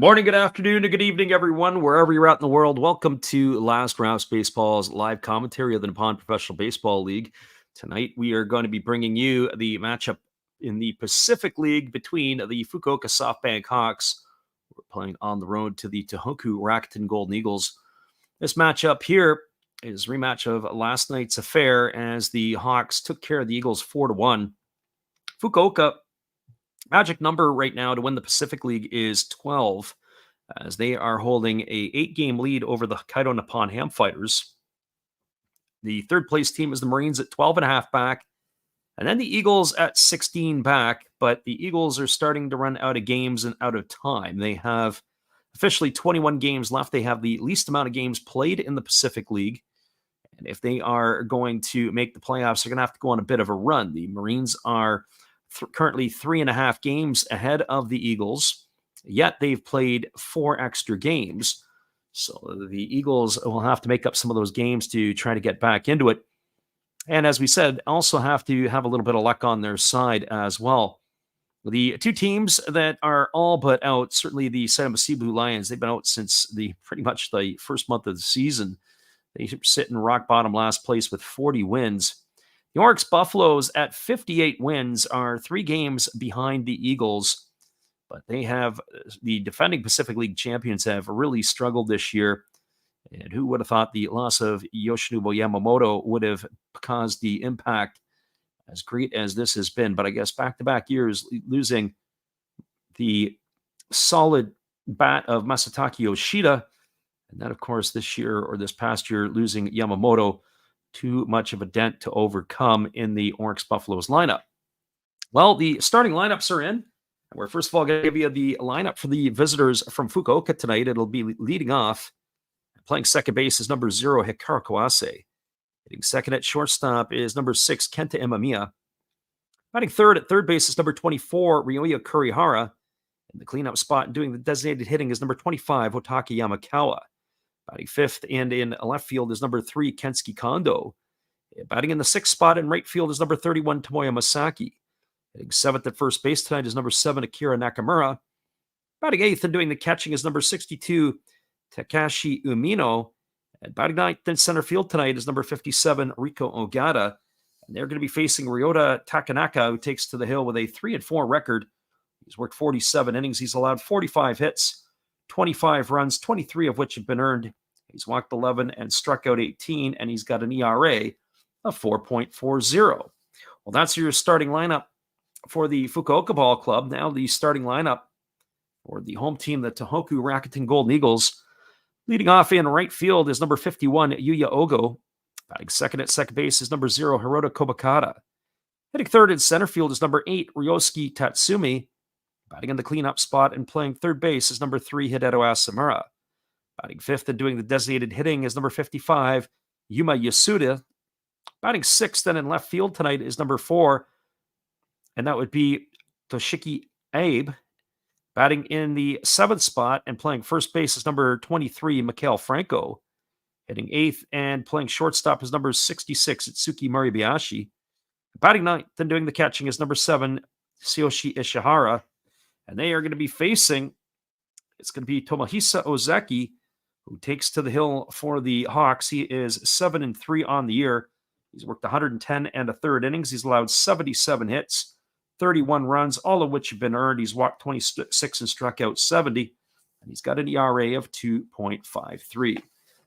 morning, good afternoon, and good evening, everyone, wherever you're at in the world. Welcome to Last Rouse Baseball's live commentary of the Nippon Professional Baseball League. Tonight, we are going to be bringing you the matchup in the Pacific League between the Fukuoka SoftBank Hawks. We're playing on the road to the Tohoku Rakuten Golden Eagles. This matchup here is a rematch of last night's affair as the Hawks took care of the Eagles 4-1. Fukuoka magic number right now to win the Pacific League is 12, as they are holding a 8-game lead over the Hokkaido Nippon Ham Fighters. The third place team is the Marines at 12.5 back, and then the Eagles at 16 back, but the Eagles are starting to run out of games and out of time. They have officially 21 games left. They have the least amount of games played in the Pacific League, and if they are going to make the playoffs, they're going to have to go on a bit of a run. The Marines are currently 3.5 games ahead of the Eagles, yet they've played 4 extra games. So the Eagles will have to make up some of those games to try to get back into it. And as we said, also have to have a little bit of luck on their side as well. The two teams that are all but out, certainly the Saitama Sea Blue Lions, they've been out since pretty much the first month of the season. They sit in rock bottom last place with 40 wins. The Oryx Buffaloes at 58 wins are 3 games behind the Eagles, but they have the defending Pacific League champions have really struggled this year. And who would have thought the loss of Yoshinobu Yamamoto would have caused the impact as great as this has been? But I guess back-to-back years losing the solid bat of Masataka Yoshida, and then, of course, this year or this past year losing Yamamoto, too much of a dent to overcome in the Oryx Buffaloes lineup. Well, the starting lineups are in. We're first of all going to give you the lineup for the visitors from Fukuoka tonight. It'll be leading off. Playing second base is number 0, Hikaru Kawase. Hitting second at shortstop is number 6, Kenta Imamiya. Batting third at third base is number 24, Ryoya Kurihara. In the cleanup spot and doing the designated hitting is number 25, Otaki Yamakawa. Batting fifth and in left field is number 3, Kensuke Kondo. Batting in the sixth spot in right field is number 31, Tomoya Masaki. Hitting seventh at first base tonight is number 7, Akira Nakamura. Batting eighth and doing the catching is number 62, Takashi Umino. And batting ninth in center field tonight is number 57, Riko Ogata. And they're going to be facing Ryota Takanaka, who takes to the hill with a 3-4 record. He's worked 47 innings. He's allowed 45 hits, 25 runs, 23 of which have been earned. He's walked 11 and struck out 18, and he's got an ERA of 4.40. Well, that's your starting lineup for the Fukuoka Ball Club. Now the starting lineup for the home team, the Tohoku Rakuten Golden Eagles. Leading off in right field is number 51, Yuya Ogo. Batting second at second base is number 0, Hirota Kobakata. Hitting third in center field is number 8, Ryosuke Tatsumi. Batting in the cleanup spot and playing third base is number 3, Hideto Asamura. Batting fifth and doing the designated hitting is number 55, Yuma Yasuda. Batting sixth and in left field tonight is number 4, and that would be Toshiki Abe. Batting in the seventh spot and playing first base is number 23, Mikhail Franco. Hitting eighth and playing shortstop is number 66, Itsuki Maribayashi. Batting ninth and doing the catching is number 7, Tsuyoshi Ishihara. And they are going to be facing, it's going to be Tomohisa Ozeki, who takes to the hill for the Hawks. He is 7-3 on the year. He's worked 110 and a third innings. He's allowed 77 hits, 31 runs, all of which have been earned. He's walked 26 and struck out 70. And he's got an ERA of 2.53.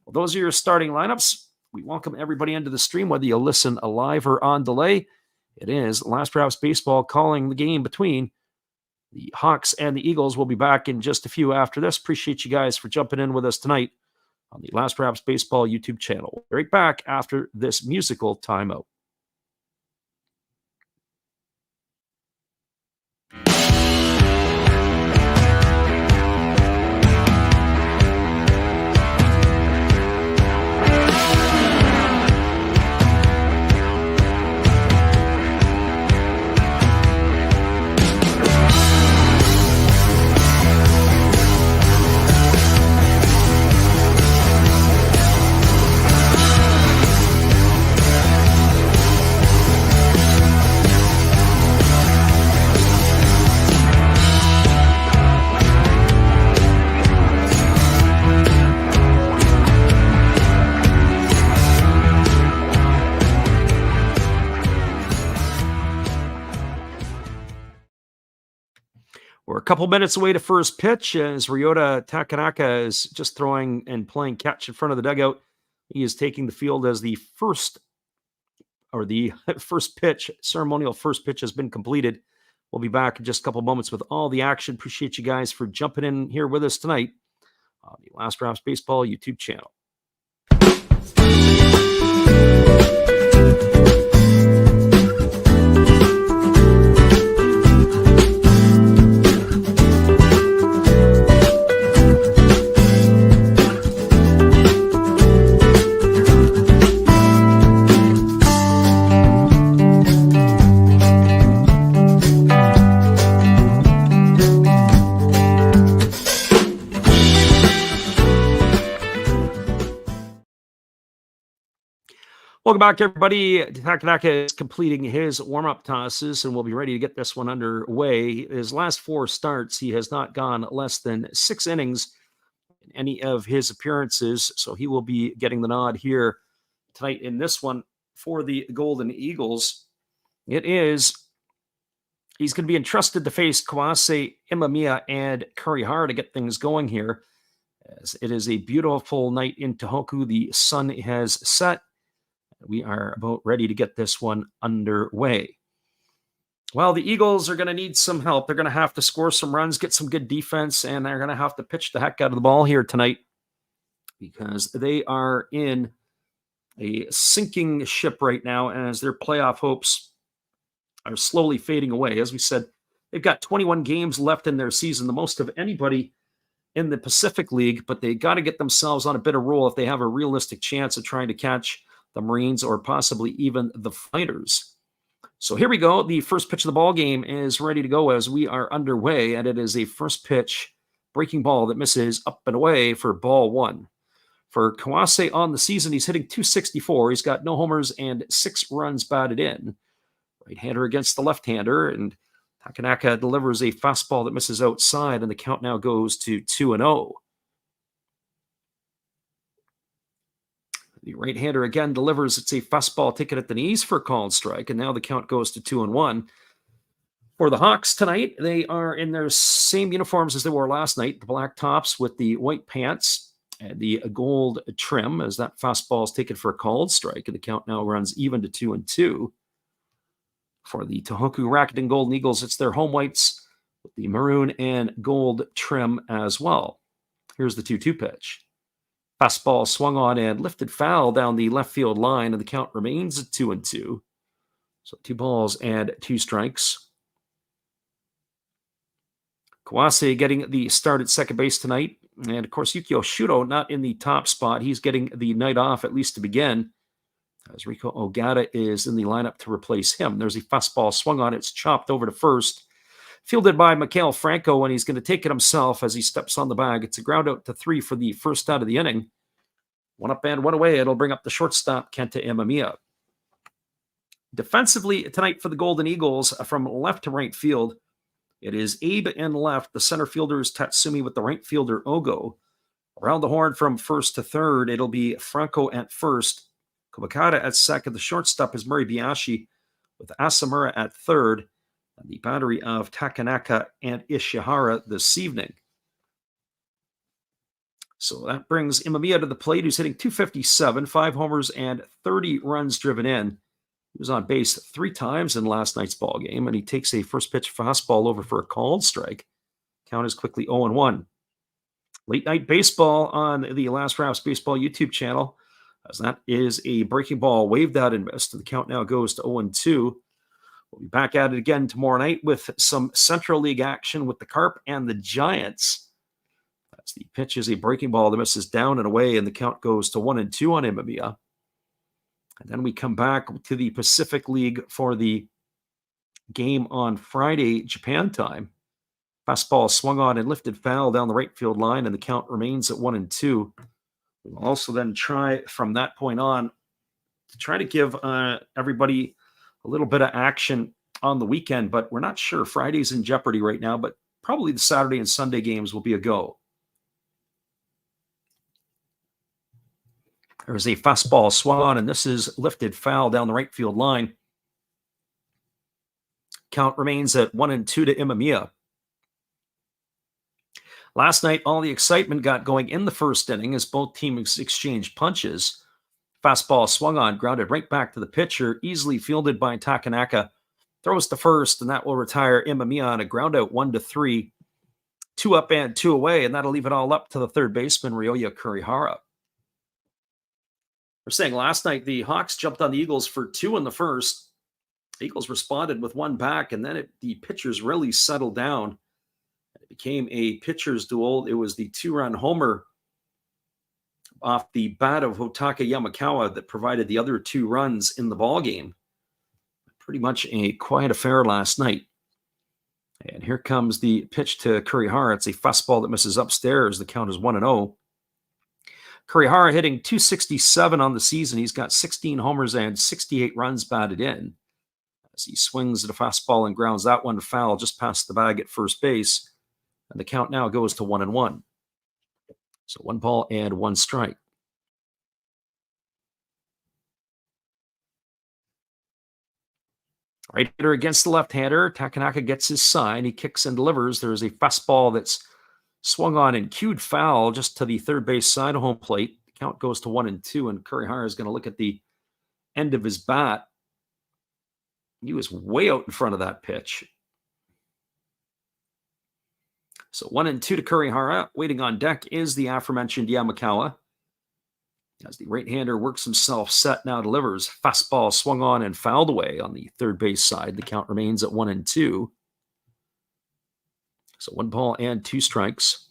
Well, those are your starting lineups. We welcome everybody into the stream, whether you listen live or on delay. It is Last Rouse Baseball calling the game between the Hawks and the Eagles. Will be back in just a few after this. Appreciate you guys for jumping in with us tonight on the Last Rouse Baseball YouTube channel. We'll be right back after this musical timeout. couple minutes away to first pitch as Ryota Takanaka is just throwing and playing catch in front of the dugout. He is taking the field as the first pitch, ceremonial first pitch has been completed. We'll be back in just a couple moments with all the action. Appreciate you guys for jumping in here with us tonight on the Last Drafts Baseball YouTube channel. Welcome back, everybody. Takanaka is completing his warm-up tosses, and we'll be ready to get this one underway. His last 4 starts, he has not gone less than 6 innings in any of his appearances, so he will be getting the nod here tonight in this one for the Golden Eagles. He's going to be entrusted to face Kawase, Imamiya, and Kurihara to get things going here. As it is a beautiful night in Tohoku. The sun has set. We are about ready to get this one underway. Well, the Eagles are going to need some help. They're going to have to score some runs, get some good defense, and they're going to have to pitch the heck out of the ball here tonight because they are in a sinking ship right now as their playoff hopes are slowly fading away. As we said, they've got 21 games left in their season, the most of anybody in the Pacific League, but they got to get themselves on a bit of roll if they have a realistic chance of trying to catch the Marines, or possibly even the Fighters. So here we go. The first pitch of the ball game is ready to go as we are underway, and it is a first pitch breaking ball that misses up and away for ball 1. For Kawase on the season, he's hitting .264. He's got no homers and 6 runs batted in. Right-hander against the left-hander, and Takanaka delivers a fastball that misses outside, and the count now goes to 2-0. The right-hander again delivers. It's a fastball taken at the knees for a called strike, and now the count goes to 2-1. For the Hawks tonight, they are in their same uniforms as they were last night, the black tops with the white pants and the gold trim, as that fastball is taken for a called strike, and the count now runs even to 2-2. For the Tohoku Rakuten Golden Eagles, it's their home whites with the maroon and gold trim as well. Here's the 2-2 pitch. Fastball swung on and lifted foul down the left field line, and the count remains at 2-2. So 2 balls and 2 strikes. Kawase getting the start at second base tonight. And, of course, Yukio Shudo not in the top spot. He's getting the night off, at least to begin, as Rico Ogata is in the lineup to replace him. There's a fastball swung on. It's chopped over to first. Fielded by Mikhail Franco, and he's going to take it himself as he steps on the bag. It's a ground out to 3 for the first out of the inning. 1 up and 1 away. It'll bring up the shortstop, Kenta Imamiya. Defensively tonight for the Golden Eagles, from left to right field, it is Abe in left. The center fielder is Tatsumi with the right fielder, Ogo. Around the horn from first to third, it'll be Franco at first. Kubakata at second. The shortstop is Murray Biashi with Asamura at third. And the battery of Takanaka and Ishihara this evening. So that brings Imamiya to the plate, who's hitting .257, 5 homers, and 30 runs driven in. He was on base 3 times in last night's ball game, and he takes a first pitch fastball over for a called strike. Count is quickly 0-1. Late night baseball on the Last Drafts Baseball YouTube channel, as that is a breaking ball waved out and missed. The count now goes to 0-2. We'll be back at it again tomorrow night with some Central League action with the Carp and the Giants. That's the pitch is a breaking ball that misses down and away, and the count goes to 1-2 on Imamiya. And then we come back to the Pacific League for the game on Friday, Japan time. Fastball swung on and lifted foul down the right field line, and the count remains at 1-2. We'll also then try from that point on to try to give everybody a little bit of action on the weekend, but we're not sure. Friday's in jeopardy right now, but probably the Saturday and Sunday games will be a go. There's a fastball swung on, and this is lifted foul down the right field line. Count remains at 1-2 to Imamiya. Last night, all the excitement got going in the first inning as both teams exchanged punches. Fastball swung on, grounded right back to the pitcher, easily fielded by Takanaka. Throws to first, and that will retire Imamiya on a ground out 1-3. 2 up and 2 away, and that'll leave it all up to the third baseman, Ryoya Kurihara. We're saying last night the Hawks jumped on the Eagles for 2 in the first. The Eagles responded with 1 back, and then the pitchers really settled down. It became a pitcher's duel. It was the 2-run homer off the bat of Hotaka Yamakawa that provided the other 2 runs in the ballgame. Pretty much a quiet affair last night. And here comes the pitch to Kurihara. It's a fastball that misses upstairs. The count is 1-0. Kurihara hitting .267 on the season. He's got 16 homers and 68 runs batted in. As he swings at a fastball and grounds that one foul just past the bag at first base. And the count now goes to 1-1. So 1 ball and 1 strike. Right-hander against the left-hander. Takanaka gets his sign. He kicks and delivers. There's a fastball that's swung on and cued foul just to the third base side of home plate. The count goes to 1-2, and Kurihara is going to look at the end of his bat. He was way out in front of that pitch. So 1-2 to Kurihara. Waiting on deck is the aforementioned Yamakawa. As the right-hander works himself set, now delivers. Fastball swung on and fouled away on the third base side. The count remains at 1-2. So 1 ball and 2 strikes.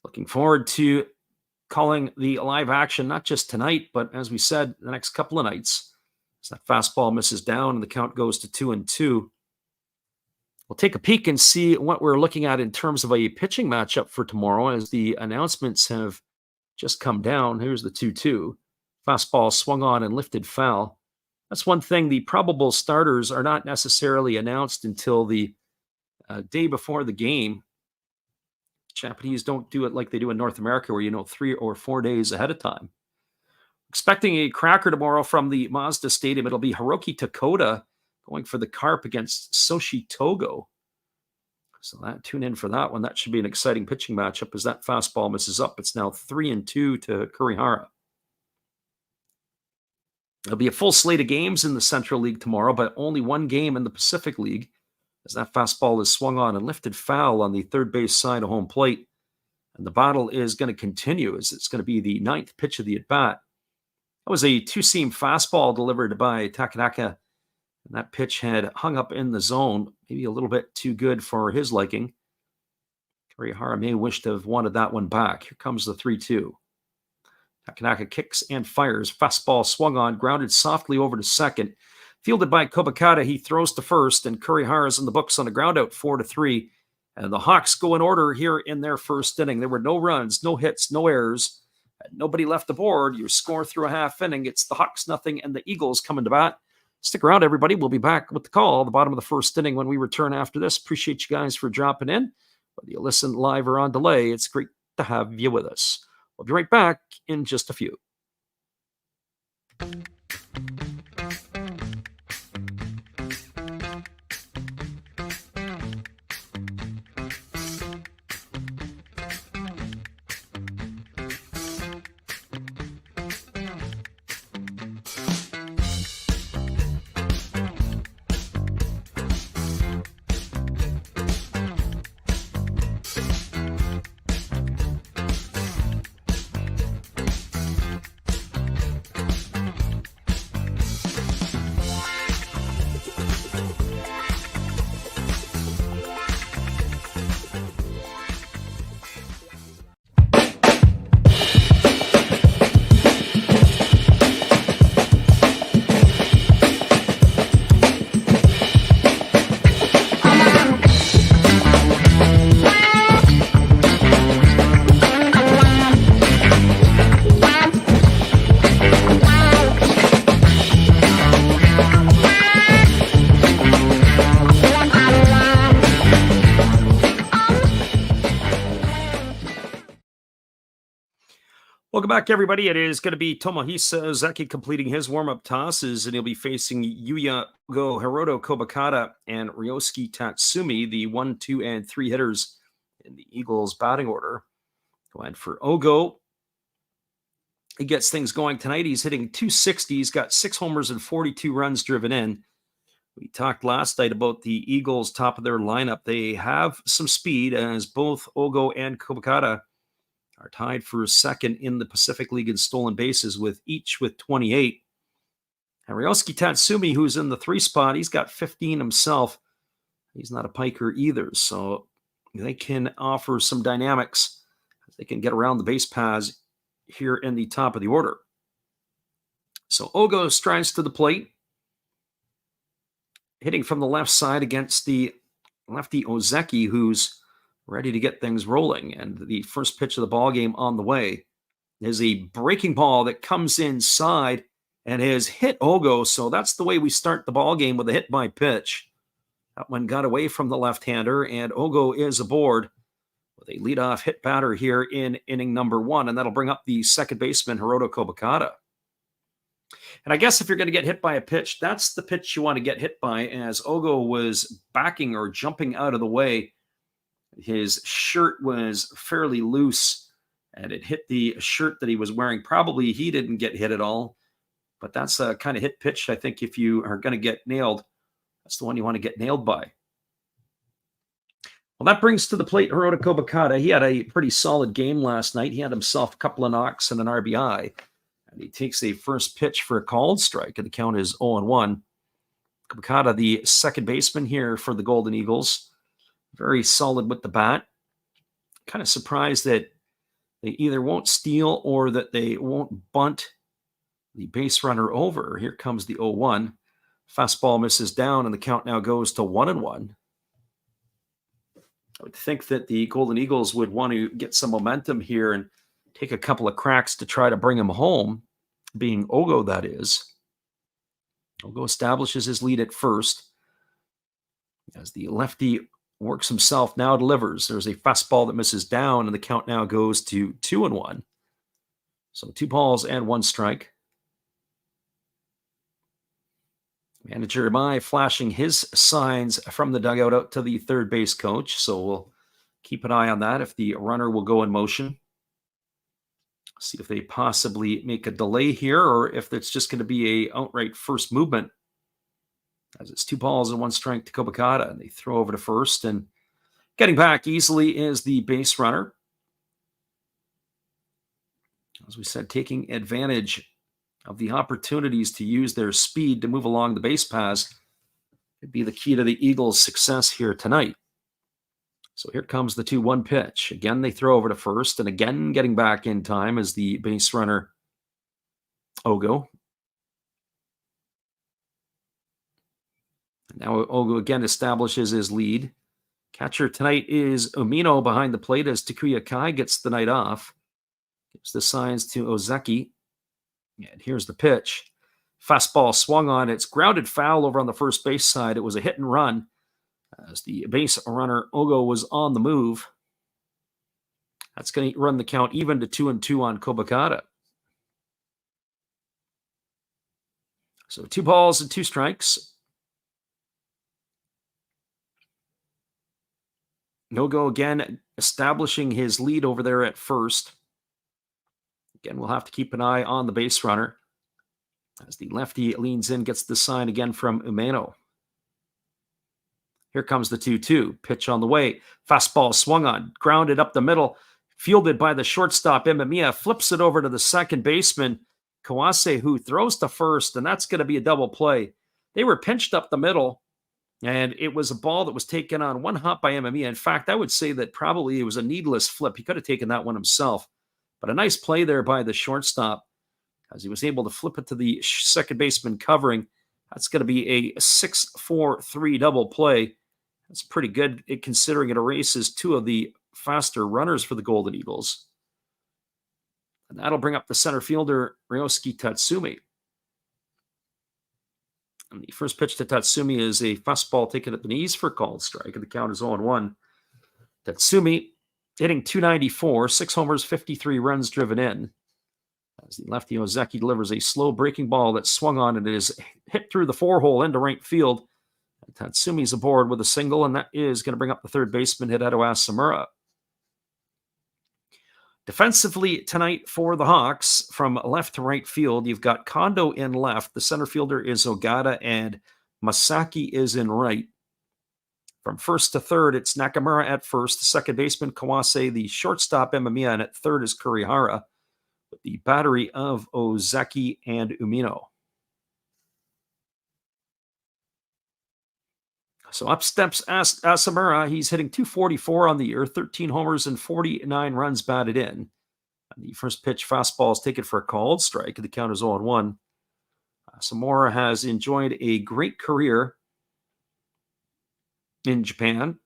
Looking forward to calling the live action, not just tonight, but as we said, the next couple of nights. As that fastball misses down and the count goes to 2-2. We'll take a peek and see what we're looking at in terms of a pitching matchup for tomorrow as the announcements have just come down. Here's the 2-2. Fastball swung on and lifted foul. That's one thing. The probable starters are not necessarily announced until the day before the game. Japanese don't do it like they do in North America where 3 or 4 days ahead of time. Expecting a cracker tomorrow from the Mazda Stadium. It'll be Hiroki Takota going for the Carp against Soshi Togo. So tune in for that one. That should be an exciting pitching matchup as that fastball misses up. It's now 3-2 to Kurihara. There'll be a full slate of games in the Central League tomorrow, but only 1 game in the Pacific League as that fastball is swung on and lifted foul on the third base side of home plate. And the battle is going to continue as it's going to be the 9th pitch of the at-bat. That was a 2-seam fastball delivered by Takanaka. And that pitch had hung up in the zone, maybe a little bit too good for his liking. Kurihara may wish to have wanted that one back. Here comes the 3-2. Takanaka kicks and fires. Fastball swung on, grounded softly over to second. Fielded by Kobakata, he throws to first, and Kurihara's in the books on a ground out 4-3. And the Hawks go in order here in their first inning. There were no runs, no hits, no errors. Nobody left the board. You score through a half inning. It's the Hawks nothing and the Eagles coming to bat. Stick around, everybody. We'll be back with the call at the bottom of the first inning when we return after this. Appreciate you guys for dropping in. Whether you listen live or on delay, it's great to have you with us. We'll be right back in just a few. Welcome back, everybody. It is going to be Tomohisa Zeki completing his warm-up tosses, and he'll be facing Yuya Go, Hiroto Kobakata, and Ryosuke Tatsumi, the 1, 2, and 3 hitters in the Eagles batting order. Go ahead for Ogo. He gets things going tonight. He's hitting 260. He's got 6 homers and 42 runs driven in. We talked last night about the Eagles' top of their lineup. They have some speed, as both Ogo and Kobakata are tied for second in the Pacific League in stolen bases, with each with 28. And Ryosuke Tatsumi, who's in the 3 spot, he's got 15 himself. He's not a piker either, so they can offer some dynamics. They can get around the base paths here in the top of the order. So Ogo strides to the plate, hitting from the left side against the lefty Ozeki, who's ready to get things rolling. And the first pitch of the ball game on the way is a breaking ball that comes inside and has hit Ogo. So that's the way we start the ball game, with a hit by pitch. That one got away from the left-hander, and Ogo is aboard with a leadoff hit batter here in inning number 1, and that'll bring up the second baseman, Hiroto Kobakata. And I guess if you're going to get hit by a pitch, that's the pitch you want to get hit by, as Ogo was backing or jumping out of the way. His shirt was fairly loose, and it hit the shirt that he was wearing. Probably he didn't get hit at all, but that's a kind of hit pitch, I think, if you are going to get nailed. That's the one you want to get nailed by. Well, that brings to the plate Hiroto Kobakata. He had a pretty solid game last night. He had himself a couple of knocks and an RBI. And he takes the first pitch for a called strike, and the count is 0-1. Kobakata, the second baseman here for the Golden Eagles, very solid with the bat. Kind of surprised that they either won't steal or that they won't bunt the base runner over. Here comes the 0-1. Fastball misses down, and the count now goes to 1-1. I would think that the Golden Eagles would want to get some momentum here and take a couple of cracks to try to bring him home, being Ogo, that is. Ogo establishes his lead at first as the lefty works himself, now delivers. There's a fastball that misses down, and the count now goes to 2-1. So 2 balls and 1 strike. Manager Mai flashing his signs from the dugout out to the third base coach. So we'll keep an eye on that, if the runner will go in motion. See if they possibly make a delay here, or if it's just going to be a outright first movement, as it's 2 balls and 1 strike to Kobakata. And they throw over to first, and getting back easily is the base runner. As we said, taking advantage of the opportunities to use their speed to move along the base paths could be the key to the Eagles' success here tonight. So here comes the 2-1 pitch. Again, they throw over to first, and again getting back in time is the base runner, Ogo. Now Ogo again establishes his lead. Catcher tonight is Umino behind the plate, as Takuya Kai gets the night off. Gives the signs to Ozeki. And here's the pitch. Fastball swung on. It's grounded foul over on the first base side. It was a hit and run, as the base runner Ogo was on the move. That's going to run the count even to 2-2 on Kobakata. So 2 balls and 2 strikes. Ogo again establishing his lead over there at first. Again, we'll have to keep an eye on the base runner, as the lefty leans in, gets the sign again from Umeno. Here comes the 2-2. Pitch on the way. Fastball swung on, grounded up the middle, fielded by the shortstop, Imamiya. Flips it over to the second baseman, Kawase, who throws to first, and that's going to be a double play. They were pinched up the middle, and it was a ball that was taken on one hop by Imamiya. In fact, I would say that probably it was a needless flip. He could have taken that one himself. But a nice play there by the shortstop, as he was able to flip it to the second baseman covering. That's going to be a 6-4-3 double play. That's pretty good, considering it erases 2 of the faster runners for the Golden Eagles. And that'll bring up the center fielder, Ryosuke Tatsumi. And the first pitch to Tatsumi is a fastball taken at the knees for a called strike, and the count is 0-1. Tatsumi hitting .294, 6 homers, 53 runs driven in. As the lefty Ozeki delivers a slow breaking ball that swung on and it is hit through the 4-hole into right field. Tatsumi's aboard with a single, and that is going to bring up the third baseman, Hideto Asamura. Defensively tonight for the Hawks, from left to right field, you've got Kondo in left. The center fielder is Ogata, and Masaki is in right. From first to third, it's Nakamura at first, the second baseman Kawase, the shortstop Emamiya, and at third is Kurihara, with the battery of Ozeki and Umino. So up steps Asamura. He's hitting .244 on the year, 13 homers and 49 runs batted in. The first pitch fastball is taken for a called strike. The count is 0-1. Asamura has enjoyed a great career in Japan,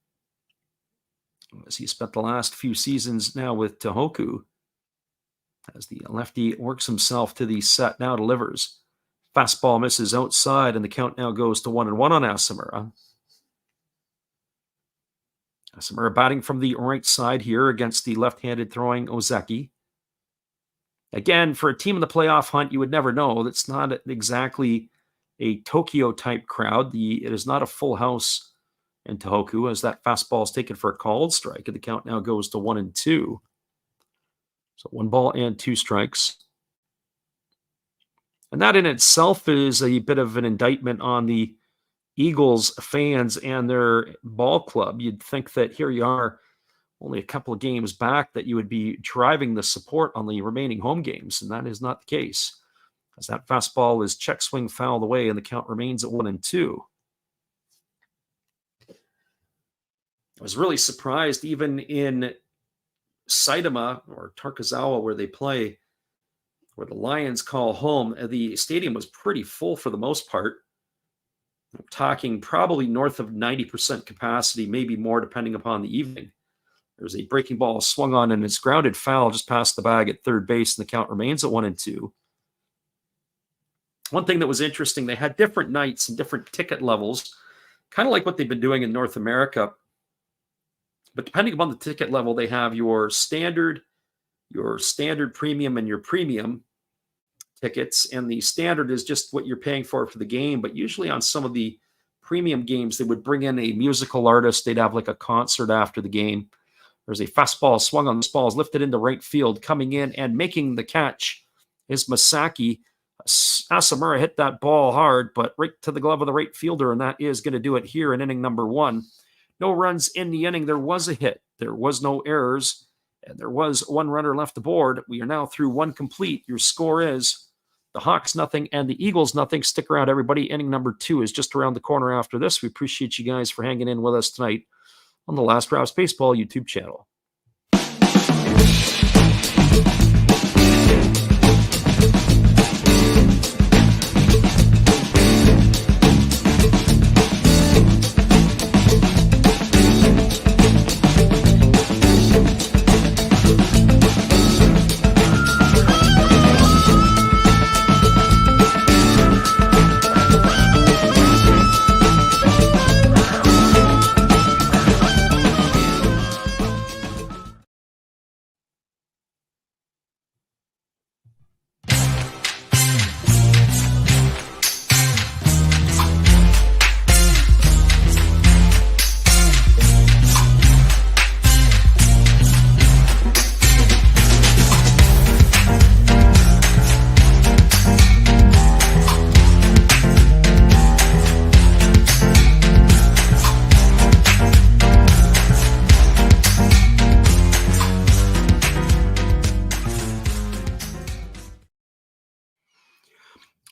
as he spent the last few seasons now with Tohoku. As the lefty works himself to the set, now delivers. Fastball misses outside, and the count now goes to 1-1 on Asamura. Asamura batting from the right side here against the left-handed throwing Ozeki. Again, for a team in the playoff hunt, you would never know. That's not exactly a Tokyo-type crowd. It is not a full house in Tohoku, as that fastball is taken for a called strike, and the count now goes to 1-2. So 1 ball and 2 strikes. And that in itself is a bit of an indictment on the Eagles fans and their ball club. You'd think that here you are, only a couple of games back, that you would be driving the support on the remaining home games, and that is not the case, as that fastball is check swing fouled away, and the count remains at 1-2. I was really surprised, even in Saitama or Takazawa, where they play, where the Lions call home, the stadium was pretty full for the most part. I'm talking probably north of 90% capacity, maybe more depending upon the evening. There's a breaking ball swung on, and it's grounded foul just past the bag at third base, and the count remains at 1-2. One thing that was interesting, they had different nights and different ticket levels, kind of like what they've been doing in North America. But depending upon the ticket level, they have your standard premium, and your premium tickets. And the standard is just what you're paying for the game. But usually on some of the premium games, they would bring in a musical artist. They'd have like a concert after the game. There's a fastball swung on. This ball is lifted into right field. Coming in and making the catch is Masaki. Asamura hit that ball hard, but right to the glove of the right fielder, and that is going to do it here in inning number 1. No runs in the inning. There was a hit. There was no errors, and there was 1 runner left aboard. We are now through 1 complete. Your score is the Hawks 0 and the Eagles 0. Stick around, everybody. Inning number 2 is just around the corner after this. We appreciate you guys for hanging in with us tonight on the Last Rouse Baseball YouTube channel.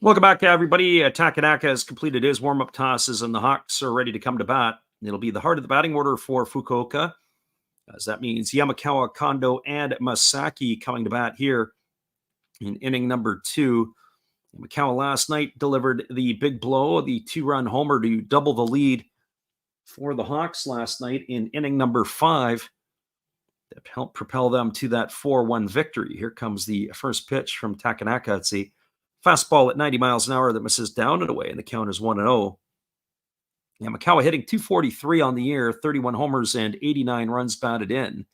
Welcome back to everybody. Takanaka has completed his warm-up tosses, and the Hawks are ready to come to bat. It'll be the heart of the batting order for Fukuoka, as that means Yamakawa, Kondo, and Masaki coming to bat here in inning number 2. Yamakawa last night delivered the big blow, the 2-run homer to double the lead for the Hawks last night in inning number 5. That helped propel them to that 4-1 victory. Here comes the first pitch from Takanaka. It's a fastball at 90 miles an hour that misses down and away, and the count is 1-0. Yamakawa hitting .243 on the year, 31 homers and 89 runs batted in.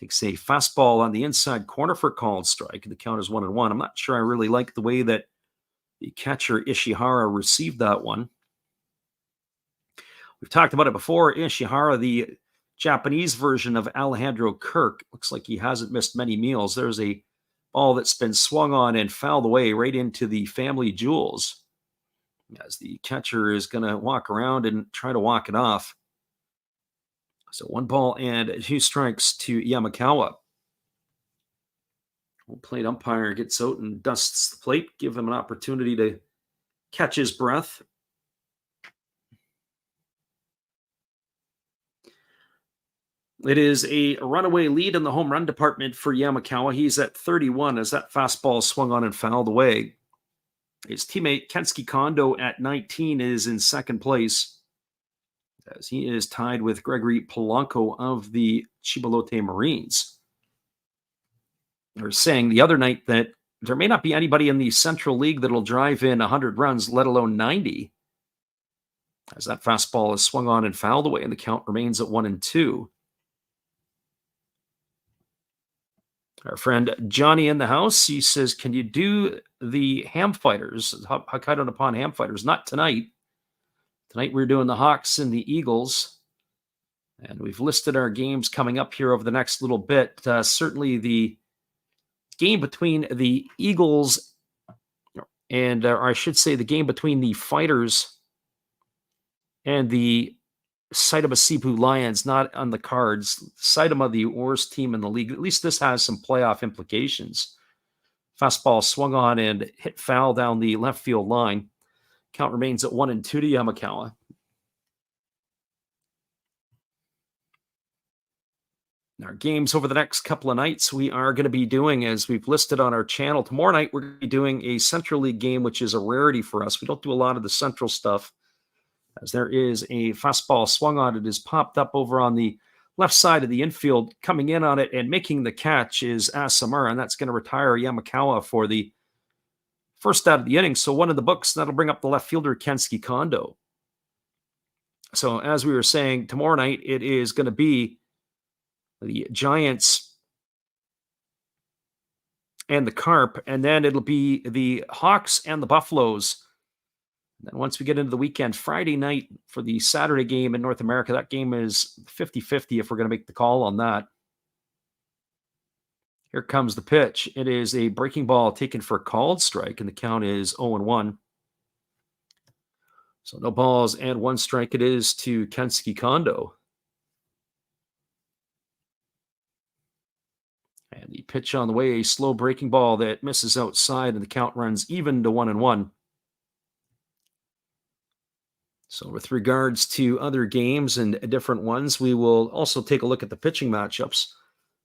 Takes a fastball on the inside corner for a called strike. The count is 1-1. I'm not sure I really like the way that the catcher Ishihara received that one. We've talked about it before. Ishihara, the Japanese version of Alejandro Kirk, looks like he hasn't missed many meals. There's a ball that's been swung on and fouled away right into the family jewels, as the catcher is going to walk around and try to walk it off. So 1 ball and 2 strikes to Yamakawa. Plate umpire gets out and dusts the plate, give him an opportunity to catch his breath. It is a runaway lead in the home run department for Yamakawa. He's at 31 as that fastball swung on and fouled away. His teammate Kensuke Kondo at 19 is in second place, as he is tied with Gregory Polanco of the Chibalote Marines. They were saying the other night that there may not be anybody in the Central League that'll drive in 100 runs, let alone 90, as that fastball is swung on and fouled away, and the count remains at 1-2. Our friend Johnny in the house, he says, can you do the Ham Fighters, Hokkaido Nippon Ham Fighters? Not tonight. Tonight we're doing the Hawks and the Eagles, and we've listed our games coming up here over the next little bit. Certainly the game between the Eagles and, or I should say, the game between the Fighters and the Saitama Sibu Lions, not on the cards. Saitama, the worst team in the league. At least this has some playoff implications. Fastball swung on and hit foul down the left field line. Count remains at 1-2 to Yamakawa. Our games over the next couple of nights we are going to be doing, as we've listed on our channel. Tomorrow night we're going to be doing a Central League game, which is a rarity for us. We don't do a lot of the Central stuff, as there is a fastball swung on. It is popped up over on the left side of the infield. Coming in on it and making the catch is Asamura, and that's going to retire Yamakawa for the first out of the inning. So 1 in the books. That'll bring up the left fielder Kensuke Kondo. So as we were saying, tomorrow night it is going to be the Giants and the Carp, and then it'll be the Hawks and the Buffaloes. And then once we get into the weekend, Friday night for the Saturday game in North America, that game is 50-50 if we're going to make the call on that. Here comes the pitch. It is a breaking ball taken for a called strike, and the count is 0-1. So no balls and 1 strike it is to Kensuke Kondo. And the pitch on the way, a slow breaking ball that misses outside, and the count runs even to 1-1. So with regards to other games and different ones, we will also take a look at the pitching matchups.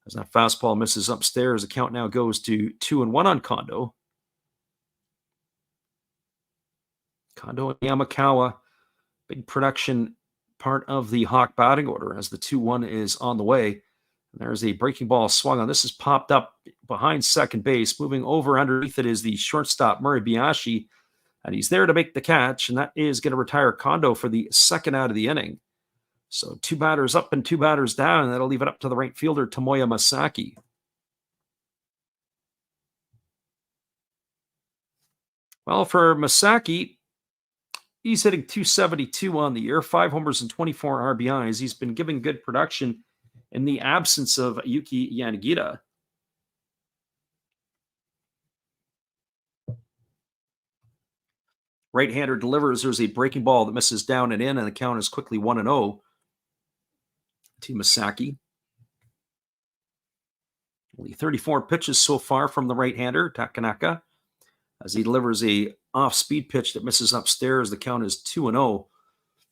As that fastball misses upstairs, the count now goes to 2-1 on Kondo. Kondo and Yamakawa, big production part of the Hawk batting order, as the 2-1 is on the way. There's a breaking ball swung on. This is popped up behind second base. Moving over underneath it is the shortstop, Muribayashi, and he's there to make the catch, and that is going to retire Kondo for the second out of the inning. So 2 batters up and 2 batters down, and that'll leave it up to the right fielder, Tomoya Masaki. Well, for Masaki, he's hitting .272 on the year, 5 homers and 24 RBIs. He's been giving good production in the absence of Yuki Yanagita. Right-hander delivers. There's a breaking ball that misses down and in, and the count is quickly 1-0 to Masaki. Only 34 pitches so far from the right-hander, Takanaka, as he delivers a off-speed pitch that misses upstairs. The count is 2-0.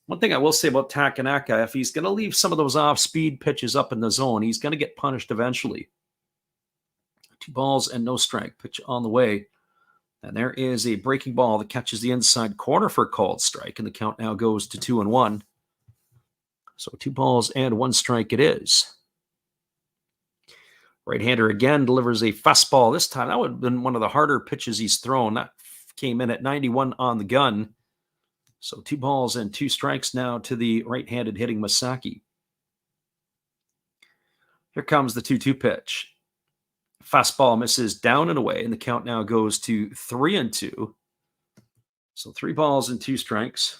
One thing I will say about Takanaka, if he's going to leave some of those off-speed pitches up in the zone, he's going to get punished eventually. 2 balls and no strike. Pitch on the way. And there is a breaking ball that catches the inside corner for a called strike, and the count now goes to 2-1. So 2 balls and 1 strike it is. Right-hander again delivers a fastball. This time, that would have been one of the harder pitches he's thrown. That came in at 91 on the gun. So 2 balls and 2 strikes now to the right-handed hitting Masaki. Here comes the 2-2 pitch. Fastball misses down and away, and the count now goes to 3-2. So 3 balls and 2 strikes.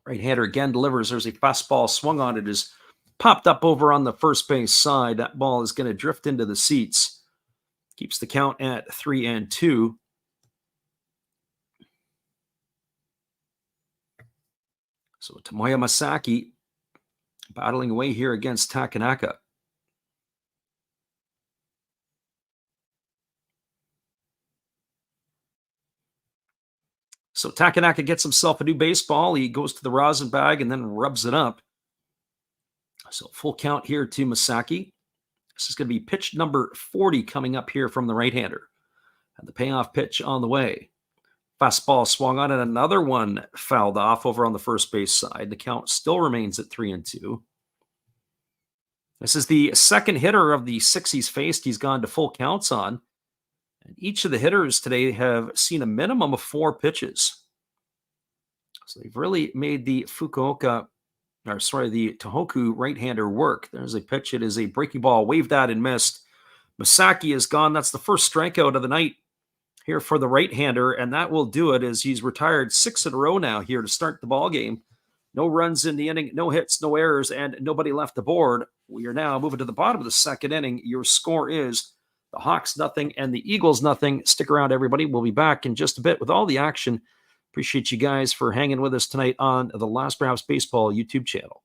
Right-hander again delivers. There's a fastball swung on. It is popped up over on the first base side. That ball is going to drift into the seats. Keeps the count at 3-2. So Tomoya Masaki battling away here against Takanaka. So Takanaka gets himself a new baseball. He goes to the rosin bag and then rubs it up. So full count here to Masaki. This is going to be pitch number 40 coming up here from the right-hander. And the payoff pitch on the way. Fastball swung on and another one fouled off over on the first base side. The count still remains at 3-2. This is the second hitter of the 6 he's faced. He's gone to full counts on. And each of the hitters today have seen a minimum of 4 pitches. So they've really made the Tohoku right-hander work. There's a pitch. It is a breaking ball, waved at and missed. Masaki is gone. That's the first strikeout of the night here for the right-hander, and that will do it as he's retired 6 in a row now here to start the ball game. No runs in the inning, no hits, no errors, and nobody left the board. We are now moving to the bottom of the second inning. Your score is the Hawks nothing and the Eagles nothing. Stick around, everybody. We'll be back in just a bit with all the action. Appreciate you guys for hanging with us tonight on the Last Rouse Baseball YouTube channel.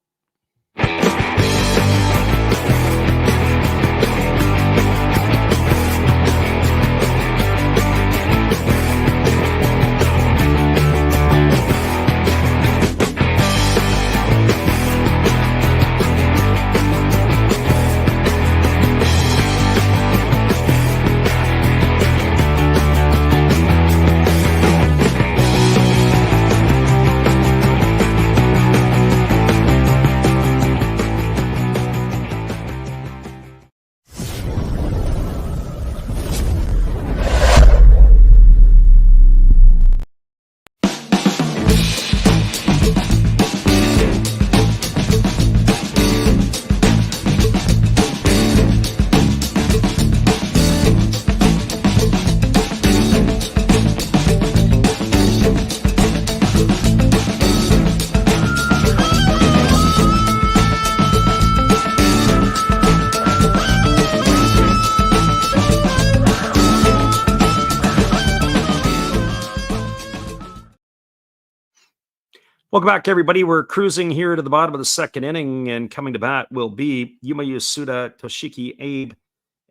Welcome back, everybody. We're cruising here to the bottom of the second inning, and coming to bat will be Yuma Yasuda, Toshiki Abe,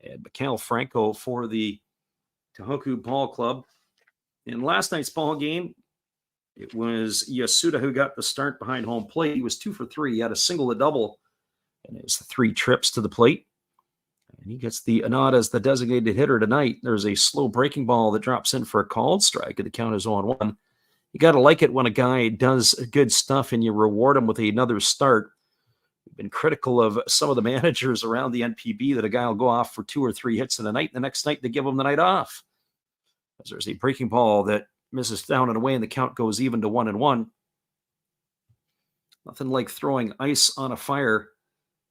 and Mikhail Franco for the Tohoku Ball Club. In last night's ball game, it was Yasuda who got the start behind home plate. He was 2 for 3. He had a single, a double, and it was 3 trips to the plate. And he gets the nod as the designated hitter tonight. There's a slow breaking ball that drops in for a called strike, and the count is 0-1. You got to like it when a guy does good stuff and you reward him with another start. We've been critical of some of the managers around the NPB that a guy will go off for 2 or 3 hits in a night, and the next night they give him the night off. As there's a breaking ball that misses down and away, and the count goes even to 1-1. Nothing like throwing ice on a fire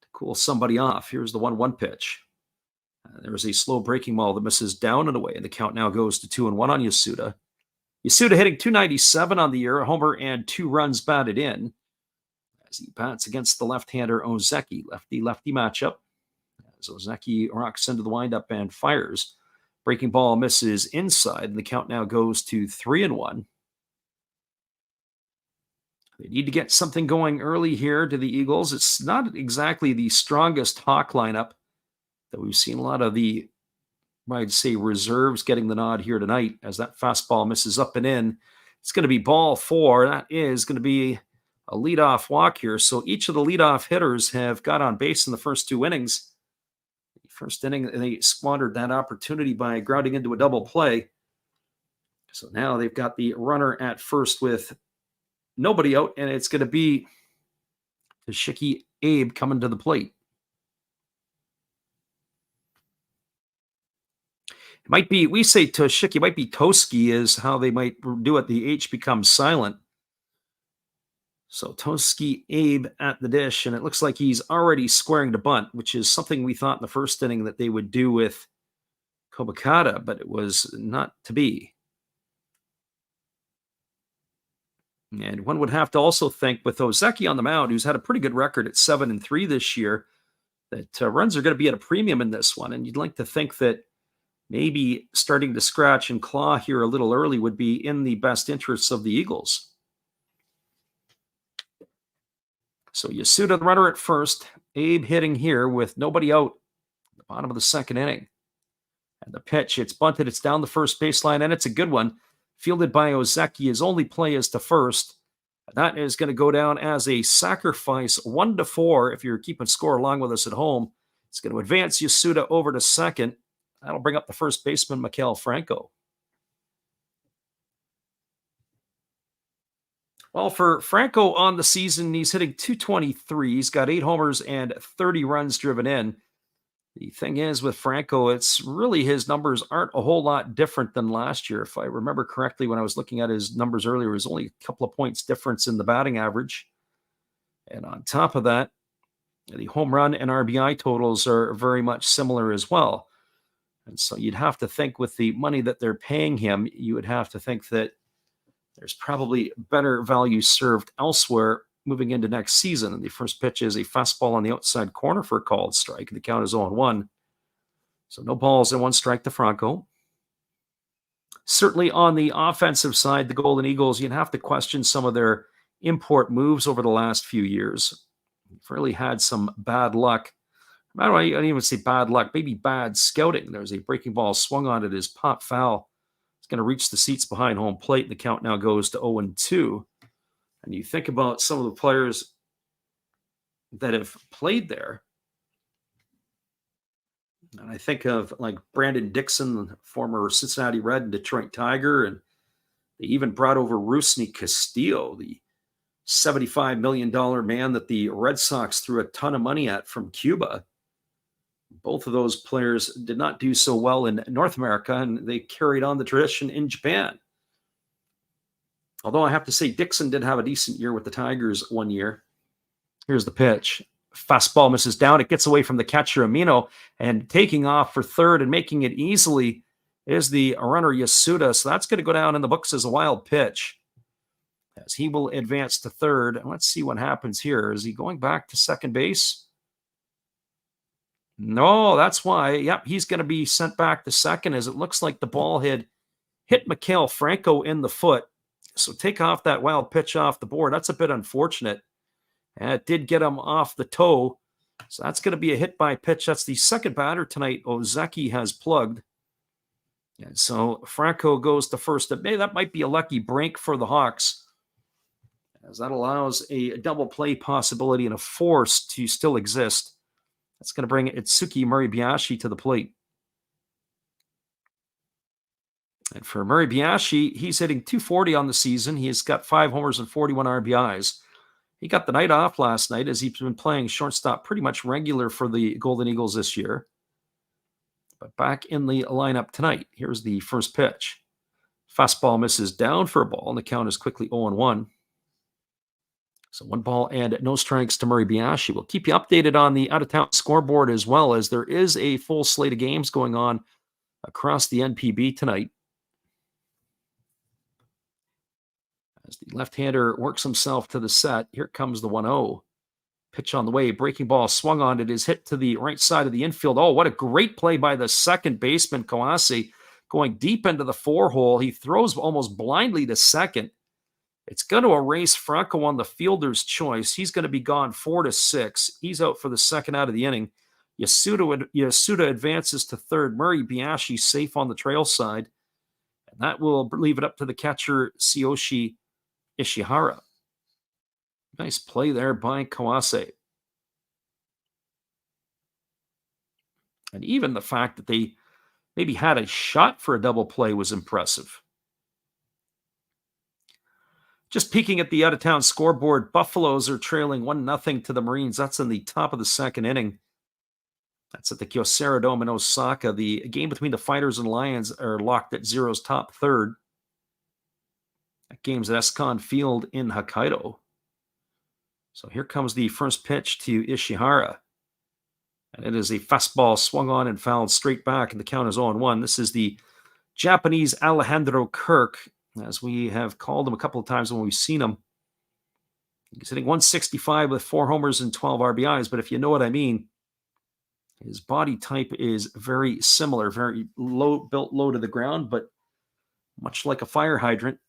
to cool somebody off. Here's the 1-1 pitch. There's a slow breaking ball that misses down and away, and the count now goes to 2-1 on Yasuda. Yasuda hitting .297 on the year, a homer and 2 runs batted in. As he bats against the left-hander Ozeki, lefty-lefty matchup. As Ozeki rocks into the windup and fires. Breaking ball misses inside, and the count now goes to 3-1. They need to get something going early here to the Eagles. It's not exactly the strongest Hawk lineup that we've seen. A lot of the, I'd say, reserves getting the nod here tonight as that fastball misses up and in. It's going to be ball 4. That is going to be a leadoff walk here. So each of the leadoff hitters have got on base in the first 2 innings. The first inning, they squandered that opportunity by grounding into a double play. So now they've got the runner at first with nobody out, and it's going to be Toshiki Abe coming to the plate. It might be, we say Toshiki, might be Toski is how they might do it. The H becomes silent. So Toski Abe at the dish, and it looks like he's already squaring to bunt, which is something we thought in the first inning that they would do with Kobakata, but it was not to be. And one would have to also think with Ozeki on the mound, who's had a pretty good record at 7-3 this year, that runs are going to be at a premium in this one. And you'd like to think that maybe starting to scratch and claw here a little early would be in the best interests of the Eagles. So Yasuda, the runner at first, Abe hitting here with nobody out at the bottom of the second inning. And the pitch, it's bunted, it's down the first baseline, and it's a good one. Fielded by Ozeki. His only play is to first. That is going to go down as a sacrifice, 1-4. If you're keeping score along with us at home, it's going to advance Yasuda over to second. That'll bring up the first baseman, Mikael Franco. Well, for Franco on the season, he's hitting .223. He's got 8 homers and 30 runs driven in. The thing is with Franco, it's really his numbers aren't a whole lot different than last year. If I remember correctly, when I was looking at his numbers earlier, it was only a couple of points difference in the batting average. And on top of that, the home run and RBI totals are very much similar as well. And so you'd have to think with the money that they're paying him, you would have to think that there's probably better value served elsewhere moving into next season. And the first pitch is a fastball on the outside corner for a called strike. The count is 0-1. So no balls and 1 strike to Franco. Certainly on the offensive side, the Golden Eagles, you'd have to question some of their import moves over the last few years. They've really had some bad luck. I don't even say bad luck, maybe bad scouting. There's a breaking ball swung on it, is pop foul. It's going to reach the seats behind home plate. The count now goes to 0-2. And you think about some of the players that have played there. And I think of like Brandon Dixon, former Cincinnati Red and Detroit Tiger. And they even brought over Rusney Castillo, the $75 million man that the Red Sox threw a ton of money at from Cuba. Both of those players did not do so well in North America, and they carried on the tradition in Japan. Although I have to say, Dixon did have a decent year with the Tigers one year. Here's the pitch. Fastball misses down. It gets away from the catcher, Amino, and taking off for third and making it easily is the runner, Yasuda. So that's going to go down in the books as a wild pitch, as he will advance to third. And let's see what happens here. Is he going back to second base? No, that's why. Yep, he's going to be sent back to second, as it looks like the ball had hit Mikael Franco in the foot. So take off that wild pitch off the board. That's a bit unfortunate. And it did get him off the toe. So that's going to be a hit by pitch. That's the second batter tonight Ozeki has plugged. And so Franco goes to first. That might be a lucky break for the Hawks, as that allows a double play possibility and a force to still exist. That's going to bring Itsuki Muribayashi to the plate. And for Muribayashi, he's hitting .240 on the season. He has got 5 homers and 41 RBIs. He got the night off last night, as he's been playing shortstop pretty much regular for the Golden Eagles this year. But back in the lineup tonight, here's the first pitch. Fastball misses down for a ball, and the count is quickly 0-1. So 1 ball and no strikes to Muribayashi. We'll keep you updated on the out-of-town scoreboard, as well as there is a full slate of games going on across the NPB tonight, as the left-hander works himself to the set. Here comes the 1-0. Pitch on the way. Breaking ball swung on. It is hit to the right side of the infield. Oh, what a great play by the second baseman, Kawase, going deep into the 4-hole. He throws almost blindly to second. It's going to erase Franco on the fielder's choice. He's going to be gone 4-6. He's out for the second out of the inning. Yasuda advances to third. Muribayashi safe on the trail side. And that will leave it up to the catcher, Tsuyoshi Ishihara. Nice play there by Kawase. And even the fact that they maybe had a shot for a double play was impressive. Just peeking at the out-of-town scoreboard, Buffaloes are trailing 1-0 to the Marines. That's in the top of the second inning. That's at the Kyocera Dome in Osaka. The game between the Fighters and Lions are locked at Zero's top third. That game's at Escon Field in Hokkaido. So here comes the first pitch to Ishihara. And it is a fastball swung on and fouled straight back, and the count is 0-1. This is the Japanese Alejandro Kirk, as we have called him a couple of times when we've seen him. He's hitting 165 with 4 homers and 12 RBIs, but if you know what I mean, his body type is very similar, very low, built low to the ground, but much like a fire hydrant,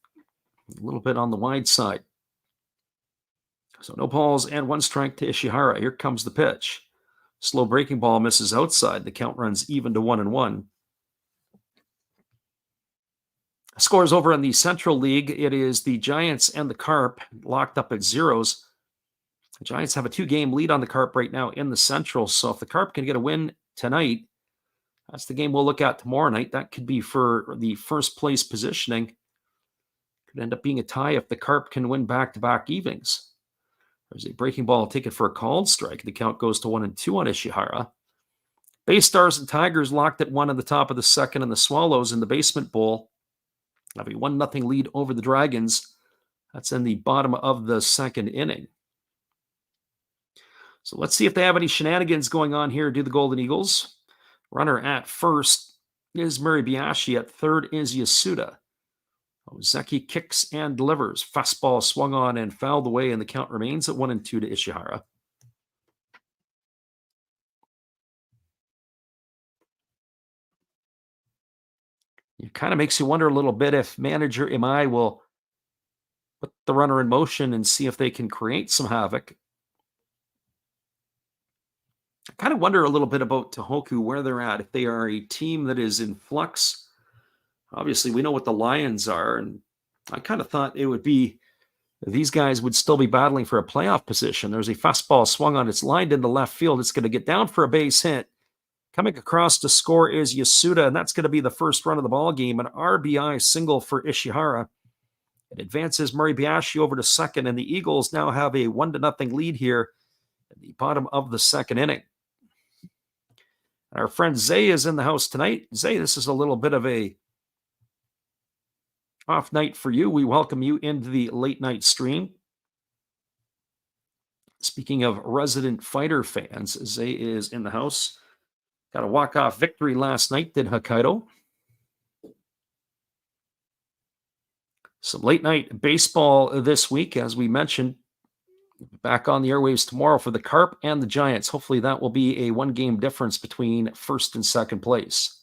a little bit on the wide side. So no balls and 1 strike to Ishihara. Here comes the pitch. Slow breaking ball misses outside. The count runs even to 1-1. Scores over in the Central League. It is the Giants and the Carp locked up at zeros. The Giants have a 2-game lead on the Carp right now in the Central. So if the Carp can get a win tonight, that's the game we'll look at tomorrow night. That could be for the first place positioning. Could end up being a tie if the Carp can win back-to-back evenings. There's a breaking ball taken for a called strike. The count goes to 1-2 on Ishihara. Bay Stars and Tigers locked at 1 in the top of the second, and the Swallows in the Basement Bowl have a 1-0 lead over the Dragons. That's in the bottom of the second inning. So let's see if they have any shenanigans going on here. Do the Golden Eagles. Runner at first is Muribayashi. At third is Yasuda. Ozeki kicks and delivers. Fastball swung on and fouled away, and the count remains at 1-2 to Ishihara. It kind of makes you wonder a little bit if manager Imai will put the runner in motion and see if they can create some havoc. I kind of wonder a little bit about Tohoku, where they're at, if they are a team that is in flux. Obviously, we know what the Lions are, and I kind of thought it would be these guys would still be battling for a playoff position. There's a fastball swung on. It's lined into left field. It's going to get down for a base hit. Coming across to score is Yasuda, and that's going to be the first run of the ball game. An RBI single for Ishihara. It advances Muribayashi over to second, and the Eagles now have a 1-0 lead here at the bottom of the second inning. Our friend Zay is in the house tonight. Zay, this is a little bit of a off night for you. We welcome you into the late night stream. Speaking of resident fighter fans, Zay is in the house. Got a walk-off victory last night, did Hokkaido. Some late night baseball this week, as we mentioned. Back on the airwaves tomorrow for the Carp and the Giants. Hopefully that will be a 1-game difference between first and second place.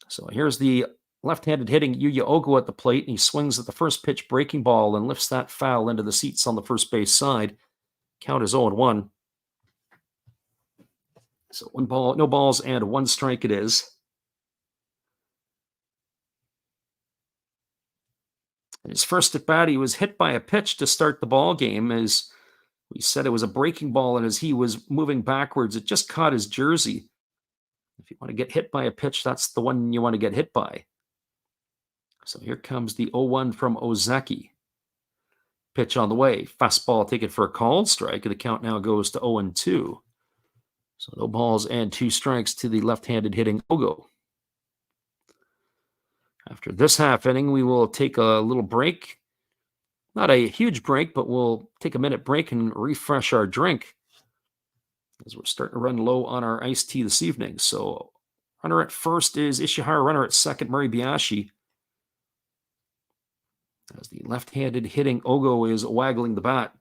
So here's the left-handed hitting Yuya Ogo at the plate, and he swings at the first pitch breaking ball and lifts that foul into the seats on the first base side. Count is 0-1. So 1 ball, no balls, and 1 strike it is. His first at bat, he was hit by a pitch to start the ball game. As we said, it was a breaking ball, and as he was moving backwards, it just caught his jersey. If you want to get hit by a pitch, that's the one you want to get hit by. So here comes the 0-1 from Ozeki. Pitch on the way. Fastball taken for a called strike. The count now goes to 0-2. So no balls and 2 strikes to the left-handed hitting Ogo. After this half inning, we will take a little break. Not a huge break, but we'll take a minute break and refresh our drink, as we're starting to run low on our iced tea this evening. So runner at first is Ishihara, runner at second, Muribayashi. As the left-handed hitting Ogo is waggling the bat.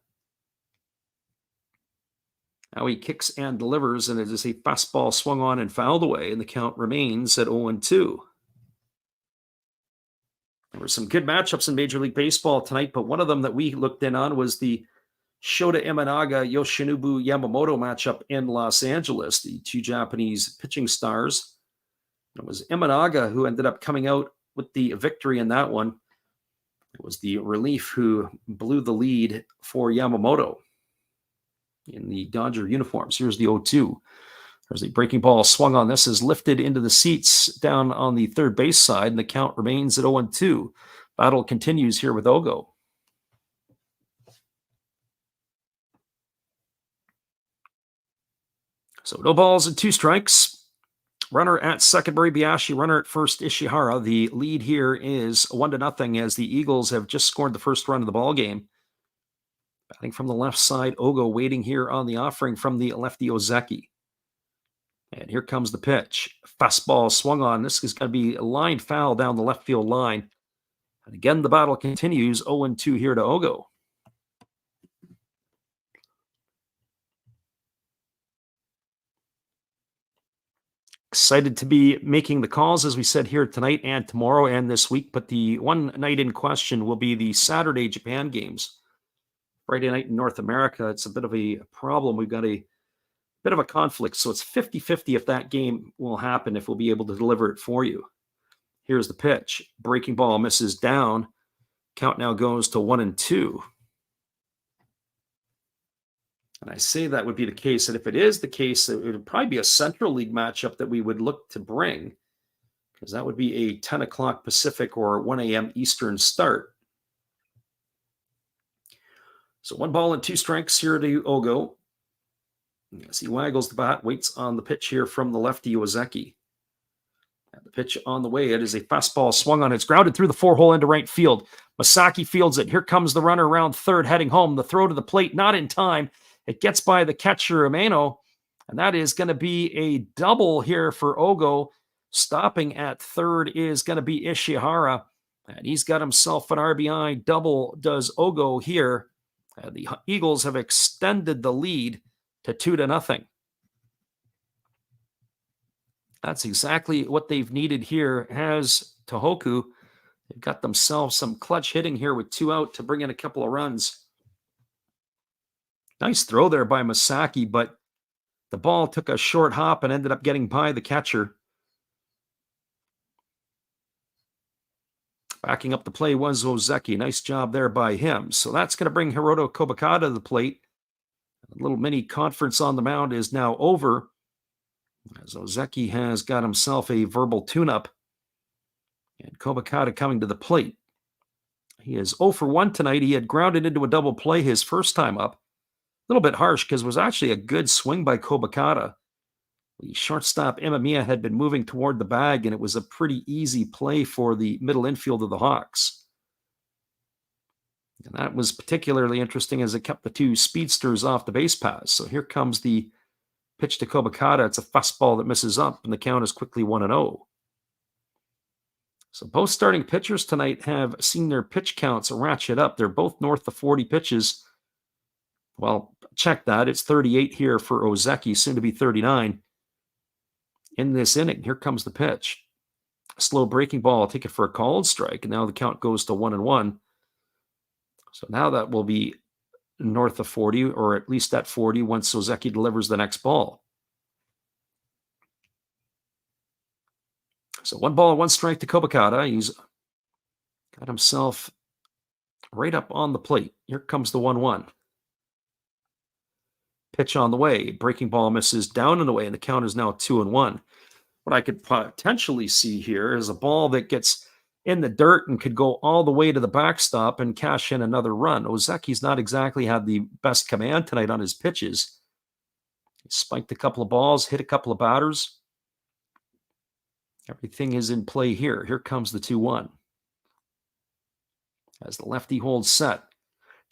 Now he kicks and delivers, and it is a fastball swung on and fouled away, and the count remains at 0-2. There were some good matchups in Major League Baseball tonight, but one of them that we looked in on was the Shota Imanaga Yoshinobu Yamamoto matchup in Los Angeles, the 2 Japanese pitching stars. It was Imanaga who ended up coming out with the victory in that one. It was the relief who blew the lead for Yamamoto in the Dodger uniforms. Here's the 0-2. There's a breaking ball swung on. This is lifted into the seats down on the third base side, and the count remains at 0-2. Battle continues here with Ogo. So no balls and 2 strikes. Runner at second, Muribayashi. Runner at first, Ishihara. The lead here is 1-0 as the Eagles have just scored the first run of the ball game. Batting from the left side, Ogo waiting here on the offering from the lefty Ozeki. And here comes the pitch. Fastball swung on. This is going to be a line foul down the left field line. And again, the battle continues. 0-2 here to Ogo. Excited to be making the calls, as we said, here tonight and tomorrow and this week. But the one night in question will be the Saturday Japan games. Friday night in North America, it's a bit of a problem. We've got a bit of a conflict. So it's 50-50 if that game will happen, if we'll be able to deliver it for you. Here's the pitch. Breaking ball misses down. Count now goes to 1-2. And I say that would be the case. And if it is the case, it would probably be a Central League matchup that we would look to bring, because that would be a 10 o'clock Pacific or 1 a.m. Eastern start. So 1-2 strikes here to Ogo. As he waggles the bat, waits on the pitch here from the lefty Ozeki. And the pitch on the way. It is a fastball swung on. It's grounded through the 4-hole into right field. Masaki fields it. Here comes the runner around third, heading home. The throw to the plate, not in time. It gets by the catcher, Umeno, and that is going to be a double here for Ogo. Stopping at third is going to be Ishihara, and he's got himself an RBI double, does Ogo here. The Eagles have extended the lead to 2-0. That's exactly what they've needed here, has Tohoku. They've got themselves some clutch hitting here with 2 out to bring in a couple of runs. Nice throw there by Masaki, but the ball took a short hop and ended up getting by the catcher. Backing up the play was Ozeki. Nice job there by him. So that's going to bring Hiroto Kobakata to the plate. A little mini conference on the mound is now over, as Ozeki has got himself a verbal tune-up. And Kobakata coming to the plate. He is 0 for 1 tonight. He had grounded into a double play his first time up. A little bit harsh because it was actually a good swing by Kobakata. The shortstop Imamiya had been moving toward the bag, and it was a pretty easy play for the middle infield of the Hawks. And that was particularly interesting as it kept the 2 speedsters off the base paths. So here comes the pitch to Kobakata. It's a fastball that misses up, and the count is quickly 1-0. So both starting pitchers tonight have seen their pitch counts ratchet up. They're both north of 40 pitches. Well, check that. It's 38 here for Ozeki, soon to be 39 in this inning. Here comes the pitch. A slow breaking ball. I'll take it for a called strike. And now the count goes to 1-1. So now that will be north of 40, or at least at 40, once Ozeki delivers the next ball. So 1-1 strike to Kobakata. He's got himself right up on the plate. Here comes the 1-1. Pitch on the way. Breaking ball misses down and away, and the count is now 2-1. What I could potentially see here is a ball that gets in the dirt and could go all the way to the backstop and cash in another run. Ozeki's not exactly had the best command tonight on his pitches. He spiked a couple of balls, hit a couple of batters. Everything is in play here. Here comes the 2-1. As the lefty holds set.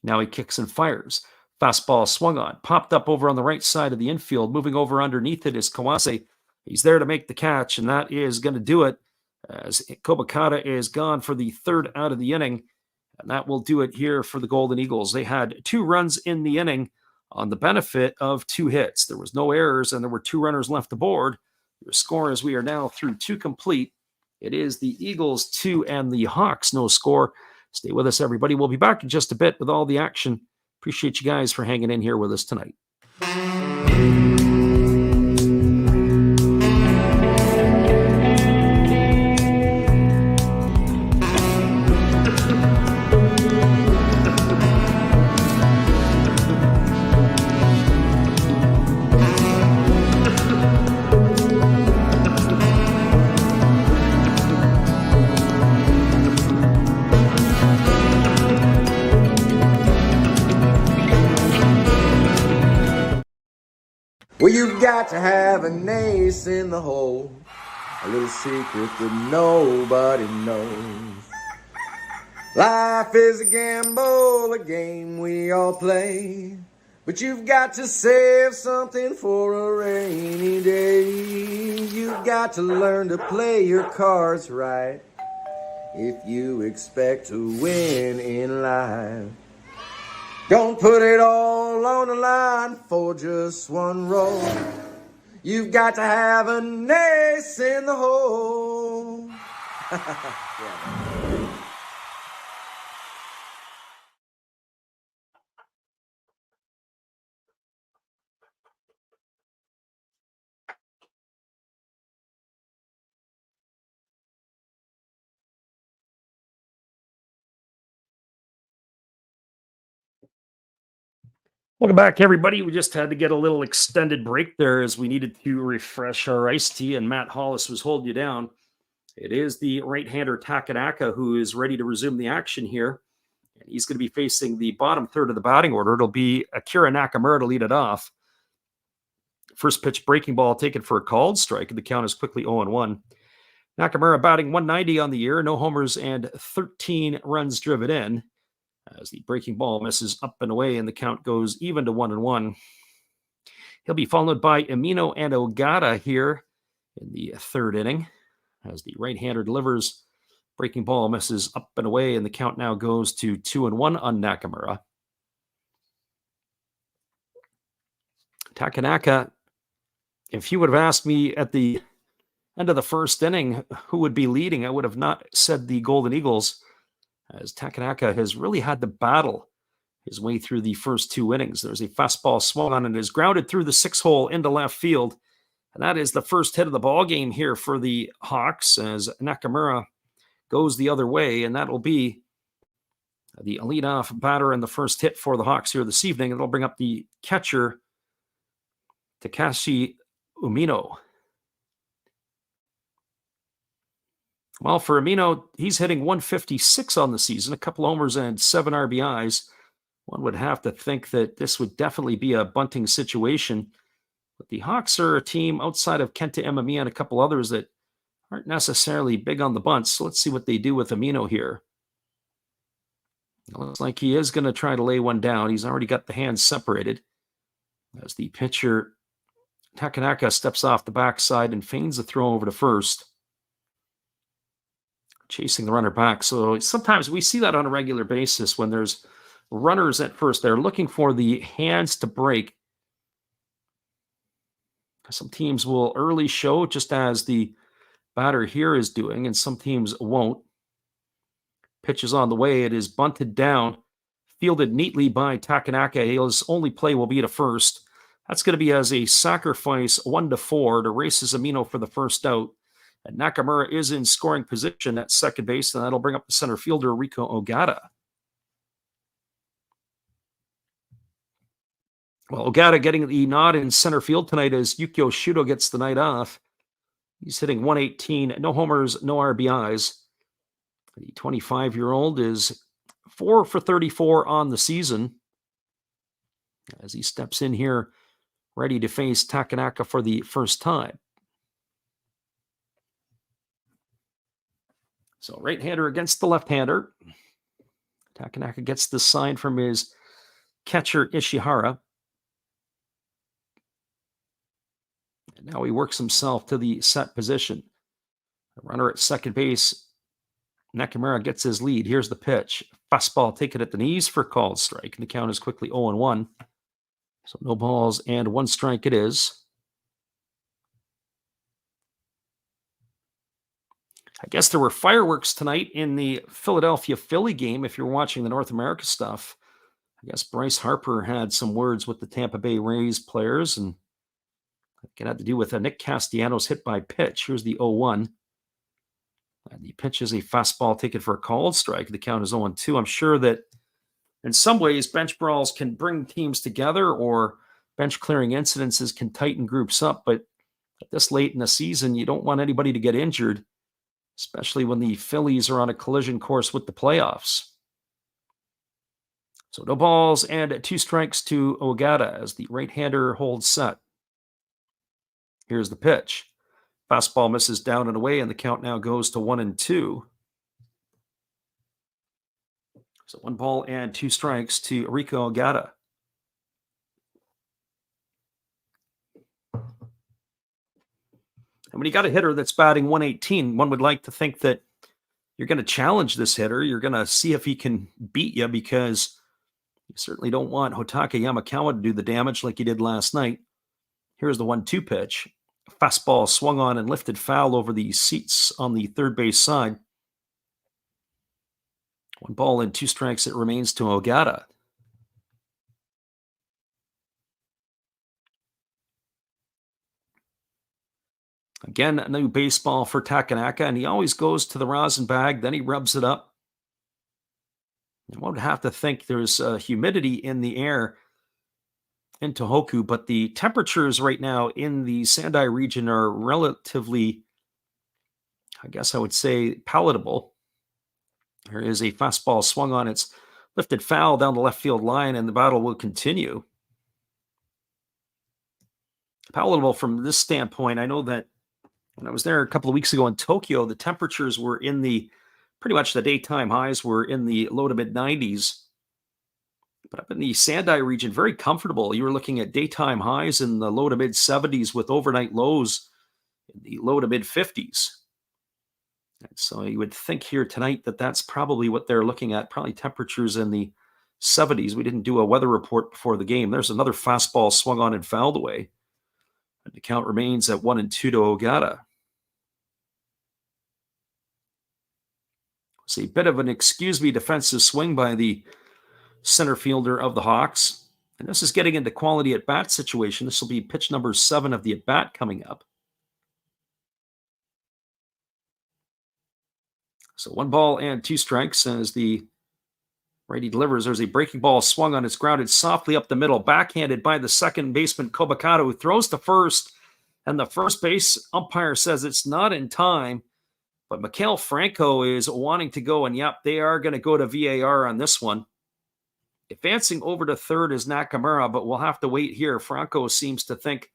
Now he kicks and fires. Fastball swung on, popped up over on the right side of the infield. Moving over underneath it is Kawase. He's there to make the catch, and that is going to do it, as Kobakata is gone for the 3rd out of the inning. And that will do it here for the Golden Eagles. They had 2 runs in the inning on the benefit of 2 hits. There was no errors, and there were 2 runners left aboard. Your score, as we are now through 2 complete, it is the Eagles 2 and the Hawks no score. Stay with us, everybody. We'll be back in just a bit with all the action. Appreciate you guys for hanging in here with us tonight. Well, you got to have an ace in the hole, a little secret that nobody knows. Life is a gamble, a game we all play. But you've got to save something for a rainy day. You've got to learn to play your cards right if you expect to win in life. Don't put it all on the line for just one roll. You've got to have an ace in the hole. Welcome back, everybody. We just had to get a little extended break there as we needed to refresh our iced tea, and Matt Hollis was holding you down. It is the right-hander Takanaka who is ready to resume the action here. And he's going to be facing the bottom third of the batting order. It'll be Akira Nakamura to lead it off. First pitch breaking ball taken for a called strike, and the count is quickly 0-1. Nakamura batting 190 on the year, no homers and 13 runs driven in. As the breaking ball misses up and away, and the count goes even to 1-1. He'll be followed by Amino and Ogata here in the third inning. As the right-hander delivers, breaking ball misses up and away, and the count now goes to 2-1 on Nakamura. Takanaka, if you would have asked me at the end of the first inning who would be leading, I would have not said the Golden Eagles, as Takanaka has really had to battle his way through the first two innings. There's a fastball swung on and is grounded through the six hole into left field. And that is the first hit of the ball game here for the Hawks as Nakamura goes the other way. And that will be the leadoff batter and the first hit for the Hawks here this evening. And it'll bring up the catcher, Takashi Umino. Well, for Amino, he's hitting 156 on the season, a couple homers and 7 RBIs. One would have to think that this would definitely be a bunting situation. But the Hawks are a team outside of Kenta Emamiya and a couple others that aren't necessarily big on the bunts. So let's see what they do with Amino here. It looks like he is going to try to lay one down. He's already got the hands separated. As the pitcher, Takanaka, steps off the backside and feigns a throw over to first, chasing the runner back. So sometimes we see that on a regular basis when there's runners at first. They're looking for the hands to break. Some teams will early show, just as the batter here is doing, and some teams won't. Pitch is on the way. It is bunted down, fielded neatly by Takanaka. His only play will be to first. That's going to be as a sacrifice 1-4 to races Amino for the first out. And Nakamura is in scoring position at second base, and that'll bring up the center fielder, Riko Ogata. Well, Ogata getting the nod in center field tonight as Yukio Shudo gets the night off. He's hitting 118, no homers, no RBIs. The 25-year-old is 4 for 34 on the season as he steps in here ready to face Takanaka for the first time. So right-hander against the left-hander. Takanaka gets the sign from his catcher, Ishihara. And now he works himself to the set position. The runner at second base, Nakamura, gets his lead. Here's the pitch. Fastball taken at the knees for called strike. And the count is quickly 0-1. So no balls and 1 strike it is. I guess there were fireworks tonight in the Philadelphia-Philly game if you're watching the North America stuff. I guess Bryce Harper had some words with the Tampa Bay Rays players, and it had to do with Nick Castellanos' hit by pitch. Here's the 0-1. And the pitch is a fastball taken for a called strike. The count is 0-2. I'm sure that in some ways, bench brawls can bring teams together, or bench clearing incidences can tighten groups up. But at this late in the season, you don't want anybody to get injured, especially when the Phillies are on a collision course with the playoffs. So no balls and 2 strikes to Ogata as the right-hander holds set. Here's the pitch. Fastball misses down and away, and the count now goes to 1-2. So 1 ball and 2 strikes to Rico Ogata. And when you got a hitter that's batting 118, one would like to think that you're going to challenge this hitter. You're going to see if he can beat you, because you certainly don't want Hotaka Yamakawa to do the damage like he did last night. Here's the 1-2 pitch. Fastball swung on and lifted foul over the seats on the third base side. 1 ball and 2 strikes. It remains to Ogata. Again, a new baseball for Takanaka, and he always goes to the rosin bag, then he rubs it up. And one would have to think there's humidity in the air in Tohoku, but the temperatures right now in the Sendai region are relatively, I guess I would say, palatable. There is a fastball swung on. It's lifted foul down the left field line, and the battle will continue. Palatable from this standpoint. I know that when I was there a couple of weeks ago in Tokyo, the temperatures were in the pretty much the daytime highs were in the low to mid 90s. But up in the Sendai region, very comfortable. You were looking at daytime highs in the low to mid 70s with overnight lows in the low to mid 50s. And so you would think here tonight that that's probably what they're looking at, probably temperatures in the 70s. We didn't do a weather report before the game. There's another fastball swung on and fouled away. And the count remains at 1-2 to Ogata. It's a bit of an excuse me defensive swing by the center fielder of the Hawks. And this is getting into quality at bat situation. This will be pitch number 7 of the at bat coming up. So 1 ball and 2 strikes as the righty delivers. There's a breaking ball swung on. It's grounded softly up the middle, backhanded by the second baseman Kobakata, who throws to first. And the first base umpire says it's not in time. But Mikael Franco is wanting to go, and yep, they are going to go to VAR on this one. Advancing over to third is Nakamura, but we'll have to wait here. Franco seems to think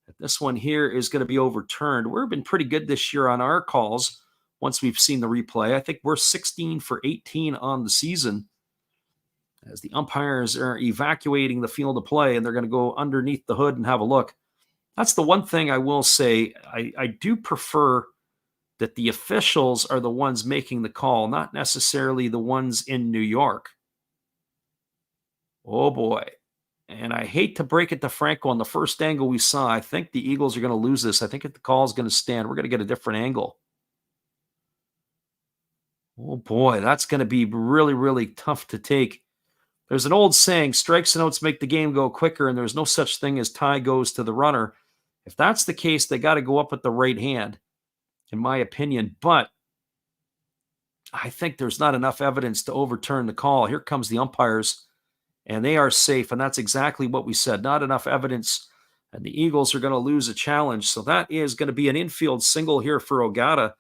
that this one here is going to be overturned. We've been pretty good this year on our calls once we've seen the replay. I think we're 16 for 18 on the season as the umpires are evacuating the field of play, and they're going to go underneath the hood and have a look. That's the one thing I will say. I do prefer that the officials are the ones making the call, not necessarily the ones in New York. Oh boy. And I hate to break it to Franco on the first angle we saw. I think the Eagles are going to lose this. I think if the call is going to stand, we're going to get a different angle. Oh boy, that's going to be really, really tough to take. There's an old saying, strikes and outs make the game go quicker, and there's no such thing as tie goes to the runner. If that's the case, they got to go up with the right hand, in my opinion. But I think there's not enough evidence to overturn the call. Here comes the umpires, and they are safe, and that's exactly what we said. Not enough evidence, and the Eagles are going to lose a challenge. So that is going to be an infield single here for Ogata.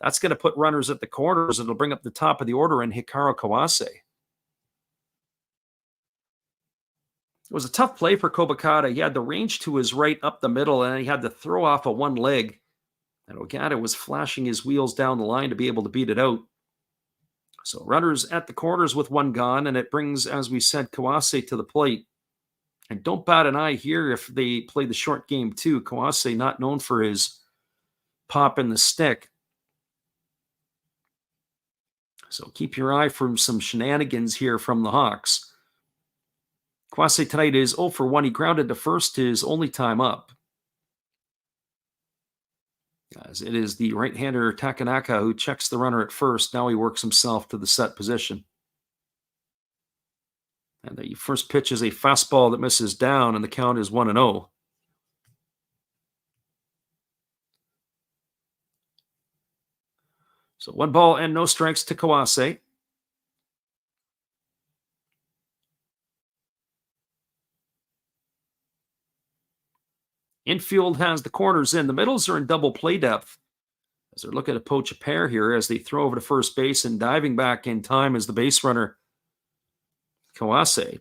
That's going to put runners at the corners, and it'll bring up the top of the order in Hikaru Kawase. It was a tough play for Kobakata. He had the range to his right up the middle, and he had to throw off a one leg. And Ogata was flashing his wheels down the line to be able to beat it out. So runners at the corners with one gone, and it brings, as we said, Kawase to the plate. And don't bat an eye here if they play the short game too. Kawase not known for his pop in the stick. So keep your eye for some shenanigans here from the Hawks. Kawase tonight is 0 for 1. He grounded to first his only time up. As it is the right-hander Takanaka who checks the runner at first. Now he works himself to the set position. And the first pitch is a fastball that misses down, and the count is 1-0. So 1 ball and no strikes to Kawase. Infield has the corners in. The middles are in double play depth as they're looking to poach a pair here as they throw over to first base, and diving back in time is the base runner, Kawase.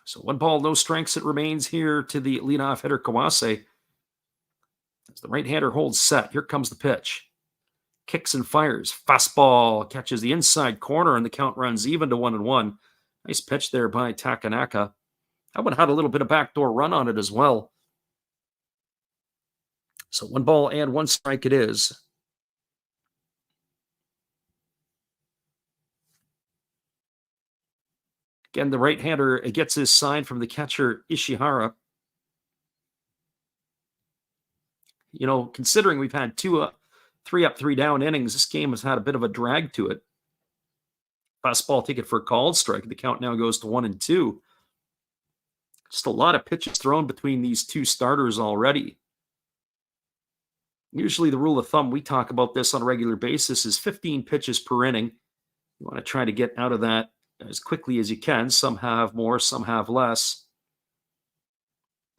So 1 ball, no strikes. It remains here to the leadoff hitter, Kawase. As the right-hander holds set, here comes the pitch. Kicks and fires. Fastball catches the inside corner, and the count runs even to 1-1. Nice pitch there by Takanaka. That one had a little bit of backdoor run on it as well. So 1 strike it is. Again, the right-hander gets his sign from the catcher, Ishihara. Considering we've had 3 up, 3 down innings, this game has had a bit of a drag to it. Fastball taken for a called strike. The count now goes to 1-2. Just a lot of pitches thrown between these two starters already. Usually the rule of thumb, we talk about this on a regular basis, is 15 pitches per inning. You want to try to get out of that as quickly as you can. Some have more, some have less.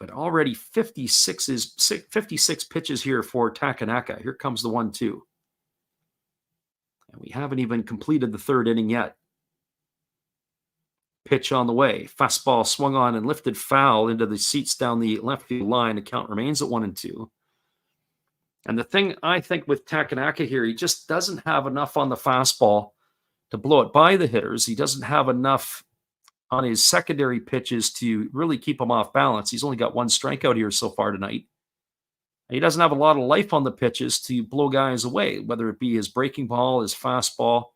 But already 56 pitches here for Takanaka. Here comes the 1-2. And we haven't even completed the third inning yet. Pitch on the way. Fastball swung on and lifted foul into the seats down the left field line. The count remains at 1-2. And the thing I think with Takanaka here, he just doesn't have enough on the fastball to blow it by the hitters. He doesn't have enough on his secondary pitches to really keep him off balance. He's only got 1 strikeout here so far tonight. And he doesn't have a lot of life on the pitches to blow guys away, whether it be his breaking ball, his fastball.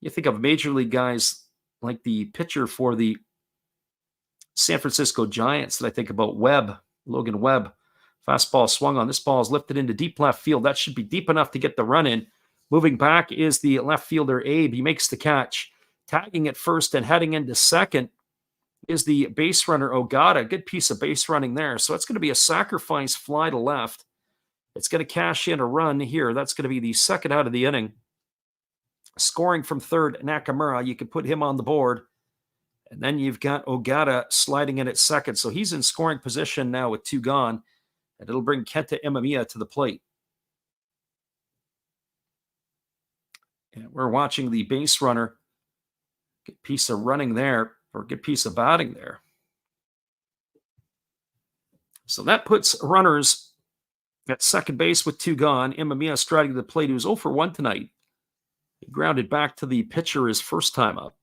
You think of major league guys like the pitcher for the San Francisco Giants that I think about, Logan Webb. Fastball swung on. This ball is lifted into deep left field. That should be deep enough to get the run in. Moving back is the left fielder, Abe. He makes the catch. Tagging at first and heading into second is the base runner, Ogata. Good piece of base running there. So it's going to be a sacrifice fly to left. It's going to cash in a run here. That's going to be the second out of the inning. Scoring from third, Nakamura. You can put him on the board. And then you've got Ogata sliding in at second. So he's in scoring position now with 2 gone. And it'll bring Kenta Imamiya to the plate. And we're watching the base runner. Good piece of running there, or good piece of batting there. So that puts runners at second base with 2 gone. Imamiya striding the plate, who's 0 for 1 tonight. He grounded back to the pitcher his first time up.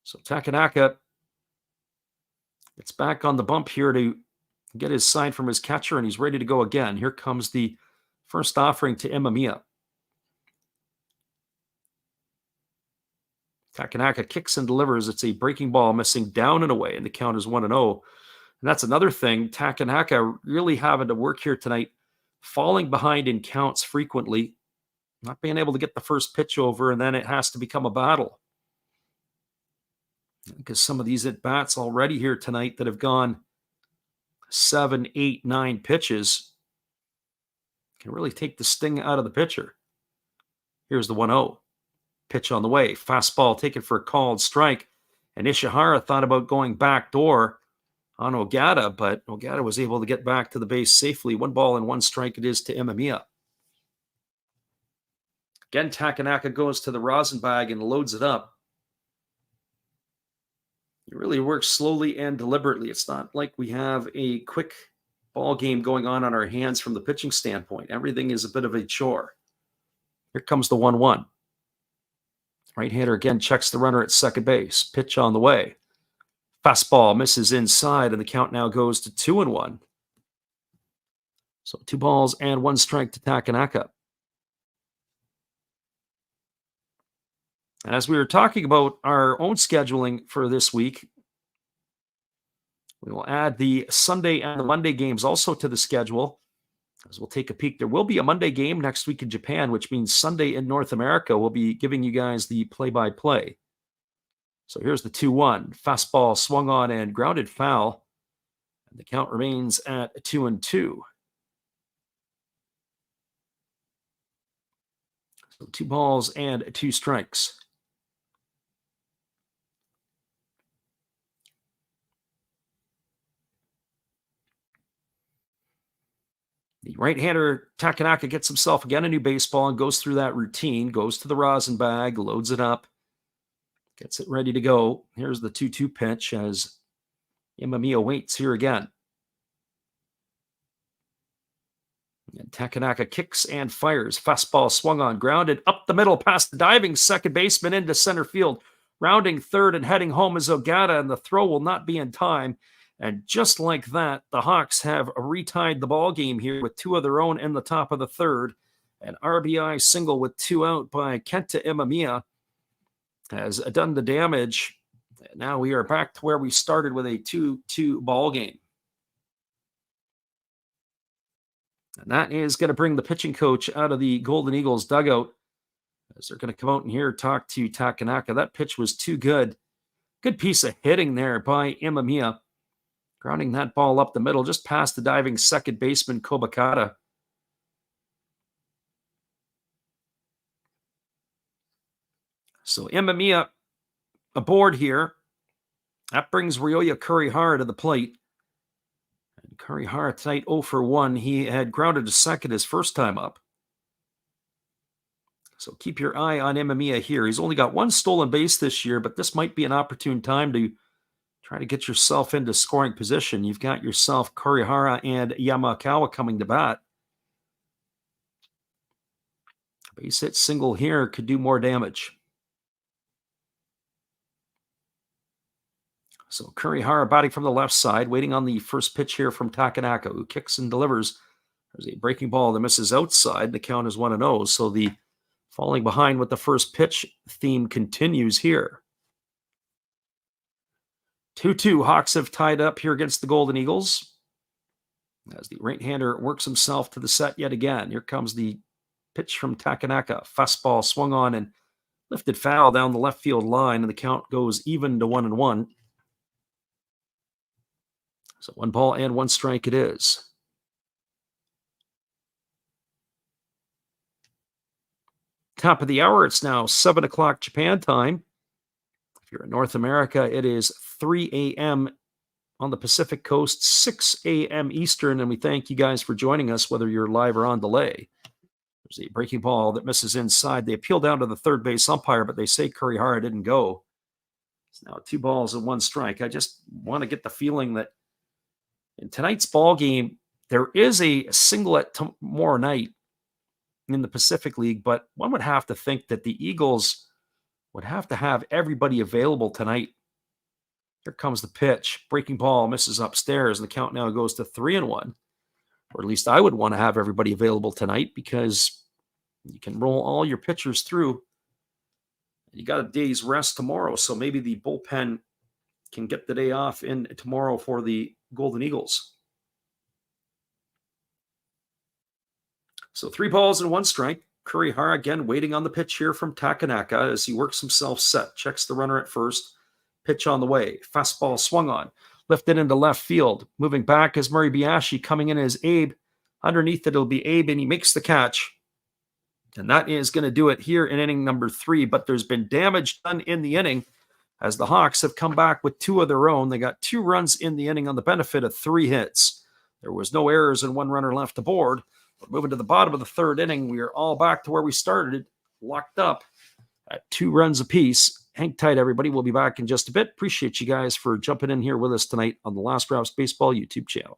So Takanaka gets back on the bump here to get his sign from his catcher, and he's ready to go again. Here comes the first offering to Imamiya. Takanaka kicks and delivers. It's a breaking ball missing down and away, and the count is 1-0. And that's another thing. Takanaka really having to work here tonight, falling behind in counts frequently, not being able to get the first pitch over, and then it has to become a battle. Because some of these at-bats already here tonight that have gone 7, 8, 9 pitches can really take the sting out of the pitcher. Here's the 1-0. Pitch on the way. Fastball taken for a called strike. And Ishihara thought about going backdoor on Ogata, but Ogata was able to get back to the base safely. 1 strike it is to Imamiya. Again, Takanaka goes to the rosin bag and loads it up. He really works slowly and deliberately. It's not like we have a quick ball game going on our hands from the pitching standpoint. Everything is a bit of a chore. Here comes the 1-1. Right-hander again checks the runner at second base. Pitch on the way. Fastball misses inside, and the count now goes to 2-1. So 2 strike to Takanaka. And as we were talking about our own scheduling for this week, we will add the Sunday and the Monday games also to the schedule. As we'll take a peek, there will be a Monday game next week in Japan, which means Sunday in North America. We'll be giving you guys the play-by-play. So here's the 2-1. Fastball swung on and grounded foul. And the count remains at 2-2. So 2 strikes. The right-hander, Takanaka, gets himself again a new baseball and goes through that routine, goes to the rosin bag, loads it up, gets it ready to go. Here's the 2-2 pitch as Imamiya waits here again. And Takanaka kicks and fires. Fastball swung on, grounded up the middle past the diving second baseman into center field. Rounding third and heading home is Ogata, and the throw will not be in time. And just like that, the Hawks have retied the ball game here with two of their own in the top of the third. An RBI single with two out by Kenta Imamiya has done the damage. And now we are back to where we started with a 2-2 ball game. And that is going to bring the pitching coach out of the Golden Eagles dugout, as they're going to come out and here talk to Takanaka. That pitch was too good. Good piece of hitting there by Imamiya, grounding that ball up the middle, just past the diving second baseman Kobakata. So Imamiya aboard here. That brings Ryoya Kurihara to the plate. And Kurihara tonight 0 for 1. He had grounded to second his first time up. So keep your eye on Imamiya here. He's only got one stolen base this year, but this might be an opportune time to try to get yourself into scoring position. You've got yourself Kurihara and Yamakawa coming to bat. A base hit single here could do more damage. So Kurihara batting from the left side, waiting on the first pitch here from Takanaka, who kicks and delivers. There's a breaking ball that misses outside. The count is 1-0. So the falling behind with the first pitch theme continues here. 2-2. Hawks have tied up here against the Golden Eagles, as the right-hander works himself to the set yet again. Here comes the pitch from Takanaka. Fastball swung on and lifted foul down the left field line, and the count goes even to 1-1. So 1 ball and 1 strike it is. Top of the hour, it's now 7 o'clock Japan time. If you're in North America, it is 3 a.m. on the Pacific Coast, 6 a.m. Eastern, and we thank you guys for joining us, whether you're live or on delay. There's a breaking ball that misses inside. They appeal down to the third base umpire, but they say Kurihara didn't go. It's now 2 balls and 1 strike. I just want to get the feeling that in tonight's ball game, there is a singlet tomorrow night in the Pacific League, but one would have to think that the Eagles would have to have everybody available tonight. Here comes the pitch. Breaking ball misses upstairs, and the count now goes to 3-1. Or at least I would want to have everybody available tonight, because you can roll all your pitchers through. You got a day's rest tomorrow, so maybe the bullpen can get the day off in tomorrow for the Golden Eagles. So 3 balls and 1 strike. Kurihara again waiting on the pitch here from Takanaka as he works himself set. Checks the runner at first. Pitch on the way. Fastball swung on. Lifted into left field. Moving back is Muribayashi. Coming in as Abe. Underneath it, it'll be Abe, and he makes the catch. And that is going to do it here in inning number 3. But there's been damage done in the inning, as the Hawks have come back with 2 of their own. They got 2 runs in the inning on the benefit of 3 hits. There was no errors and 1 runner left aboard. We're moving to the bottom of the 3rd inning. We are all back to where we started, locked up at 2 runs apiece. Hang tight, everybody. We'll be back in just a bit. Appreciate you guys for jumping in here with us tonight on the Last Rouse Baseball YouTube channel.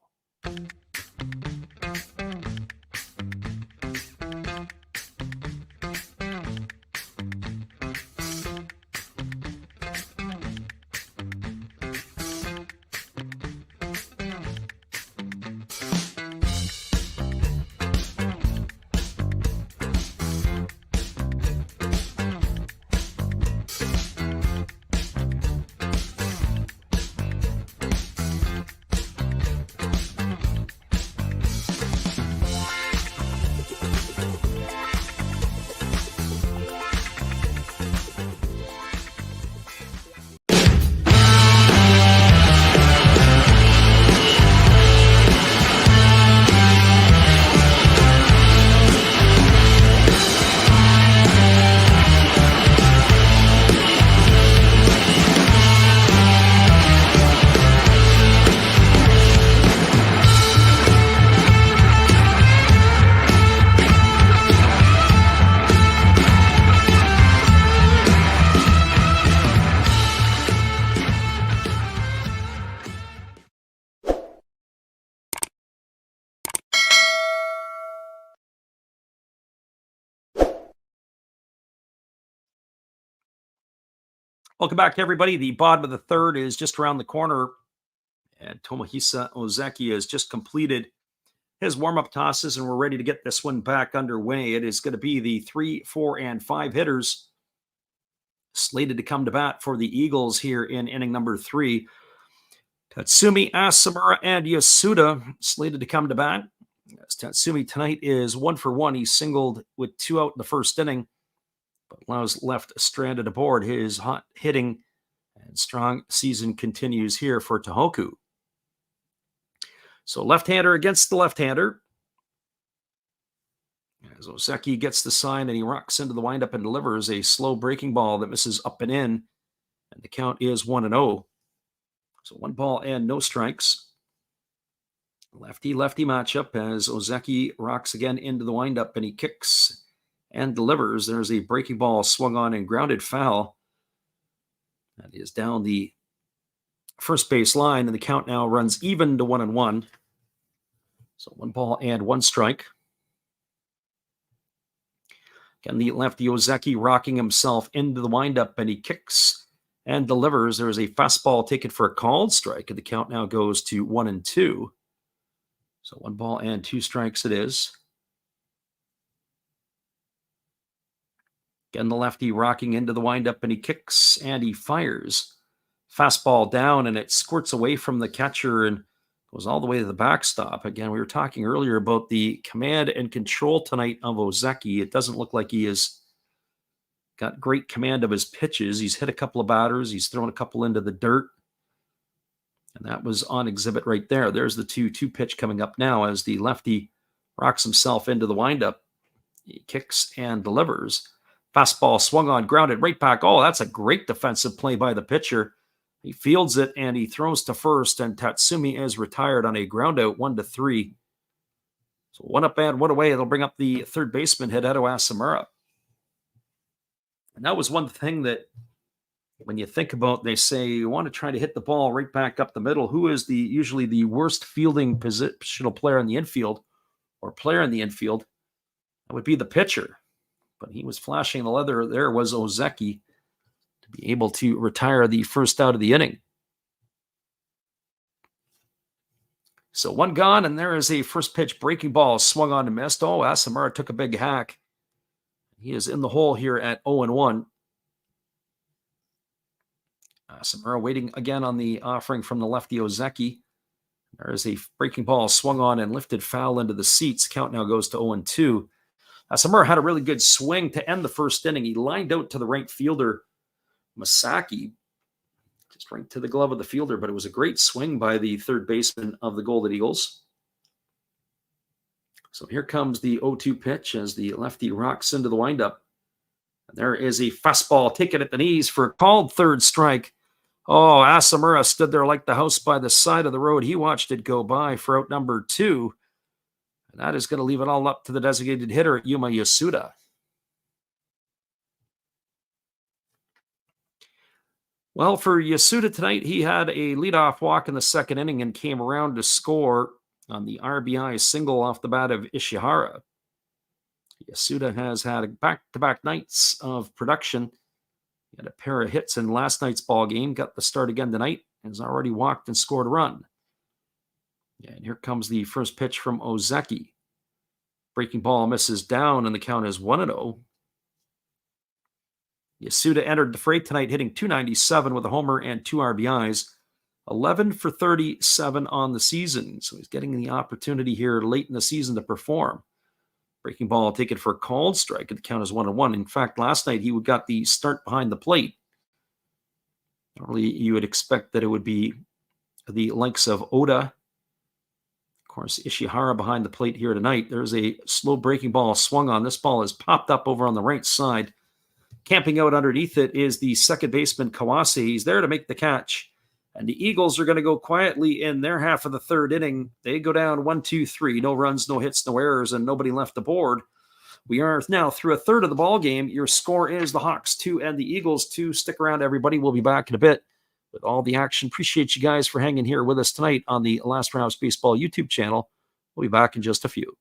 Welcome back, everybody. The bottom of the third is just around the corner, and Tomohisa Ozeki has just completed his warm-up tosses, and we're ready to get this one back underway. It is going to be the 3, 4, and 5 hitters slated to come to bat for the Eagles here in inning number 3. Tatsumi, Asamura, and Yasuda slated to come to bat. As Tatsumi tonight is 1 for 1. He singled with 2 out in the first inning, but allows left stranded aboard. His hot hitting and strong season continues here for Tohoku. So left-hander against the left-hander. As Ozeki gets the sign and he rocks into the windup and delivers a slow breaking ball that misses up and in. And the count is 1-0. So 1 ball and no strikes. Lefty-lefty matchup as Ozeki rocks again into the windup and he kicks and delivers. There's a breaking ball swung on and grounded foul. That is down the first base line, and the count now runs even to 1-1. So 1 ball and 1 strike. Again, the lefty Ozeki rocking himself into the windup, and he kicks and delivers. There's a fastball taken for a called strike, and the count now goes to 1-2. So 1 ball and 2 strikes it is. Again, the lefty rocking into the windup, and he kicks and he fires. Fastball down, and it squirts away from the catcher and goes all the way to the backstop. Again, we were talking earlier about the command and control tonight of Ozeki. It doesn't look like he has got great command of his pitches. He's hit a couple of batters. He's thrown a couple into the dirt. And that was on exhibit right there. There's the 2-2 pitch coming up now as the lefty rocks himself into the windup. He kicks and delivers. Fastball swung on, grounded right back. Oh, that's a great defensive play by the pitcher. He fields it and he throws to first, and Tatsumi is retired on a ground out, 1-3. So 1 up and 1 away. It'll bring up the third baseman, Hideto Asamura. And that was one thing that when you think about, they say you want to try to hit the ball right back up the middle. Who is usually the worst fielding positional player in the infield or player in the infield? That would be the pitcher. But he was flashing the leather. There was Ozeki to be able to retire the first out of the inning. So 1 gone, and there is a first pitch breaking ball swung on and missed. Oh, Asamura took a big hack. He is in the hole here at 0-1. Asamura waiting again on the offering from the lefty Ozeki. There is a breaking ball swung on and lifted foul into the seats. Count now goes to 0-2. Asamura had a really good swing to end the first inning. He lined out to the right fielder, Masaki, just right to the glove of the fielder, but it was a great swing by the third baseman of the Golden Eagles. So here comes the 0-2 pitch as the lefty rocks into the windup. And there is a fastball taken at the knees for a called third strike. Oh, Asamura stood there like the house by the side of the road. He watched it go by for out number 2. And that is going to leave it all up to the designated hitter, Yuma Yasuda. Well, for Yasuda tonight, he had a leadoff walk in the second inning and came around to score on the RBI single off the bat of Ishihara. Yasuda has had back-to-back nights of production. He had a pair of hits in last night's ball game, got the start again tonight, and has already walked and scored a run. Yeah, and here comes the first pitch from Ozeki. Breaking ball misses down, and the count is 1-0. Yasuda entered the fray tonight hitting .297 with a homer and 2 RBIs, 11 for 37 on the season. So he's getting the opportunity here late in the season to perform. Breaking ball taken for a called strike, and the count is 1-1. In fact, last night he got the start behind the plate. Normally you would expect that it would be the likes of Oda. Of course, Ishihara behind the plate here tonight. There's a slow breaking ball swung on. This ball is popped up over on the right side. Camping out underneath it is the second baseman, Kawase. He's there to make the catch. And the Eagles are going to go quietly in their half of the third inning. They go down 1-2-3. No runs, no hits, no errors, and nobody left aboard. We are now through a third of the ball game. Your score is the Hawks 2 and the Eagles 2. Stick around, everybody. We'll be back in a bit with all the action. Appreciate you guys for hanging here with us tonight on the Last Rounds Baseball YouTube channel. We'll be back in just a few.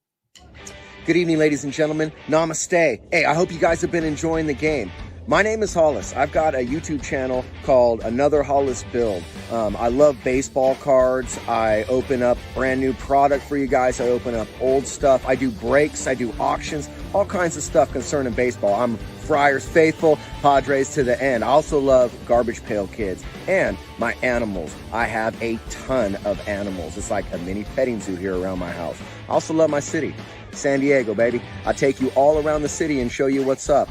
Good evening, ladies and gentlemen. Namaste. Hey, I hope you guys have been enjoying the game. My name is Hollis. I've got a YouTube channel called Another Hollis Build. I love baseball cards. I open up brand new product for you guys. I open up old stuff. I do breaks. I do auctions. All kinds of stuff concerning baseball. I'm Friars faithful, Padres to the end. I also love Garbage Pail Kids and my animals. I have a ton of animals. It's like a mini petting zoo here around my house. I also love my city. San Diego, baby. I take you all around the city and show you what's up.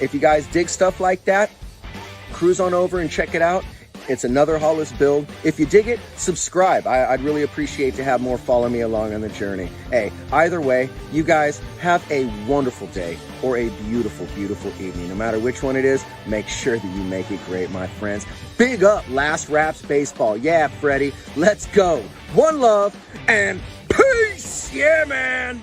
If you guys dig stuff like that, cruise on over and check it out. It's Another Hollis Build. If you dig it, subscribe. I'd really appreciate to have more follow me along on the journey. Hey, either way, you guys have a wonderful day or a beautiful, beautiful evening. No matter which one it is, make sure that you make it great, my friends. Big up Last Raps Baseball. Yeah, Freddie, let's go. One love and peace. Yeah, man.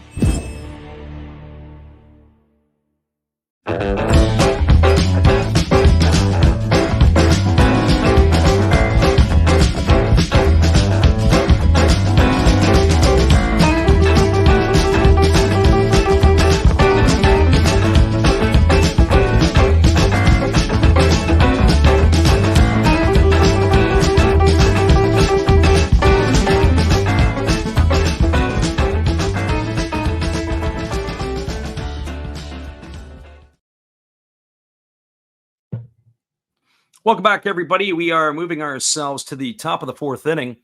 Welcome back, everybody. We are moving ourselves to the top of the fourth inning.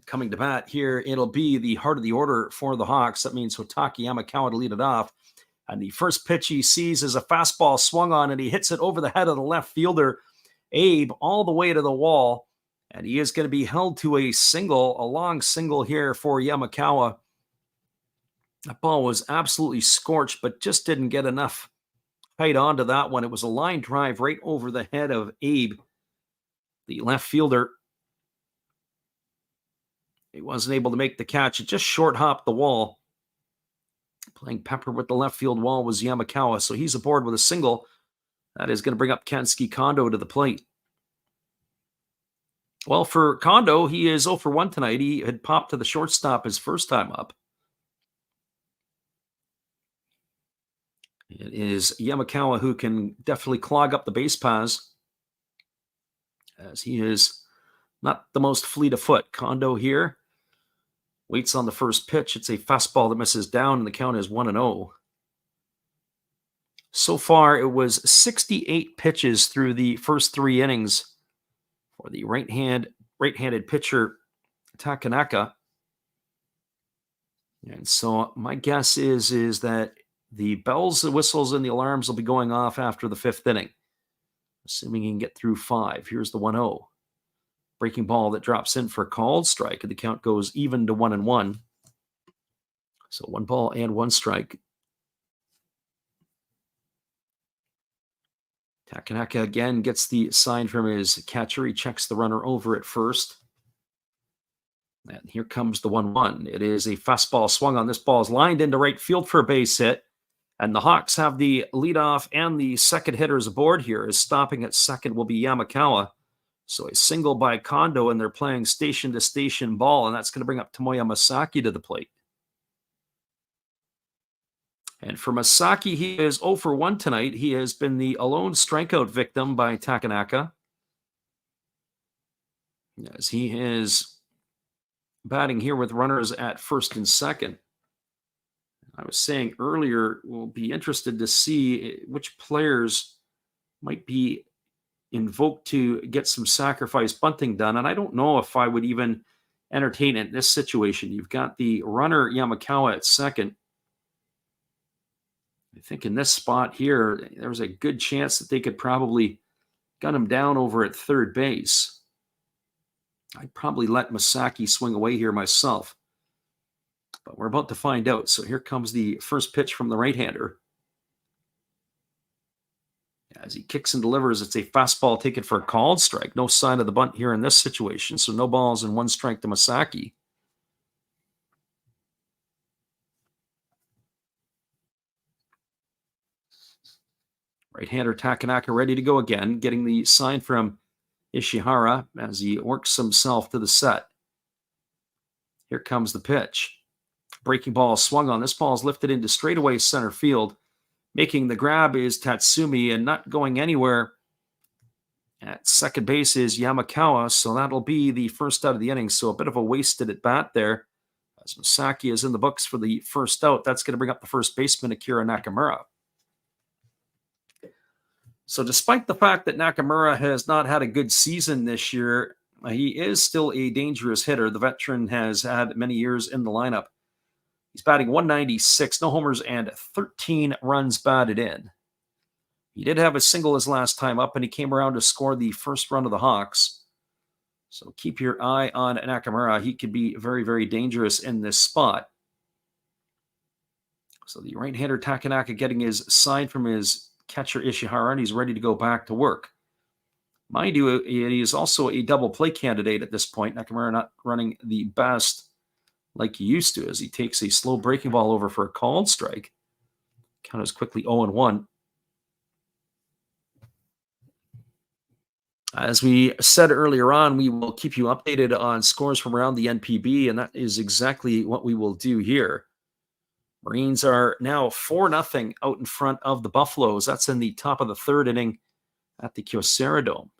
Coming to bat here, it'll be the heart of the order for the Hawks. That means Hotaki Yamakawa to lead it off. And the first pitch he sees is a fastball swung on, and he hits it over the head of the left fielder, Abe, all the way to the wall. And he is going to be held to a long single here for Yamakawa. That ball was absolutely scorched, but just didn't get enough height onto that one. It was a line drive right over the head of Abe, the left fielder. He wasn't able to make the catch. It just short hopped the wall. Playing pepper with the left field wall was Yamakawa, so he's aboard with a single. That is going to bring up Kensuke Kondo to the plate. Well, for Kondo, he is 0 for 1 tonight. He had popped to the shortstop his first time up. It is Yamakawa who can definitely clog up the base paths, as he is not the most fleet of foot. Kondo here waits on the first pitch. It's a fastball that misses down, and the count is 1-0. So far, it was 68 pitches through the first 3 innings for the right-handed pitcher Takanaka. And so my guess is that the bells, the whistles, and the alarms will be going off after the 5th inning, assuming he can get through 5. Here's the 1-0. Breaking ball that drops in for a called strike, and the count goes even to 1-1. So 1 ball and 1 strike. Takanaka again gets the sign from his catcher. He checks the runner over at first. And here comes the 1-1. It is a fastball swung on. This ball is lined into right field for a base hit. And the Hawks have the leadoff and the second hitters aboard here. As stopping at second will be Yamakawa. So a single by Kondo, and they're playing station-to-station ball, and that's going to bring up Tomoya Masaki to the plate. And for Masaki, he is 0 for 1 tonight. He has been the alone strikeout victim by Takanaka, as he is batting here with runners at first and second. I was saying earlier, we'll be interested to see which players might be invoked to get some sacrifice bunting done. And I don't know if I would even entertain it in this situation. You've got the runner Yamakawa at second. I think in this spot here, there's a good chance that they could probably gun him down over at third base. I'd probably let Masaki swing away here myself, but we're about to find out. So here comes the first pitch from the right-hander. As he kicks and delivers, it's a fastball taken for a called strike. No sign of the bunt here in this situation, so no balls and 1 strike to Masaki. Right-hander Takanaka ready to go again, getting the sign from Ishihara as he works himself to the set. Here comes the pitch. Breaking ball swung on. This ball is lifted into straightaway center field. Making the grab is Tatsumi, and not going anywhere at second base is Yamakawa, so that'll be the first out of the inning. So a bit of a wasted at bat there. As Masaki is in the books for the first out, that's going to bring up the first baseman, Akira Nakamura. So despite the fact that Nakamura has not had a good season this year, he is still a dangerous hitter. The veteran has had many years in the lineup. He's batting 196, no homers, and 13 runs batted in. He did have a single his last time up, and he came around to score the first run of the Hawks. So keep your eye on Nakamura. He could be very, very dangerous in this spot. So the right-hander Takanaka getting his sign from his catcher Ishihara, and he's ready to go back to work. Mind you, he is also a double play candidate at this point. Nakamura not running the best like he used to, as he takes a slow breaking ball over for a called strike. Count is quickly 0-1. As we said earlier on, we will keep you updated on scores from around the NPB, and that is exactly what we will do here. Marines are now 4-0 out in front of the Buffaloes. That's in the top of the third inning at the Kyocera Dome.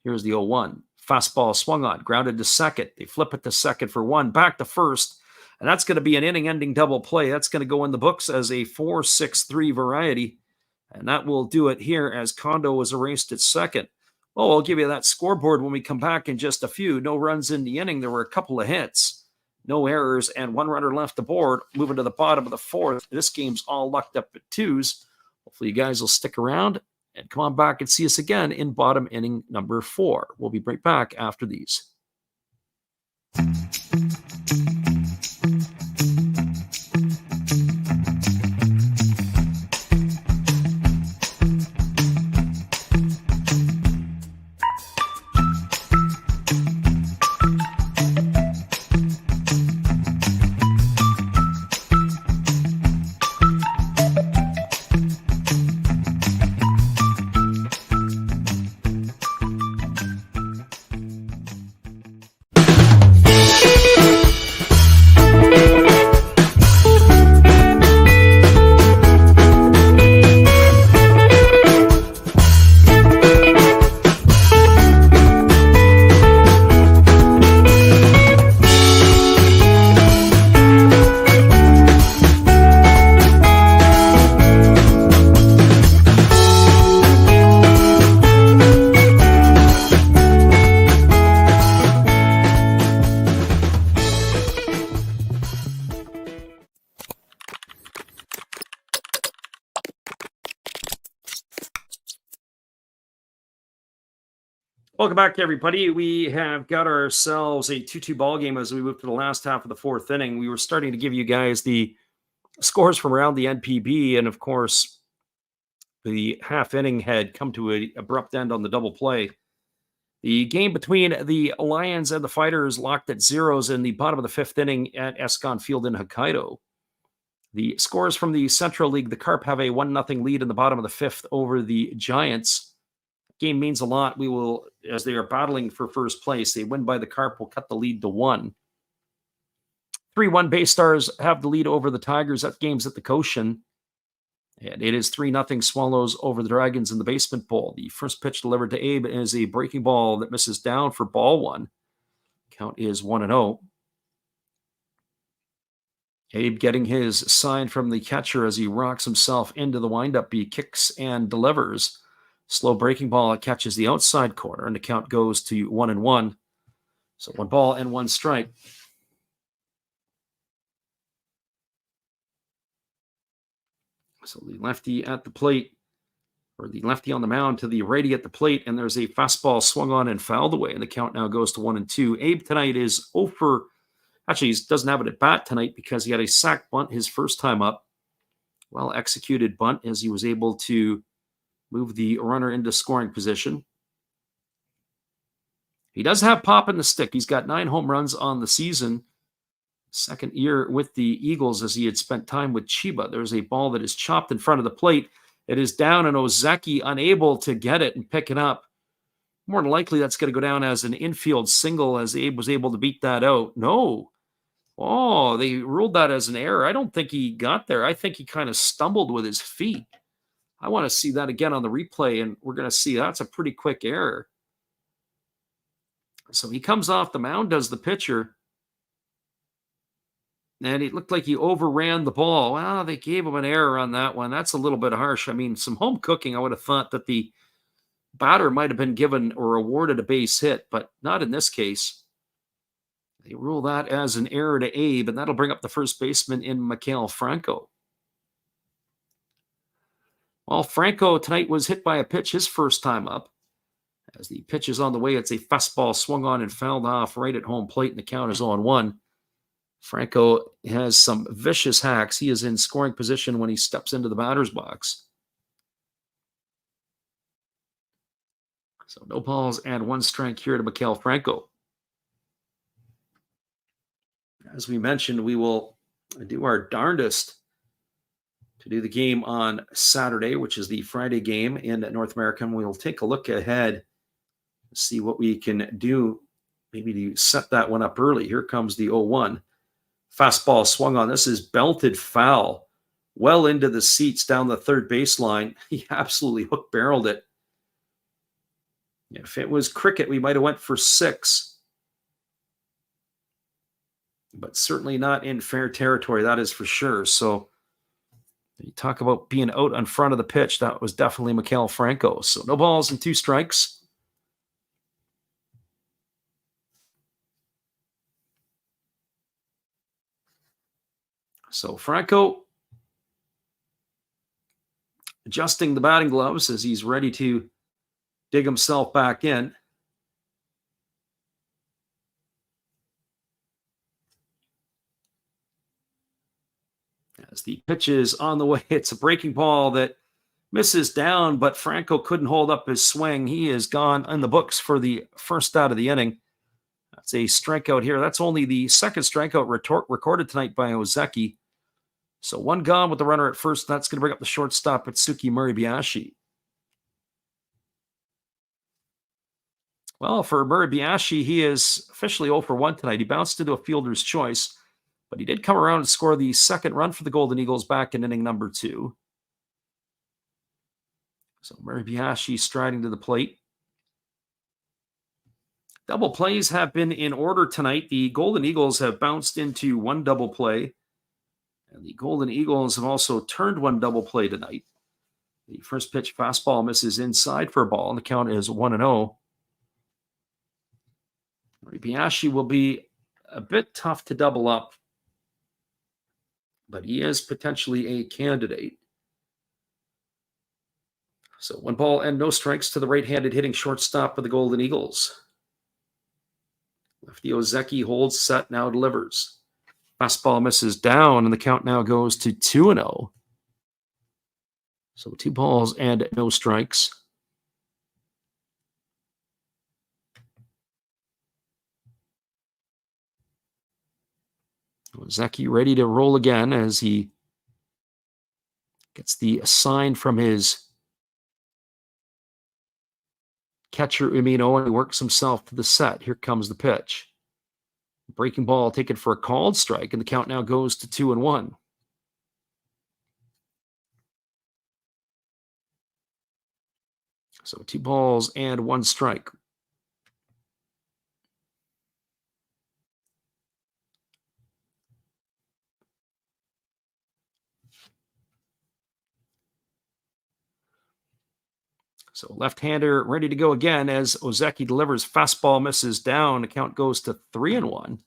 Here's the 0-1. Fastball swung on, grounded to second. They flip it to second for one, back to first, and that's going to be an inning-ending double play. That's going to go in the books as a 4-6-3 variety, and that will do it here as Kondo was erased at second. Oh, I'll give you that scoreboard when we come back in just a few. No runs in the inning. There were a couple of hits, no errors, and one runner left aboard. Moving to the bottom of the fourth. This game's all lucked up at 2s. Hopefully you guys will stick around and come on back and see us again in bottom inning number 4. We'll be right back after these. Welcome back, everybody. We have got ourselves a 2-2 ball game as we move to the last half of the fourth inning. We were starting to give you guys the scores from around the NPB, and of course, the half inning had come to an abrupt end on the double play. The game between the Lions and the Fighters locked at 0s in the bottom of the fifth inning at Escon Field in Hokkaido. The scores from the Central League, the Carp have a 1-0 lead in the bottom of the fifth over the Giants. Game means a lot. We will, as they are battling for first place, they win by the Carp, will cut the lead to 1. 3-1 Bay Stars have the lead over the Tigers. That game's at the Cochin. And it is 3-0 Swallows over the Dragons in the Basement Bowl. The first pitch delivered to Abe is a breaking ball that misses down for ball 1. Count is 1-0. Abe getting his sign from the catcher as he rocks himself into the windup. He kicks and delivers. Slow breaking ball, it catches the outside corner, and the count goes to 1-1. So 1 ball and 1 strike. So the lefty at the plate, or the lefty on the mound to the righty at the plate, and there's a fastball swung on and fouled away, and the count now goes to 1-2. Abe tonight is 0 for, actually he doesn't have it at bat tonight because he had a sac bunt his first time up. Well executed bunt as he was able to move the runner into scoring position. He does have pop in the stick. He's got 9 home runs on the season. Second year with the Eagles as he had spent time with Chiba. There's a ball that is chopped in front of the plate. It is down, and Ozeki unable to get it and pick it up. More than likely, that's going to go down as an infield single as Abe was able to beat that out. No. Oh, they ruled that as an error. I don't think he got there. I think he kind of stumbled with his feet. I want to see that again on the replay, and we're going to see that's a pretty quick error. So he comes off the mound, does the pitcher, and it looked like he overran the ball. Well, they gave him an error on that one. That's a little bit harsh. I mean, some home cooking, I would have thought that the batter might have been given or awarded a base hit, but not in this case. They rule that as an error to Abe, and that'll bring up the first baseman in Mikael Franco. Well, Franco tonight was hit by a pitch his first time up. As the pitch is on the way, it's a fastball swung on and fouled off right at home plate, and the count is 0-1. Franco has some vicious hacks. He is in scoring position when he steps into the batter's box. So no balls and one strike here to Mikael Franco. As we mentioned, we will do our darndest to do the game on Saturday, which is the Friday game in North America. And we'll take a look ahead, see what we can do, maybe to set that one up early. Here comes the 0-1. Fastball swung on. This is belted foul, well into the seats down the third baseline. He absolutely hook-barreled it. If it was cricket, we might have went for 6. But certainly not in fair territory, that is for sure. So you talk about being out in front of the pitch. That was definitely Mikael Franco. So no balls and 2 strikes. So Franco adjusting the batting gloves as he's ready to dig himself back in. As the pitch is on the way, it's a breaking ball that misses down, but Franco couldn't hold up his swing. He is gone in the books for the first out of the inning. That's a strikeout here. That's only the second strikeout recorded tonight by Ozeki. So 1 gone with the runner at first. That's going to bring up the shortstop, Atsuki Muribayashi. Well, for Muribayashi, he is officially 0 for 1 tonight. He bounced into a fielder's choice, but he did come around and score the second run for the Golden Eagles back in inning number 2. So Muribayashi striding to the plate. Double plays have been in order tonight. The Golden Eagles have bounced into 1 double play, and the Golden Eagles have also turned 1 double play tonight. The first pitch fastball misses inside for a ball, and the count is 1-0. Muribayashi will be a bit tough to double up, but he is potentially a candidate. So 1 ball and no strikes to the right-handed hitting shortstop of the Golden Eagles. Lefty Ozeki holds set, now delivers. Fastball misses down, and the count now goes to 2-0. So 2 balls and no strikes. Ozeki ready to roll again as he gets the sign from his catcher Umino, and he works himself to the set. Here comes the pitch. Breaking ball taken for a called strike, and the count now goes to 2-1. So 2 balls and 1 strike. So left-hander ready to go again as Ozeki delivers. Fastball misses down. The count goes to 3-1.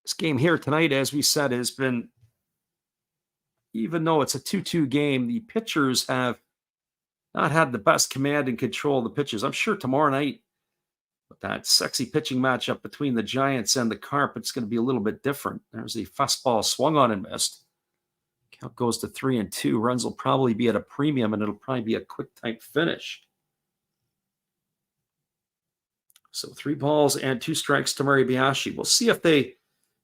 This game here tonight, as we said, has been, even though it's a 2-2 game, the pitchers have not had the best command and control of the pitches. I'm sure tomorrow night, with that sexy pitching matchup between the Giants and the Carp, it's going to be a little bit different. There's a fastball swung on and missed. Count goes to 3-2. Runs will probably be at a premium, and it'll probably be a quick type finish. So 3 balls and 2 strikes to Muribayashi. We'll see if they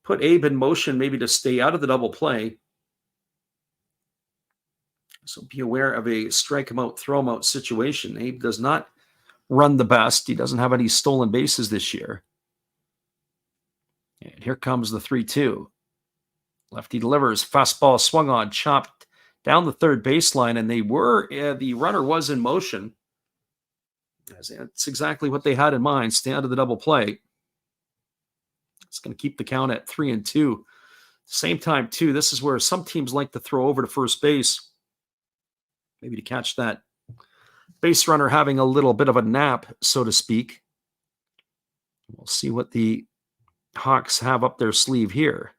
put Abe in motion, maybe to stay out of the double play. So be aware of a strike him out, throw him out situation. Abe does not run the best. He doesn't have any stolen bases this year. And here comes the 3-2. Lefty delivers, fastball swung on, chopped down the third baseline, and the runner was in motion. That's exactly what they had in mind. Stay out of the double play. It's going to keep the count at 3-2. Same time, too, this is where some teams like to throw over to first base, maybe to catch that base runner having a little bit of a nap, so to speak. We'll see what the Hawks have up their sleeve here.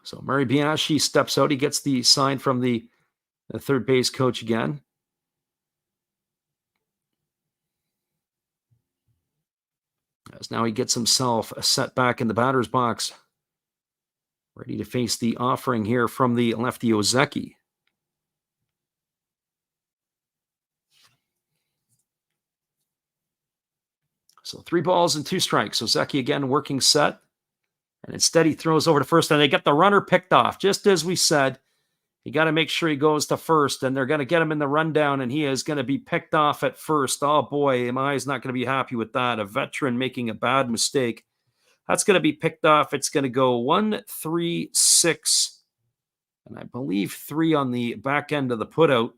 So Murray Bianchi steps out. He gets the sign from the third base coach again. As now he gets himself set back in the batter's box, ready to face the offering here from the lefty Ozeki. So 3 balls and 2 strikes. Ozeki again working set. And instead he throws over to first, and they get the runner picked off. Just as we said, you got to make sure he goes to first, and they're going to get him in the rundown, and he is going to be picked off at first. Oh boy, Amai's not going to be happy with that. A veteran making a bad mistake. That's going to be picked off. It's going to go 1, 3, 6, and I believe 3 on the back end of the putout.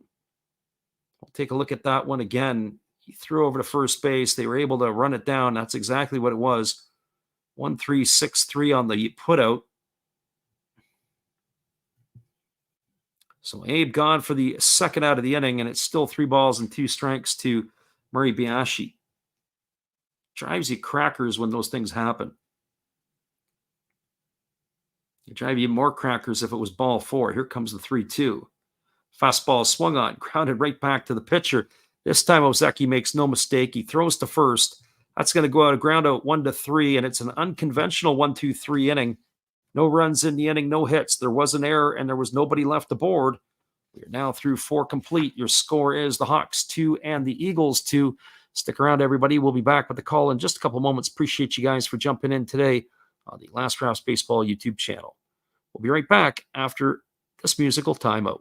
We'll take a look at that one again. He threw over to first base. They were able to run it down. That's exactly what it was. 1, 3, 6, 3 on the putout. So Abe gone for the second out of the inning, and it's still 3 balls and 2 strikes to Murray Bianchi. Drives you crackers when those things happen. It drive you more crackers if it was ball 4. Here comes the 3-2. Fastball swung on, grounded right back to the pitcher. This time Ozeki makes no mistake. He throws to first. That's going to go out, ground out 1-3, and it's an unconventional 1-2-3 inning. No runs in the inning, no hits. There was an error, and there was nobody left aboard. We are now through 4 complete. Your score is the Hawks 2 and the Eagles 2. Stick around, everybody. We'll be back with the call in just a couple moments. Appreciate you guys for jumping in today on the Last Rouse Baseball YouTube channel. We'll be right back after this musical timeout.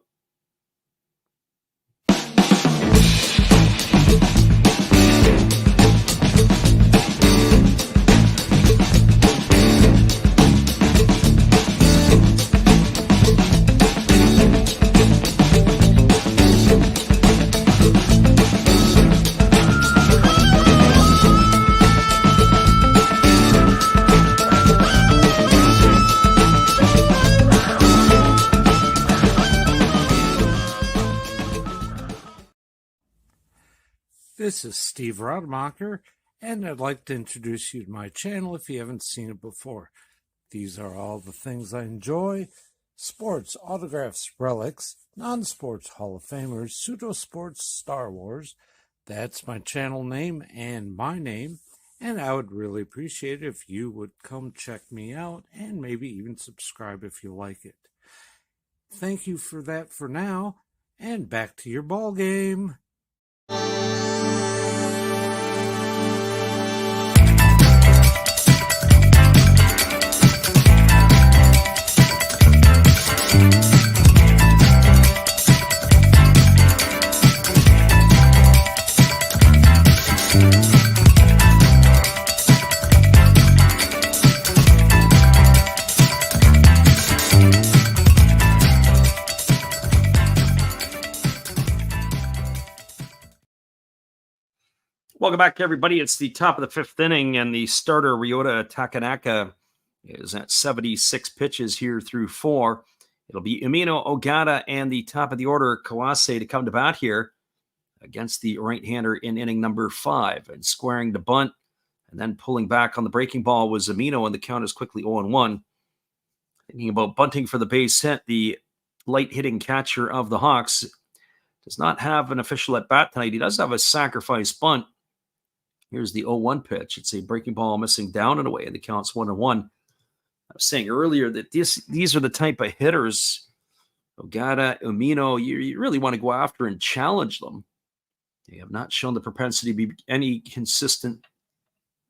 This is Steve Rademacher, and I'd like to introduce you to my channel if you haven't seen it before. These are all the things I enjoy: sports, autographs, relics, non-sports Hall of Famers, pseudo-sports, Star Wars. That's my channel name and my name, and I would really appreciate it if you would come check me out and maybe even subscribe if you like it. Thank you for that for now, and back to your ball game. Welcome back, everybody. It's the top of the 5th inning, and the starter, Ryota Takanaka, is at 76 pitches here through 4. It'll be Umino, Ogata, and the top of the order, Kawase, to come to bat here against the right-hander in inning number 5. And squaring the bunt and then pulling back on the breaking ball was Umino, and the count is quickly 0-1. Thinking about bunting for the base hit, the light-hitting catcher of the Hawks does not have an official at bat tonight. He does have a sacrifice bunt. Here's the 0-1 pitch. It's a breaking ball missing down and away, and the count's 1-1. I was saying earlier that these are the type of hitters, Ogata, Umino, you really want to go after and challenge them. They have not shown the propensity to be any consistent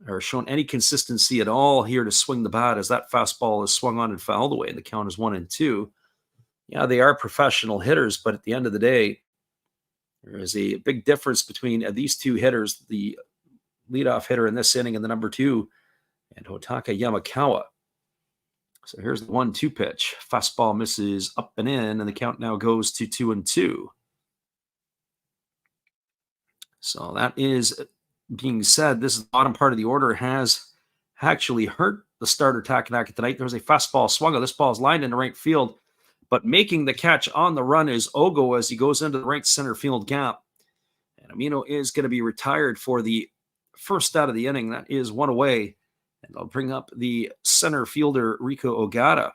or shown any consistency at all here to swing the bat, as that fastball is swung on and fouled away, and the count is 1-2. Yeah, they are professional hitters, but at the end of the day, there is a big difference between these two hitters, the leadoff hitter in this inning and the number two, and Hotaka Yamakawa. So here's the 1-2 pitch. Fastball misses up and in, and the count now goes to 2-2. So that is being said. This is the bottom part of the order has actually hurt the starter Takanaka tonight. There was a fastball swung on. This ball is lined into right field, but making the catch on the run is Ogo as he goes into the right center field gap. And Amino is going to be retired for the first out of the inning. That is one away. And I'll bring up the center fielder, Rico Ogata.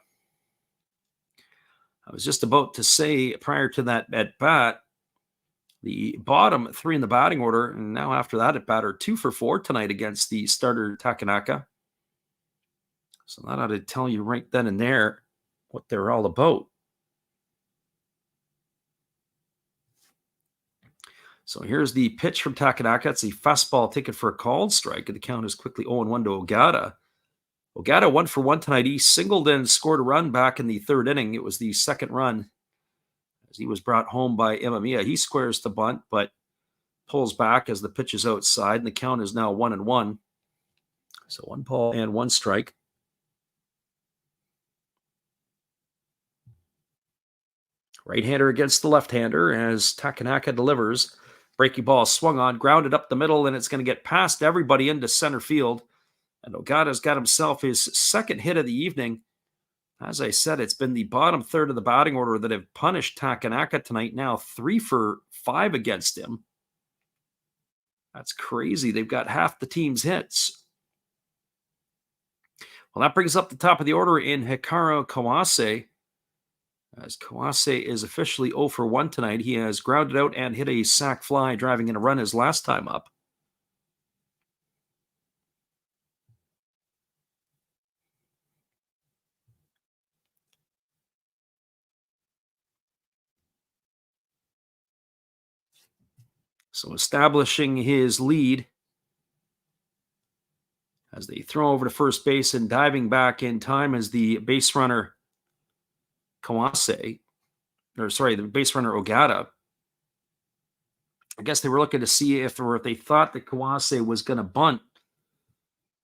I was just about to say prior to that at bat, the bottom three in the batting order, and now after that at bat, are 2 for 4 tonight against the starter Takanaka. So that ought to tell you right then and there what they're all about. So here's the pitch from Takanaka. It's a fastball taken for a called strike, and the count is quickly 0-1 to Ogata. Ogata 1 for 1 tonight. He singled and scored a run back in the third inning. It was the second run as he was brought home by Imamiya. He squares the bunt, but pulls back as the pitch is outside, and the count is now 1-1. So 1 ball and 1 strike. Right-hander against the left-hander as Takanaka delivers. Breaking ball swung on, grounded up the middle, and it's going to get past everybody into center field. And Ogata's got himself his second hit of the evening. As I said, it's been the bottom third of the batting order that have punished Takanaka tonight. Now 3 for 5 against him. That's crazy. They've got half the team's hits. Well, that brings up the top of the order in Hikaru Kawase. As Kawase is officially 0 for 1 tonight. He has grounded out and hit a sac fly, driving in a run his last time up. So establishing his lead as they throw over to first base and diving back in time as the base runner the base runner Ogata. I guess they were looking to see if they thought that Kawase was going to bunt,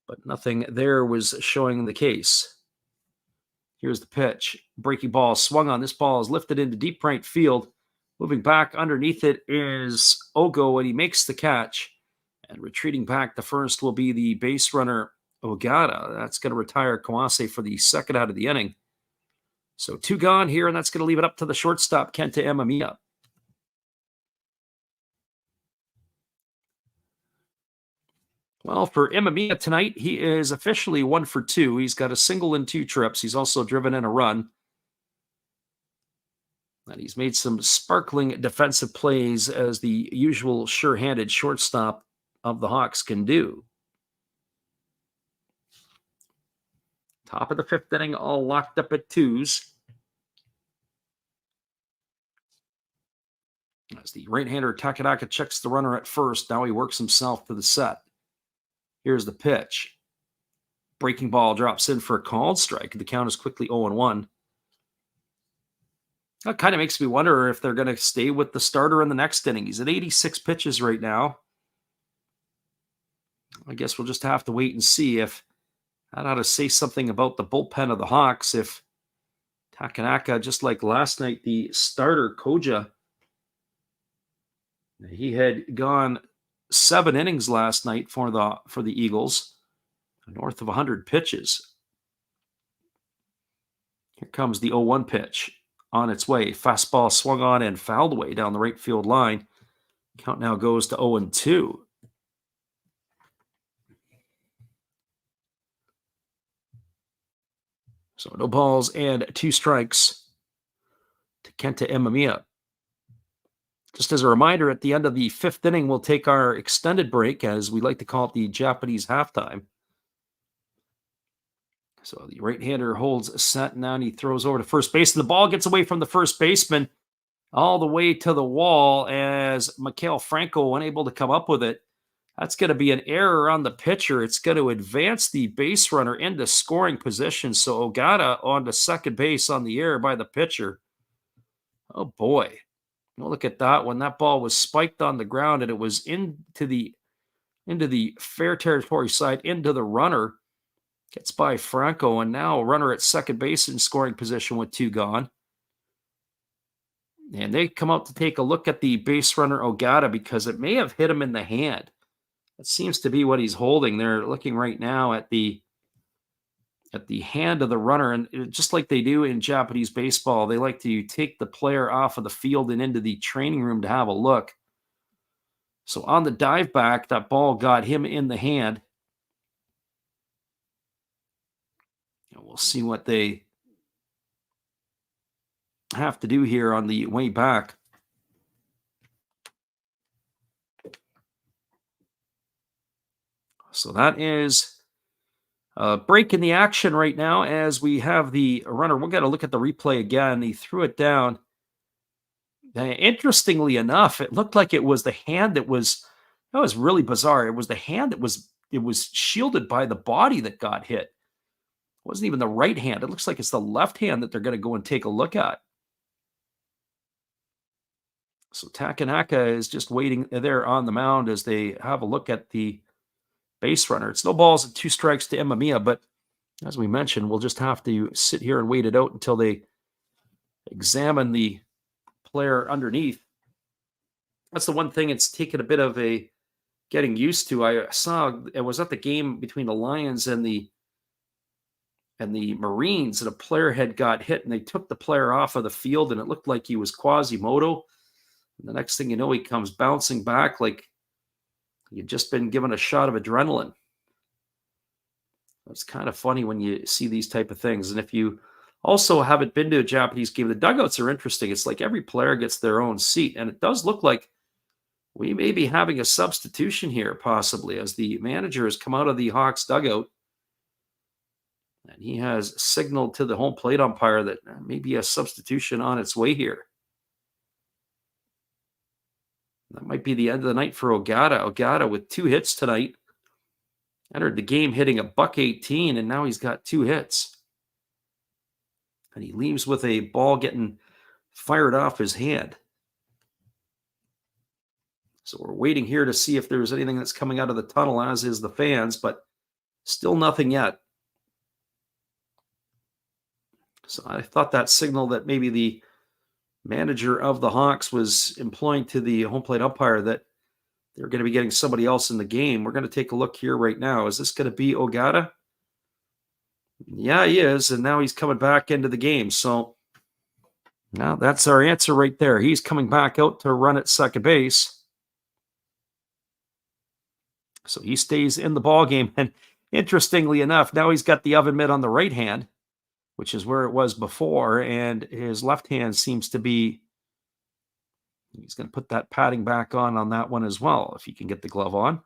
but nothing there was showing the case. Here's the pitch. Breaking ball swung on. This ball is lifted into deep right field. Moving back underneath it is Ogo, and he makes the catch. And retreating back to first will be the base runner Ogata. That's going to retire Kawase for the second out of the inning. So 2 gone here, and that's going to leave it up to the shortstop, Kenta Imamiya. Well, for Imamiya tonight, he is officially 1 for 2. He's got a single and 2 trips. He's also driven in a run. And he's made some sparkling defensive plays as the usual sure-handed shortstop of the Hawks can do. Top of the 5th inning, all locked up at 2s. As the right-hander Takanaka checks the runner at first, now he works himself to the set. Here's the pitch. Breaking ball drops in for a called strike. The count is quickly 0-1. That kind of makes me wonder if they're going to stay with the starter in the next inning. He's at 86 pitches right now. I guess we'll just have to wait and see if that ought to say something about the bullpen of the Hawks. If Takanaka, just like last night, the starter Koja, he had gone 7 innings last night for the Eagles, north of 100 pitches. Here comes the 0-1 pitch on its way. Fastball swung on and fouled away down the right field line. Count now goes to 0-2. So no balls and 2 strikes to Kenta Imamiya. Just as a reminder, at the end of the 5th inning, we'll take our extended break, as we like to call it the Japanese halftime. So the right-hander holds set now, and he throws over to first base, and the ball gets away from the first baseman all the way to the wall as Mikhail Franco unable to come up with it. That's going to be an error on the pitcher. It's going to advance the base runner into scoring position. So Ogata on to second base on the error by the pitcher. Oh boy. Well, look at that one. That ball was spiked on the ground and it was into the fair territory side, into the runner. Gets by Franco, and now a runner at second base in scoring position with 2 gone. And they come out to take a look at the base runner Ogata because it may have hit him in the hand. That seems to be what he's holding. They're looking right now at the hand of the runner, and just like they do in Japanese baseball, they like to take the player off of the field and into the training room to have a look. So on the dive back, that ball got him in the hand. And we'll see what they have to do here on the way back. So that is a break in the action right now as we have the runner. We'll get a look at the replay again. He threw it down. Interestingly enough, it looked like it was the hand that was really bizarre. It was the hand that was shielded by the body that got hit. It wasn't even the right hand. It looks like it's the left hand that they're going to go and take a look at. So Takanaka is just waiting there on the mound as they have a look at the base runner. It's no balls and 2 strikes to Imamiya, but as we mentioned, we'll just have to sit here and wait it out until they examine the player underneath. That's the one thing it's taken a bit of a getting used to. I saw it was at the game between the Lions and the Marines, and a player had got hit, and they took the player off of the field, and it looked like he was Quasimodo. And the next thing you know, he comes bouncing back like he'd just been given a shot of adrenaline. It's kind of funny when you see these type of things. And if you also haven't been to a Japanese game, the dugouts are interesting. It's like every player gets their own seat, and it does look like we may be having a substitution here, possibly, as the manager has come out of the Hawks dugout. And he has signaled to the home plate umpire that maybe a substitution on its way here. That might be the end of the night for Ogata. Ogata with 2 hits tonight. Entered the game hitting a $118, and now he's got 2 hits. And he leaves with a ball getting fired off his hand. So we're waiting here to see if there's anything that's coming out of the tunnel, as is the fans, but still nothing yet. So I thought that signal that maybe the manager of the Hawks was implying to the home plate umpire that they're going to be getting somebody else in the game. We're going to take a look here right now. Is this going to be Ogata? Yeah, he is, and now he's coming back into the game. So now that's our answer right there. He's coming back out to run at second base. So he stays in the ball game. And interestingly enough, now he's got the oven mitt on the right hand, which is where it was before, and his left hand seems to be, he's going to put that padding back on that one as well, if he can get the glove on.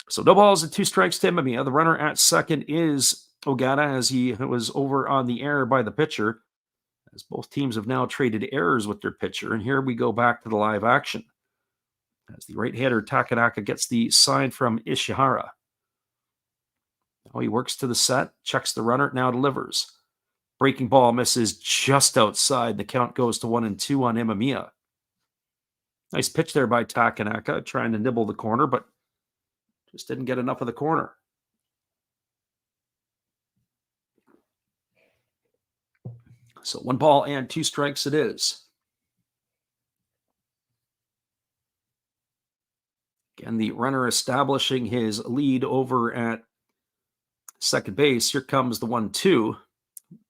So no balls and 2 strikes to Imamiya. The runner at second is Ogata, as he was over on the error by the pitcher, as both teams have now traded errors with their pitcher. And here we go back to the live action, as the right-hander Takanaka gets the sign from Ishihara. Oh, he works to the set, checks the runner, now delivers. Breaking ball misses just outside. The count goes to 1-2 on Imamiya. Nice pitch there by Takanaka, trying to nibble the corner, but just didn't get enough of the corner. So 1 ball and 2 strikes it is. Again, the runner establishing his lead over at second base. Here comes the 1-2.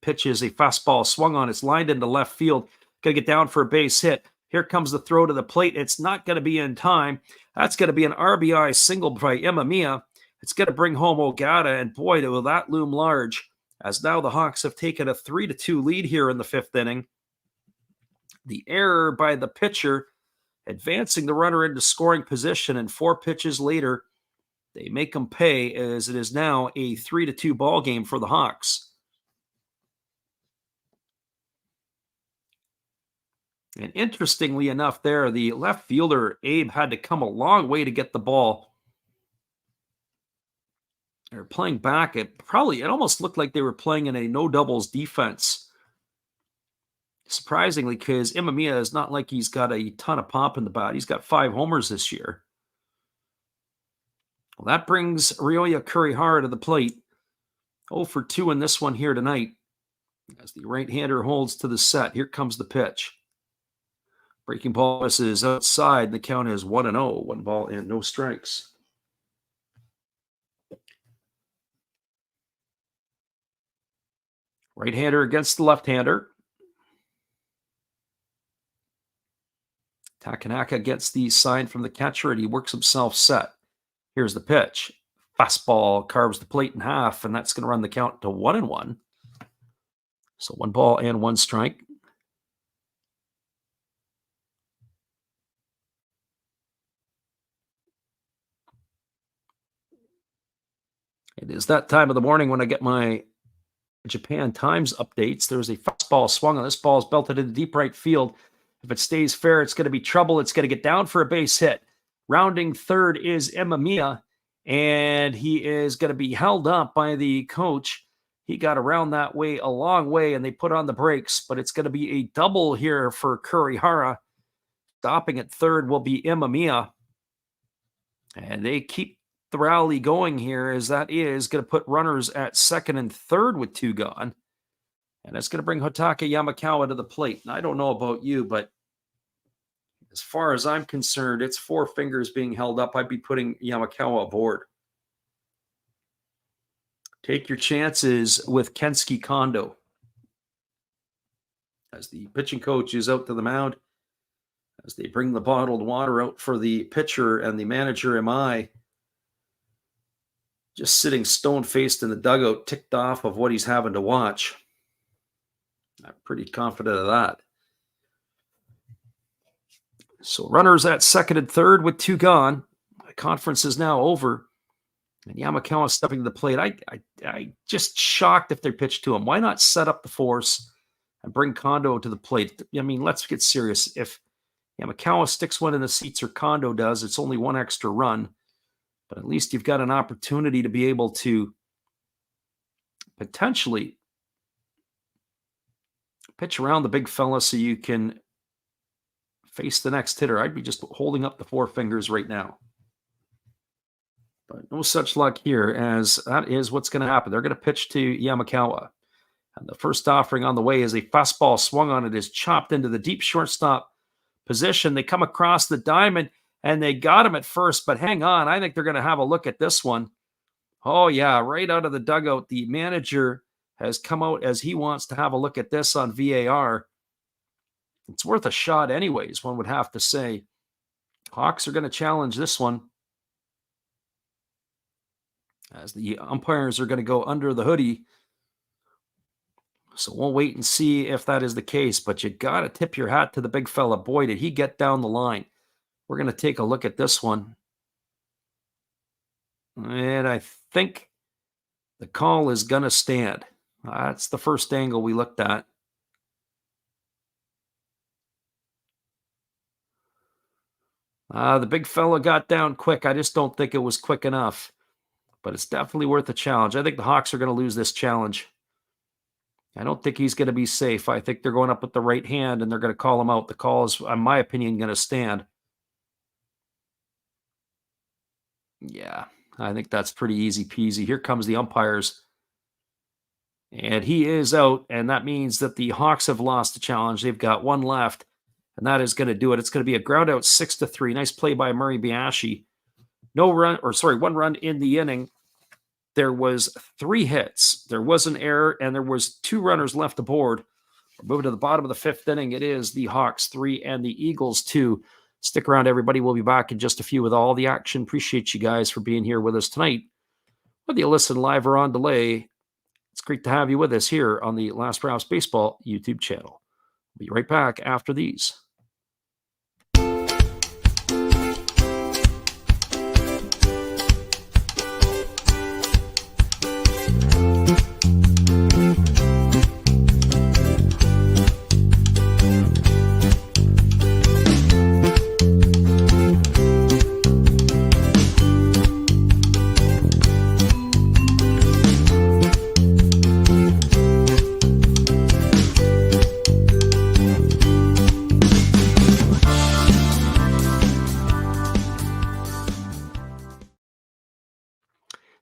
Pitch is a fastball swung on. It's lined into left field. Got to get down for a base hit. Here comes the throw to the plate. It's not going to be in time. That's going to be an RBI single by Imamiya. It's going to bring home Ogata, and boy, will that loom large, as now the Hawks have taken a 3-2 lead here in the 5th inning. The error by the pitcher advancing the runner into scoring position, and 4 pitches later, they make them pay, as it is now a 3-2 ball game for the Hawks. And interestingly enough there, the left fielder, Abe, had to come a long way to get the ball. They're playing back. It almost looked like they were playing in a no doubles defense Surprisingly, because Imamiya is not like he's got a ton of pop in the bat. He's got 5 homers this year. Well, that brings Ryoya Kurihara to the plate. 0 for 2 in this one here tonight. As the right-hander holds to the set, here comes the pitch. Breaking ball misses outside. The count is 1-0. 1 ball and no strikes. Right-hander against the left-hander. Takanaka gets the sign from the catcher, and he works himself set. Here's the pitch. Fastball carves the plate in half, and that's going to run the count to 1-1. So 1 ball and 1 strike. It is that time of the morning when I get my Japan Times updates. There's a fastball swung on. This ball is belted into deep right field. If it stays fair, it's going to be trouble. It's going to get down for a base hit. Rounding third is Imamiya, and he is going to be held up by the coach. He got around that way a long way, and they put on the brakes, but it's going to be a double here for Kurihara. Stopping at third will be Imamiya, and they keep the rally going here, as that is going to put runners at second and third with 2 gone. And that's going to bring Hotaka Yamakawa to the plate. And I don't know about you, but as far as I'm concerned, it's 4 fingers being held up. I'd be putting Yamakawa aboard. Take your chances with Kensuke Kondo. As the pitching coach is out to the mound, as they bring the bottled water out for the pitcher, and the manager, MI, just sitting stone-faced in the dugout, ticked off of what he's having to watch. I'm pretty confident of that. So runners at second and third with 2 gone. The conference is now over. And Yamakawa stepping to the plate. I just shocked if they pitched to him. Why not set up the force and bring Kondo to the plate? I mean, let's get serious. If Yamakawa sticks one in the seats, or Kondo does, it's only 1 extra run. But at least you've got an opportunity to be able to potentially pitch around the big fella so you can face the next hitter. I'd be just holding up the 4 fingers right now. But no such luck here, as that is what's going to happen. They're going to pitch to Yamakawa. And the first offering on the way is a fastball swung on. It is chopped into the deep shortstop position. They come across the diamond, and they got him at first. But hang on, I think they're going to have a look at this one. Oh, yeah, right out of the dugout, the manager has come out as he wants to have a look at this on VAR. It's worth a shot anyways, one would have to say. Hawks are going to challenge this one, as the umpires are going to go under the hoodie. So we'll wait and see if that is the case. But you got to tip your hat to the big fella. Boy, did he get down the line. We're going to take a look at this one. And I think the call is going to stand. That's the first angle we looked at. The big fella got down quick. I just don't think it was quick enough. But it's definitely worth a challenge. I think the Hawks are going to lose this challenge. I don't think he's going to be safe. I think they're going up with the right hand, and they're going to call him out. The call is, in my opinion, going to stand. Yeah, I think that's pretty easy peasy. Here comes the umpires. And he is out, and that means that the Hawks have lost the challenge. They've got 1 left, and that is going to do it. It's going to be a ground out 6-3. Nice play by Murray Biashi. 1 run in the inning. There was 3 hits. There was an error, and there was 2 runners left aboard. We're moving to the bottom of the 5th inning. It is the Hawks 3 and the Eagles 2. Stick around, everybody. We'll be back in just a few with all the action. Appreciate you guys for being here with us tonight. Whether you listen live or on delay, it's great to have you with us here on the Last Rouse Baseball YouTube channel. We'll be right back after these.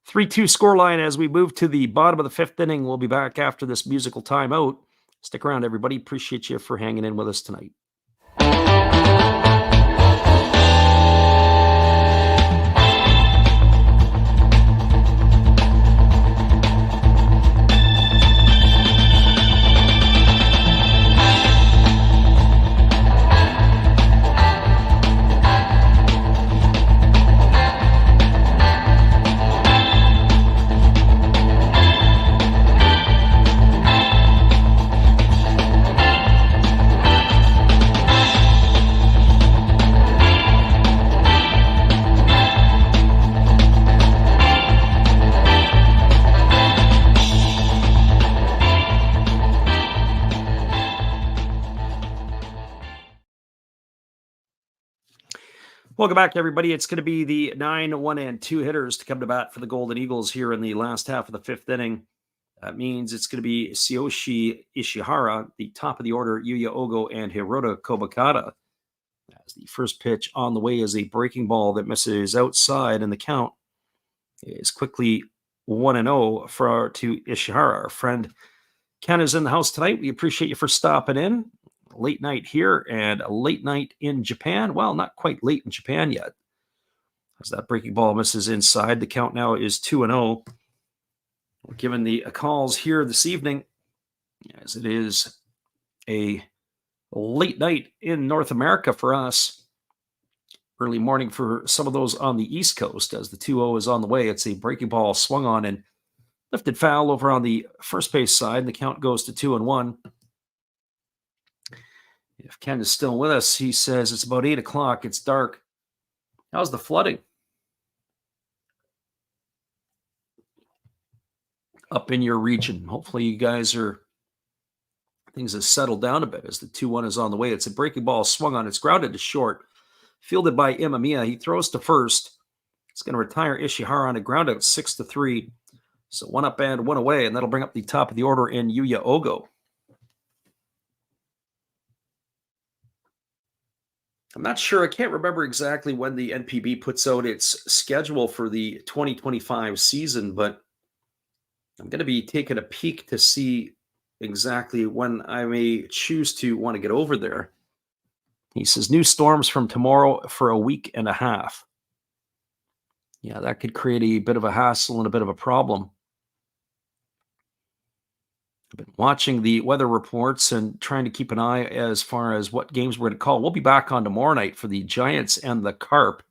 3-2 scoreline as we move to the bottom of the fifth inning. We'll be back after this musical timeout. Stick around, everybody. Appreciate you for hanging in with us tonight. Welcome back, everybody. It's going to be the 9, 1, and 2 hitters to come to bat for the Golden Eagles here in the last half of the fifth inning. That means it's going to be Tsuyoshi Ishihara, the top of the order, Yuya Ogo, and Hirota Kobakata. As the first pitch on the way is a breaking ball that misses outside, and the count is quickly 1-0 to Ishihara. Our friend Ken is in the house tonight. We appreciate you for stopping in. Late night here and a late night in Japan. Well, not quite late in Japan yet. As that breaking ball misses inside, the count now is 2-0. We're given the calls here this evening, as it is a late night in North America for us. Early morning for some of those on the East Coast, as the 2-0 is on the way. It's a breaking ball swung on and lifted foul over on the first base side, and the count goes to 2-1. If Ken is still with us, he says it's about 8 o'clock. It's dark. How's the flooding up in your region? Hopefully you guys things have settled down a bit as the 2-1 is on the way. It's a breaking ball swung on. It's grounded to short. Fielded by Imamiya. He throws to first. It's going to retire Ishihara on a ground out 6-3. So 1 up and 1 away, and that'll bring up the top of the order in Yuya Ogo. I'm not sure. I can't remember exactly when the NPB puts out its schedule for the 2025 season, but I'm going to be taking a peek to see exactly when I may choose to want to get over there. He says new storms from tomorrow for a week and a half. Yeah, that could create a bit of a hassle and a bit of a problem. I've been watching the weather reports and trying to keep an eye as far as what games we're going to call. We'll be back on tomorrow night for the Giants and the Carp.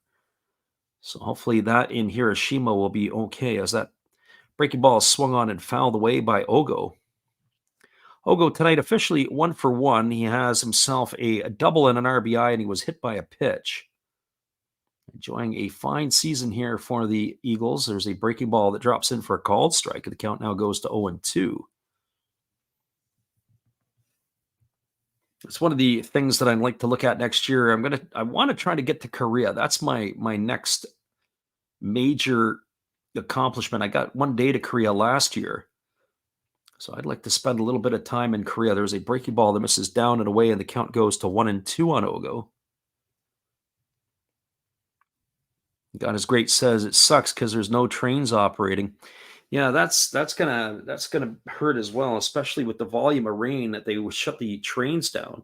So hopefully that in Hiroshima will be okay, as that breaking ball is swung on and fouled away by Ogo. Ogo tonight officially 1 for 1. He has himself a double and an RBI, and he was hit by a pitch. Enjoying a fine season here for the Eagles. There's a breaking ball that drops in for a called strike. The count now goes to 0-2. It's one of the things that I'd like to look at next year. I want to try to get to Korea. That's my next major accomplishment. I got 1 day to Korea last year. So I'd like to spend a little bit of time in Korea. There's a breaking ball that misses down and away, and the count goes to 1-2 on Ogo. God is Great says it sucks because there's no trains operating. Yeah, that's gonna hurt as well, especially with the volume of rain that they would shut the trains down.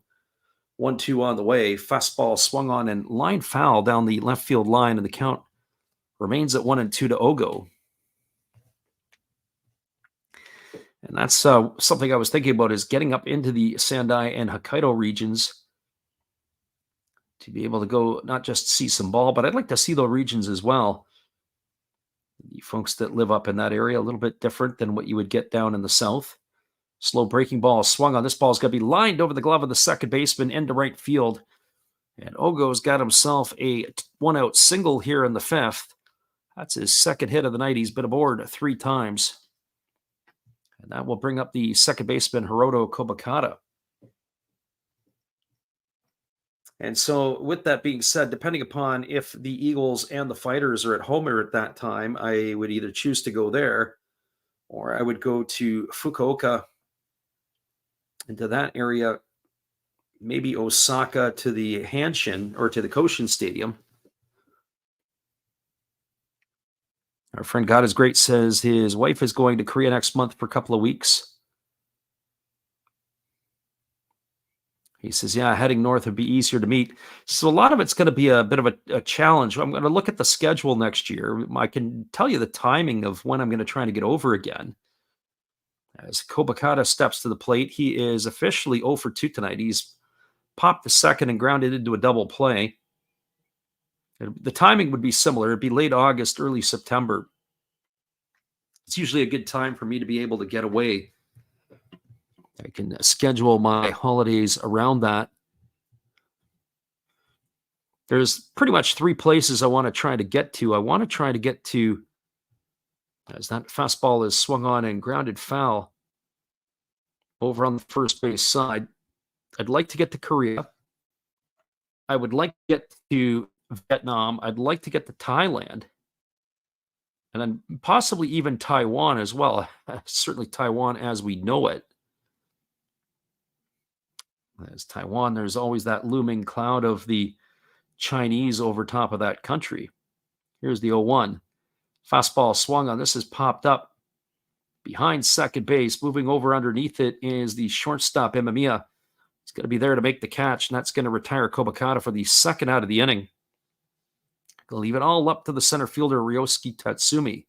1-2 on the way. Fastball swung on and line foul down the left field line, and the count remains at 1-2 to Ogo. And that's something I was thinking about, is getting up into the Sendai and Hokkaido regions to be able to go not just see some ball, but I'd like to see those regions as well. The folks that live up in that area, a little bit different than what you would get down in the south. Slow breaking ball swung on. This ball's going to be lined over the glove of the second baseman into right field. And Ogo's got himself a 1-out single here in the fifth. That's his second hit of the night. He's been aboard 3 times. And that will bring up the second baseman, Hirota Kobakata. And so with that being said, depending upon if the Eagles and the Fighters are at home at that time, I would either choose to go there, or I would go to Fukuoka, into that area, maybe Osaka to the Hanshin or to the Koshin Stadium. Our friend God is Great says his wife is going to Korea next month for a couple of weeks. He says, yeah, heading north would be easier to meet. So a lot of it's going to be a bit of a challenge. I'm going to look at the schedule next year. I can tell you the timing of when I'm going to try to get over again. As Kobakata steps to the plate, he is officially 0 for 2 tonight. He's popped the second and grounded into a double play. The timing would be similar. It'd be late August, early September. It's usually a good time for me to be able to get away. I can schedule my holidays around that. There's pretty much 3 places I want to try to get to. I want to try to get to, as that fastball is swung on and grounded foul over on the first base side. I'd like to get to Korea. I would like to get to Vietnam. I'd like to get to Thailand. And then possibly even Taiwan as well. Certainly Taiwan as we know it. As Taiwan, there's always that looming cloud of the Chinese over top of that country. Here's the 0-1. Fastball swung on. This has popped up behind second base. Moving over underneath it is the shortstop, Imamiya. He's going to be there to make the catch, and that's going to retire Kobakata for the second out of the inning. Going to leave it all up to the center fielder, Ryosuke Tatsumi.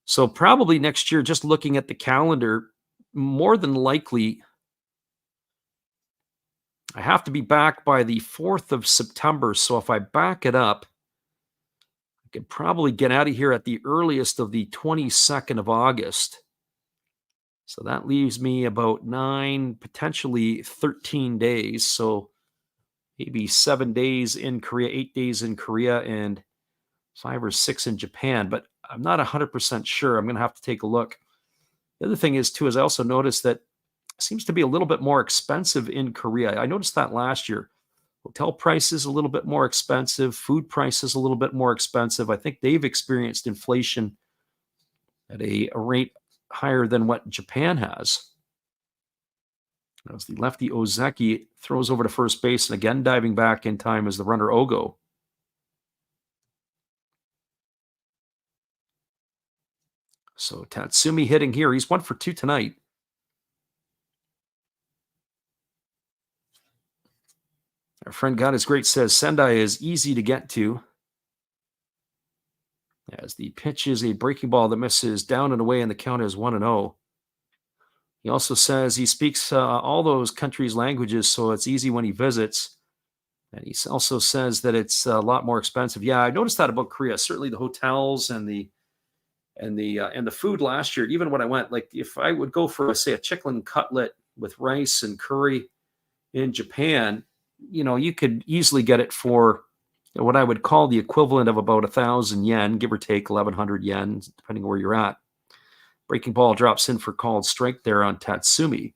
So probably next year, just looking at the calendar, more than likely, I have to be back by the 4th of September. So if I back it up, I could probably get out of here at the earliest of the 22nd of August. So that leaves me about 9, potentially 13 days. So maybe 7 days in Korea, 8 days in Korea, and 5 or 6 in Japan. But I'm not 100% sure. I'm going to have to take a look. The other thing is, too, is I also noticed that it seems to be a little bit more expensive in Korea. I noticed that last year. Hotel prices a little bit more expensive. Food prices a little bit more expensive. I think they've experienced inflation at a rate higher than what Japan has. As the lefty Ozeki throws over to first base, and again diving back in time as the runner Ogo. So Tatsumi hitting here. He's 1 for 2 tonight. Our friend God is Great says Sendai is easy to get to. As the pitch is a breaking ball that misses down and away, and the count is 1-0. He also says he speaks all those countries' languages, so it's easy when he visits. And he also says that it's a lot more expensive. Yeah, I noticed that about Korea. Certainly the hotels and the food last year. Even when I went, like if I would go for, say, a chicken cutlet with rice and curry in Japan, you could easily get it for what I would call the equivalent of about 1,000 yen, give or take 1,100 yen, depending where you're at. Breaking ball drops in for called strike there on Tatsumi.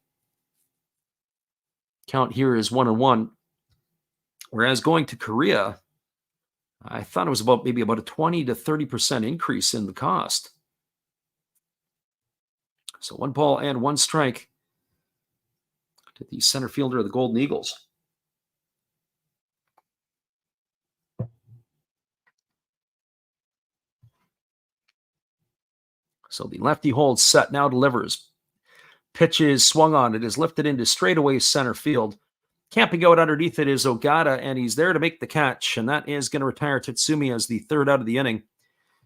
Count here is 1-1. Whereas going to Korea, I thought it was maybe about a 20 to 30% increase in the cost. So 1 ball and 1 strike to the center fielder of the Golden Eagles. So the lefty holds set, now delivers. Pitch is swung on. It is lifted into straightaway center field. Camping out underneath it is Ogata, and he's there to make the catch. And that is going to retire Tatsumi as the third out of the inning.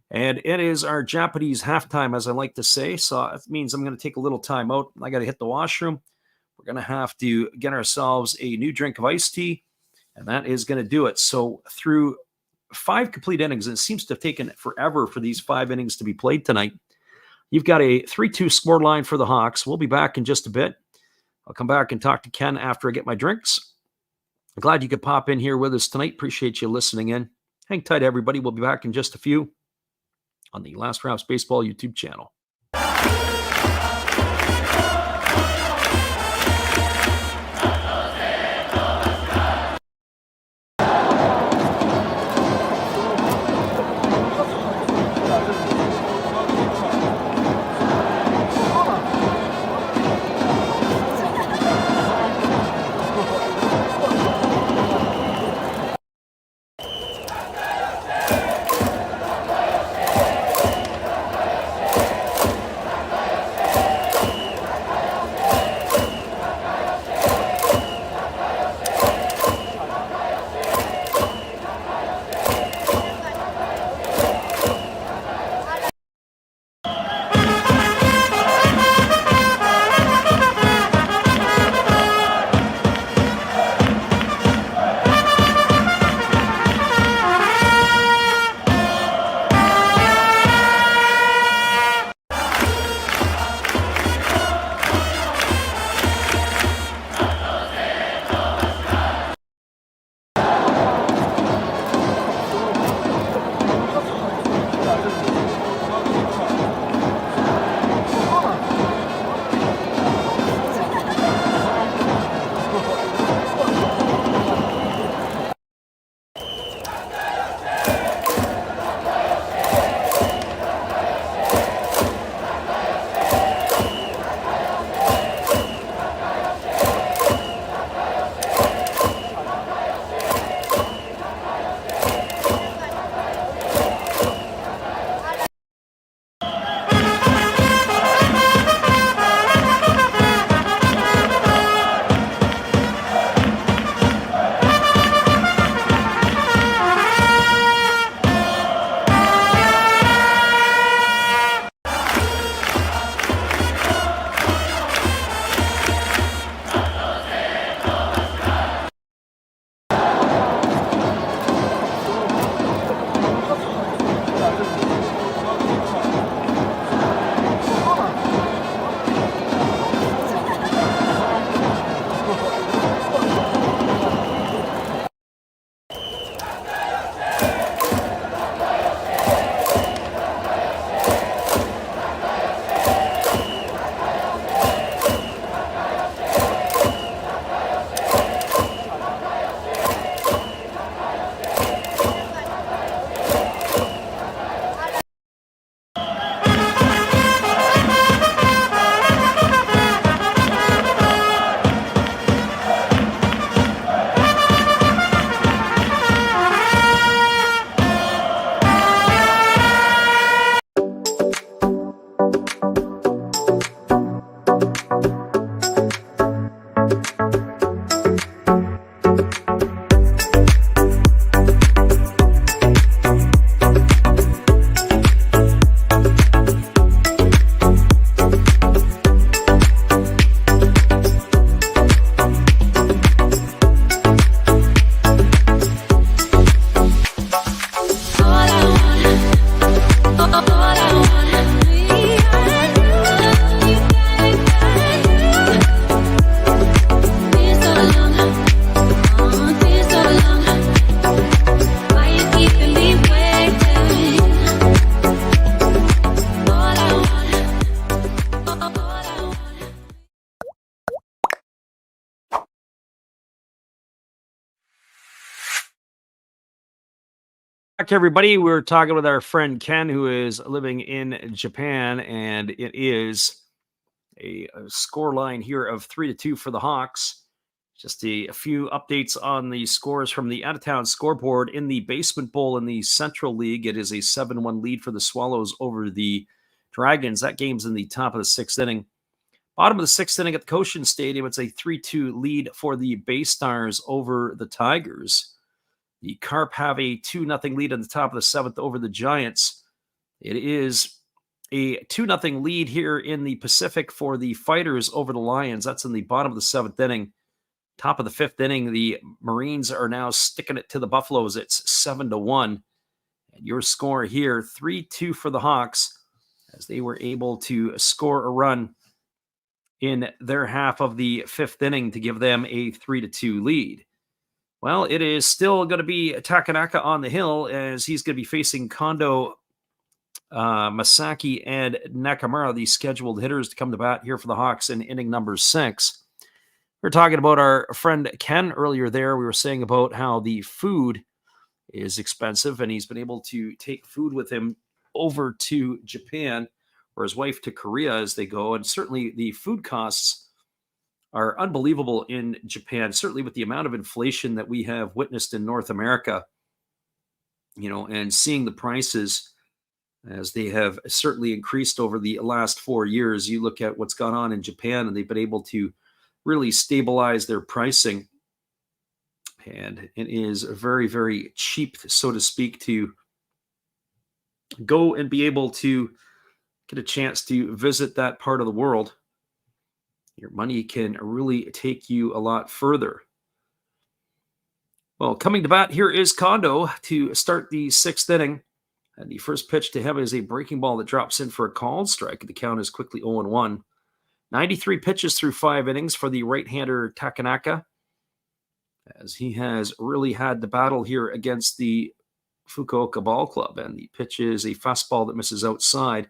And it is our Japanese halftime, as I like to say. So it means I'm going to take a little time out. I got to hit the washroom. We're going to have to get ourselves a new drink of iced tea. And that is going to do it. So through 5 complete innings, and it seems to have taken forever for these 5 innings to be played tonight. You've got a 3-2 score line for the Hawks. We'll be back in just a bit. I'll come back and talk to Ken after I get my drinks. I'm glad you could pop in here with us tonight. Appreciate you listening in. Hang tight, everybody. We'll be back in just a few on the Last Rouse Baseball YouTube channel. everybody. We're talking with our friend Ken, who is living in Japan, and it is a score line here of 3-2 for the Hawks. Just a few updates on the scores from the out-of-town scoreboard. In the Basement Bowl in the Central League, it is a 7-1 lead for the Swallows over the Dragons. That game's in the top of the sixth inning. Bottom of the sixth inning at the Cochin Stadium, it's a 3-2 lead for the Bay Stars over the Tigers. The Carp have a 2-0 lead in the top of the seventh over the Giants. It is a 2-0 lead here in the Pacific for the Fighters over the Lions. That's in the bottom of the seventh inning. Top of the fifth inning, the Marines are now sticking it to the Buffaloes. It's 7-1. And your score here, 3-2 for the Hawks, as they were able to score a run in their half of the fifth inning to give them a 3-2 lead. Well, it is still going to be Takanaka on the hill, as he's going to be facing Kondo, Masaki, and Nakamura, the scheduled hitters to come to bat here for the Hawks in inning number 6. We were talking about our friend Ken earlier there. We were saying about how the food is expensive, and he's been able to take food with him over to Japan, or his wife to Korea as they go. And certainly the food costs are unbelievable in Japan, certainly with the amount of inflation that we have witnessed in North America, and seeing the prices as they have certainly increased over the last 4 years. You look at what's gone on in Japan, and they've been able to really stabilize their pricing. And it is very, very cheap, so to speak, to go and be able to get a chance to visit that part of the world. Your money can really take you a lot further. Well, coming to bat here is Kondo to start the sixth inning. And the first pitch to him is a breaking ball that drops in for a called strike. The count is quickly 0-1. 93 pitches through 5 innings for the right-hander Takanaka, as he has really had the battle here against the Fukuoka Ball Club. And the pitch is a fastball that misses outside.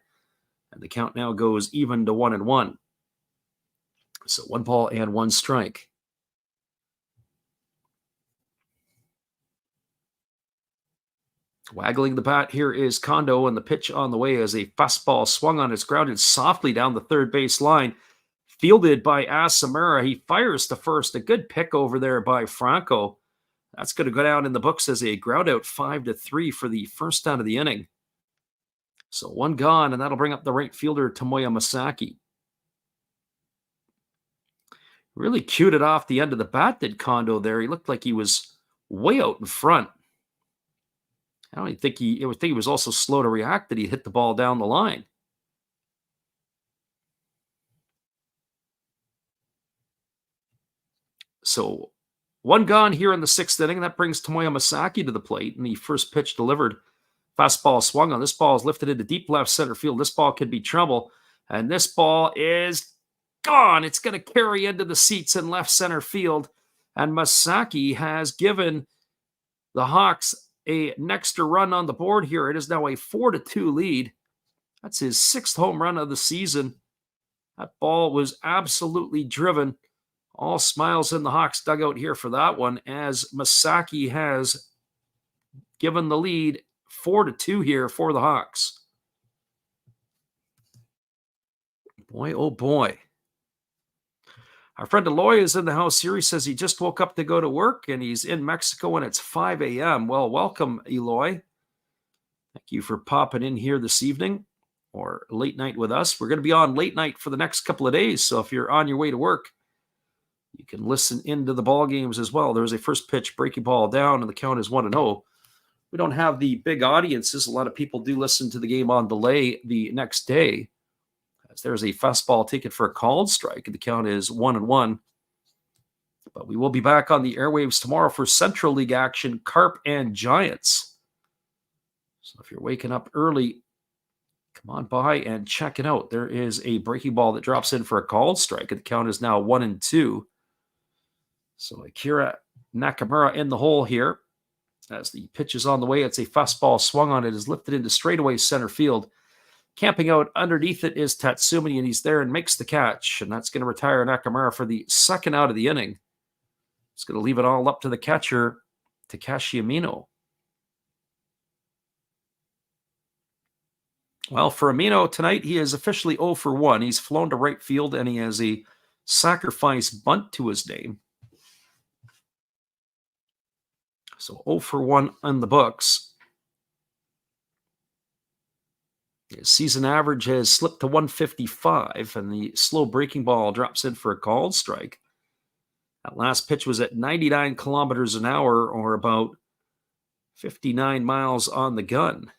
And the count now goes even to 1-1. So 1 ball and 1 strike. Waggling the bat here is Kondo, and the pitch on the way as a fastball swung on. It's grounded softly down the third base line. Fielded by Asamura. He fires to first. A good pick over there by Franco. That's going to go down in the books as a ground out 5-3 for the first out of the inning. So 1 gone, and that'll bring up the right fielder Tomoya Masaki. Really cued it off the end of the bat, did Kondo there. He looked like he was way out in front. I don't think he was also slow to react that he hit the ball down the line. So 1 gone here in the sixth inning. That brings Tomoya Masaki to the plate, and the first pitch delivered. Fastball swung on. This ball is lifted into deep left center field. This ball could be trouble, and this ball is gone. It's going to carry into the seats in left center field, and Masaki has given the Hawks an extra run on the board here. It is now a 4-2 lead. That's his 6th home run of the season. That ball was absolutely driven. All smiles in the Hawks dugout here for that one, as Masaki has given the lead 4-2 here for the Hawks. Boy, oh boy. Our friend Eloy is in the house here. He says he just woke up to go to work, and he's in Mexico, and it's 5 a.m. Well, welcome, Eloy. Thank you for popping in here this evening, or late night with us. We're going to be on late night for the next couple of days, so if you're on your way to work, you can listen into the ball games as well. There's a first pitch breaking ball down, and the count is 1-0. We don't have the big audiences. A lot of people do listen to the game on delay the next day. As there's a fastball taken for a called strike, and the count is 1-1. But we will be back on the airwaves tomorrow for Central League action, Carp and Giants. So if you're waking up early, come on by and check it out. There is a breaking ball that drops in for a called strike, and the count is now 1-2. So Akira Nakamura in the hole here. As the pitch is on the way, it's a fastball swung on. It is lifted into straightaway center field. Camping out underneath it is Tatsumi, and he's there and makes the catch. And that's going to retire Nakamura for the second out of the inning. It's going to leave it all up to the catcher, Takashi Amino. Well, for Amino tonight, he is officially 0 for 1. He's flown to right field and he has a sacrifice bunt to his name. So 0 for 1 on the books. His season average has slipped to 155, and the slow breaking ball drops in for a called strike. That last pitch was at 99 kilometers an hour, or about 59 miles on the gun.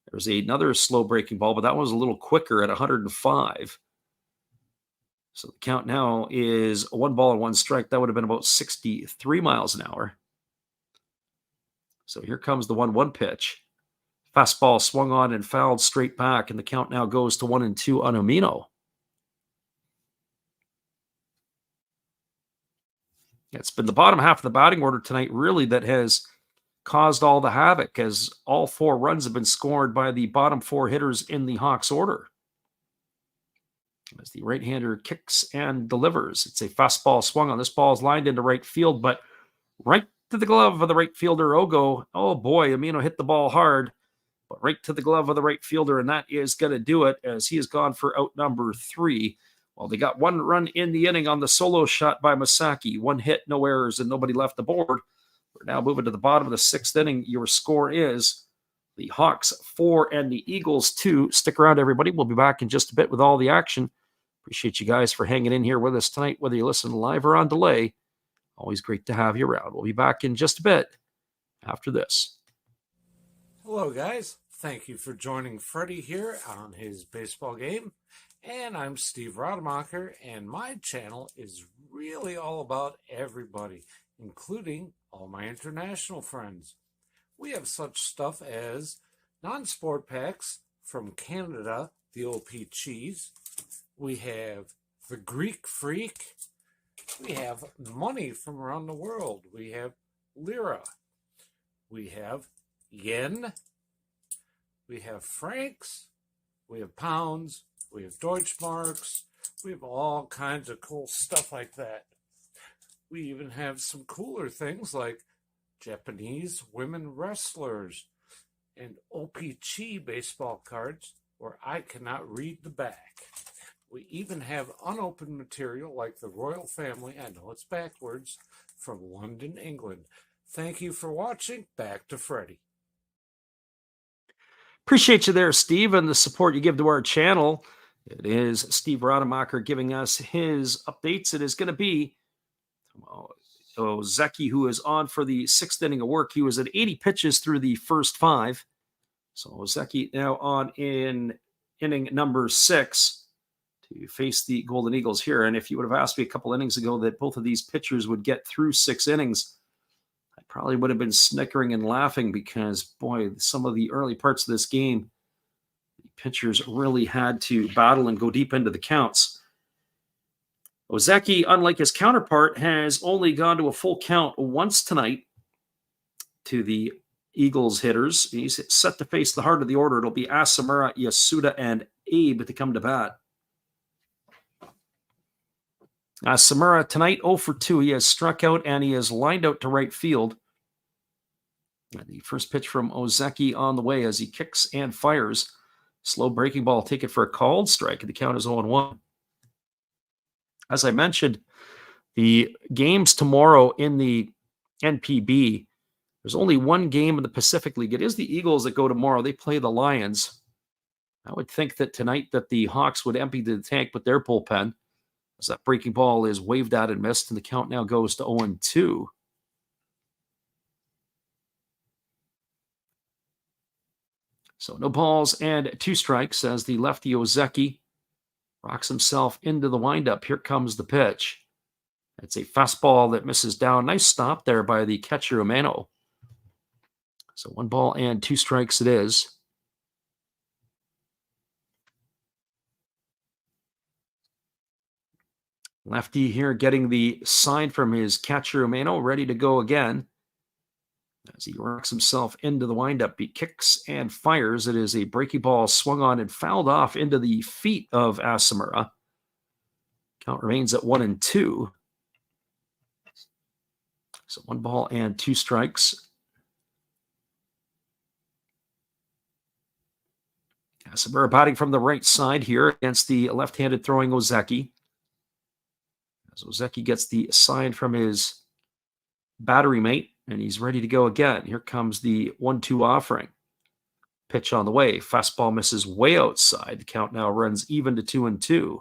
There was another slow breaking ball, but that one was a little quicker at 105. So the count now is 1 ball and 1 strike. That would have been about 63 miles an hour. So here comes the 1-1 pitch. Fastball swung on and fouled straight back, and the count now goes to 1-2 on Amino. It's been the bottom half of the batting order tonight, really, that has caused all the havoc, as all 4 runs have been scored by the bottom 4 hitters in the Hawks order. As the right-hander kicks and delivers. It's a fastball swung on. This ball is lined into right field, but right to the glove of the right fielder, Ogo. Oh boy, Amino hit the ball hard, but right to the glove of the right fielder, and that is going to do it, as he has gone for out number 3. Well, they got 1 run in the inning on the solo shot by Masaki. 1 hit, no errors, and nobody left the board. We're now moving to the bottom of the 6th inning. Your score is the Hawks 4 and the Eagles 2. Stick around, everybody. We'll be back in just a bit with all the action. Appreciate you guys for hanging in here with us tonight, whether you listen live or on delay. Always great to have you around. We'll be back in just a bit after this. Hello, guys. Thank you for joining Freddie here on his baseball game. And I'm Steve Rademacher, and my channel is really all about everybody, including all my international friends. We have such stuff as non-sport packs from Canada, the OP Cheese. We have the Greek Freak. We have money from around the world. We have lira. We have yen. We have francs. We have pounds. We have Deutschmarks. We have all kinds of cool stuff like that. We even have some cooler things like Japanese women wrestlers and OP-Chi baseball cards where I cannot read the back. We even have unopened material like the royal family, I know it's backwards, from London, England. Thank you for watching. Back to Freddie. Appreciate you there, Steve, and the support you give to our channel. It is Steve Rademacher giving us his updates. It is going to be Ozeki, who is on for the 6th inning of work. He was at 80 pitches through the first 5. So Ozeki now on in inning number 6 to face the Golden Eagles here. And if you would have asked me a couple innings ago that both of these pitchers would get through 6 innings, I probably would have been snickering and laughing, because, boy, some of the early parts of this game, the pitchers really had to battle and go deep into the counts. Ozeki, unlike his counterpart, has only gone to a full count once tonight to the Eagles hitters. He's set to face the heart of the order. It'll be Asamura, Yasuda, and Abe to come to bat. Samura tonight 0 for 2. He has struck out and he has lined out to right field. And the first pitch from Ozeki on the way as he kicks and fires. Slow breaking ball, take it for a called strike. The count is 0-1. As I mentioned, the games tomorrow in the NPB, there's only one game in the Pacific League. It is the Eagles that go tomorrow. They play the Lions. I would think that tonight that the Hawks would empty the tank with their bullpen, as that breaking ball is waved at and missed, and the count now goes to 0-2. So no balls and 2 strikes as the lefty Ozeki rocks himself into the windup. Here comes the pitch. It's a fastball that misses down. Nice stop there by the catcher Umano. So 1 ball and 2 strikes it is. Lefty here getting the sign from his catcher Umano, ready to go again. As he rocks himself into the windup, he kicks and fires. It is a breaking ball swung on and fouled off into the feet of Asamura. Count remains at 1-2. So 1 ball and 2 strikes. Asumura batting from the right side here against the left-handed throwing Ozeki. As Ozeki gets the sign from his battery mate, and he's ready to go again. Here comes the 1-2 offering. Pitch on the way. Fastball misses way outside. The count now runs even to 2-2.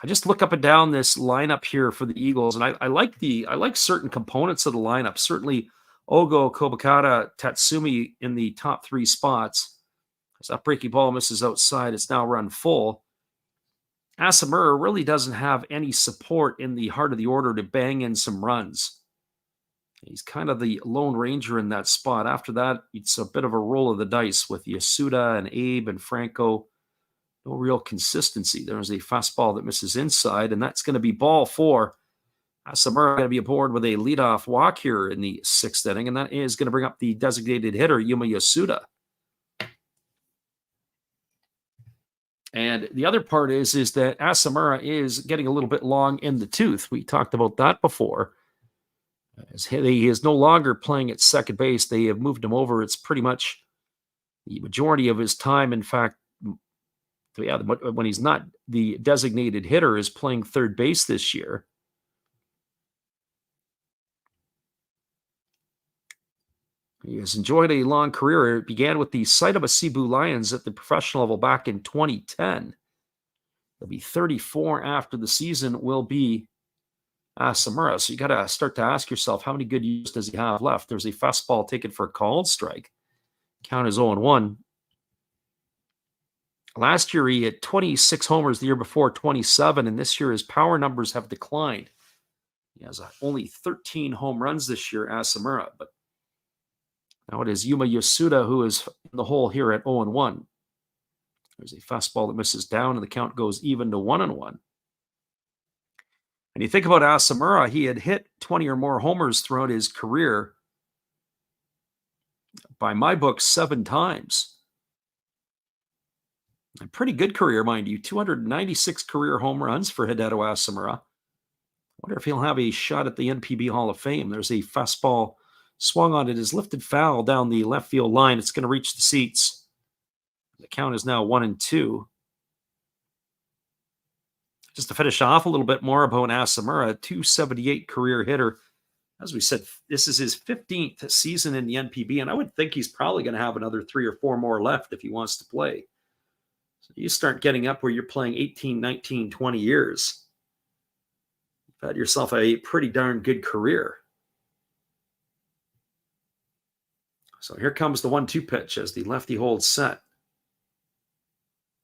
I just look up and down this lineup here for the Eagles, and I like certain components of the lineup. Certainly, Ogo, Kobakata, Tatsumi in the top 3 spots. As that breaking ball misses outside, it's now run full. Asumura really doesn't have any support in the heart of the order to bang in some runs. He's kind of the lone ranger in that spot. After that, it's a bit of a roll of the dice with Yasuda and Abe and Franco. No real consistency. There's a fastball that misses inside, and that's going to be ball 4. Asumura going to be aboard with a leadoff walk here in the 6th inning, and that is going to bring up the designated hitter, Yuma Yasuda. And the other part is that Asumura is getting a little bit long in the tooth. We talked about that before. As he is no longer playing at second base. They have moved him over. It's pretty much the majority of his time. In fact, when he's not the designated hitter, is playing third base this year. He has enjoyed a long career. It began with the Saitama Cebu Lions at the professional level back in 2010. He'll be 34 after the season will be Asumura. So you got to start to ask yourself, how many good years does he have left? There's a fastball taken for a called strike. Count is 0-1. Last year, he had 26 homers. The year before, 27. And this year, his power numbers have declined. He has only 13 home runs this year, Asumura. But now it is Yuma Yasuda who is in the hole here at 0-1. There's a fastball that misses down, and the count goes even to 1-1. And you think about Asumura, he had hit 20 or more homers throughout his career. By my book, 7 times. A pretty good career, mind you. 296 career home runs for Hideto Asumura. Wonder if he'll have a shot at the NPB Hall of Fame. There's a fastball swung on it, is lifted foul down the left field line. It's going to reach the seats. The count is now 1-2. Just to finish off a little bit more about Asumura, 278 career hitter. As we said, this is his 15th season in the NPB, and I would think he's probably going to have another 3 or 4 more left if he wants to play. So you start getting up where you're playing 18, 19, 20 years. You've had yourself a pretty darn good career. So here comes the 1-2 pitch as the lefty holds set.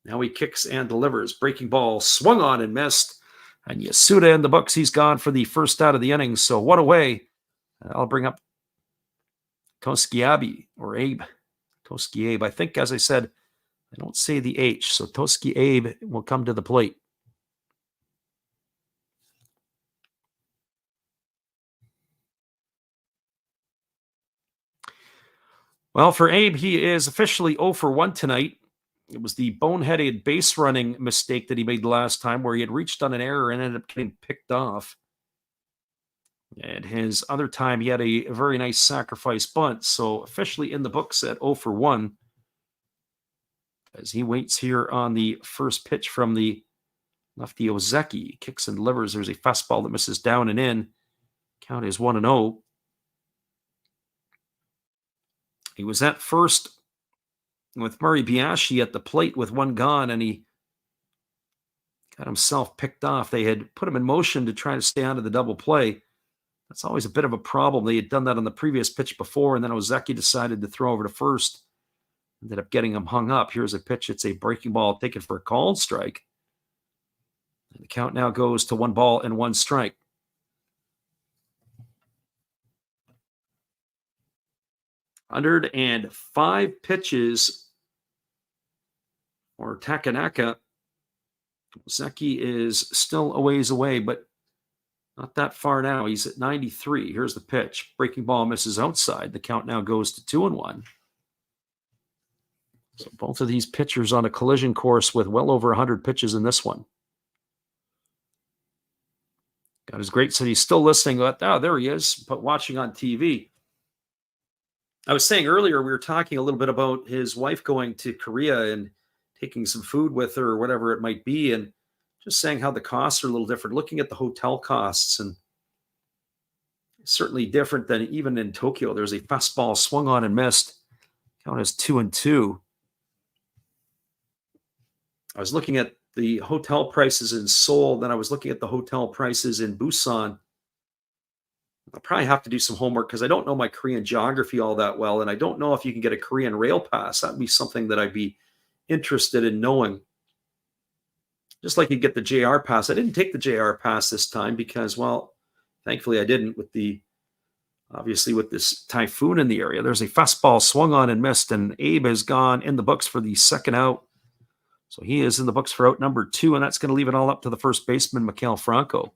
Now he kicks and delivers. Breaking ball swung on and missed. And Yasuda in the books. He's gone for the first out of the inning. So what a way. I'll bring up Toski or Abe. Toski Abe. I think, as I said, I don't say the H. So Toski Abe will come to the plate. Well, for Abe, he is officially 0-for-1 tonight. It was the boneheaded base running mistake that he made last time where he had reached on an error and ended up getting picked off. And his other time, he had a very nice sacrifice bunt. So officially in the books at 0-for-1 as he waits here on the first pitch from the lefty Ozeki. Kicks and delivers. There's a fastball that misses down and in. Count is 1-0. He was at first with Murray Biashi at the plate with 1 gone, and he got himself picked off. They had put him in motion to try to stay out of the double play. That's always a bit of a problem. They had done that on the previous pitch before, and then Ozeki decided to throw over to first. Ended up getting him hung up. Here's a pitch. It's a breaking ball taken for a called strike. And the count now goes to 1-1 strike. Hundred and 5 pitches for Takanaka. Ozeki is still a ways away, but not that far now. He's at 93. Here's the pitch. Breaking ball misses outside. The count now goes to 2-1. So both of these pitchers on a collision course with well over 100 pitches in this one. Got his great said he's still listening. Oh, there he is, but watching on TV. I was saying earlier, we were talking a little bit about his wife going to Korea and taking some food with her or whatever it might be, and just saying how the costs are a little different. Looking at the hotel costs, and certainly different than even in Tokyo. There's a fastball swung on and missed. Count as 2-2. I was looking at the hotel prices in Seoul, then I was looking at the hotel prices in Busan. I'll probably have to do some homework because I don't know my Korean geography all that well, and I don't know if you can get a Korean rail pass. That would be something that I'd be interested in knowing. Just like you get the JR pass. I didn't take the JR pass this time because, well, thankfully I didn't obviously with this typhoon in the area. There's a fastball swung on and missed, and Abe has gone in the books for the second out. So he is in the books for out number 2, and that's going to leave it all up to the first baseman, Mikael Franco.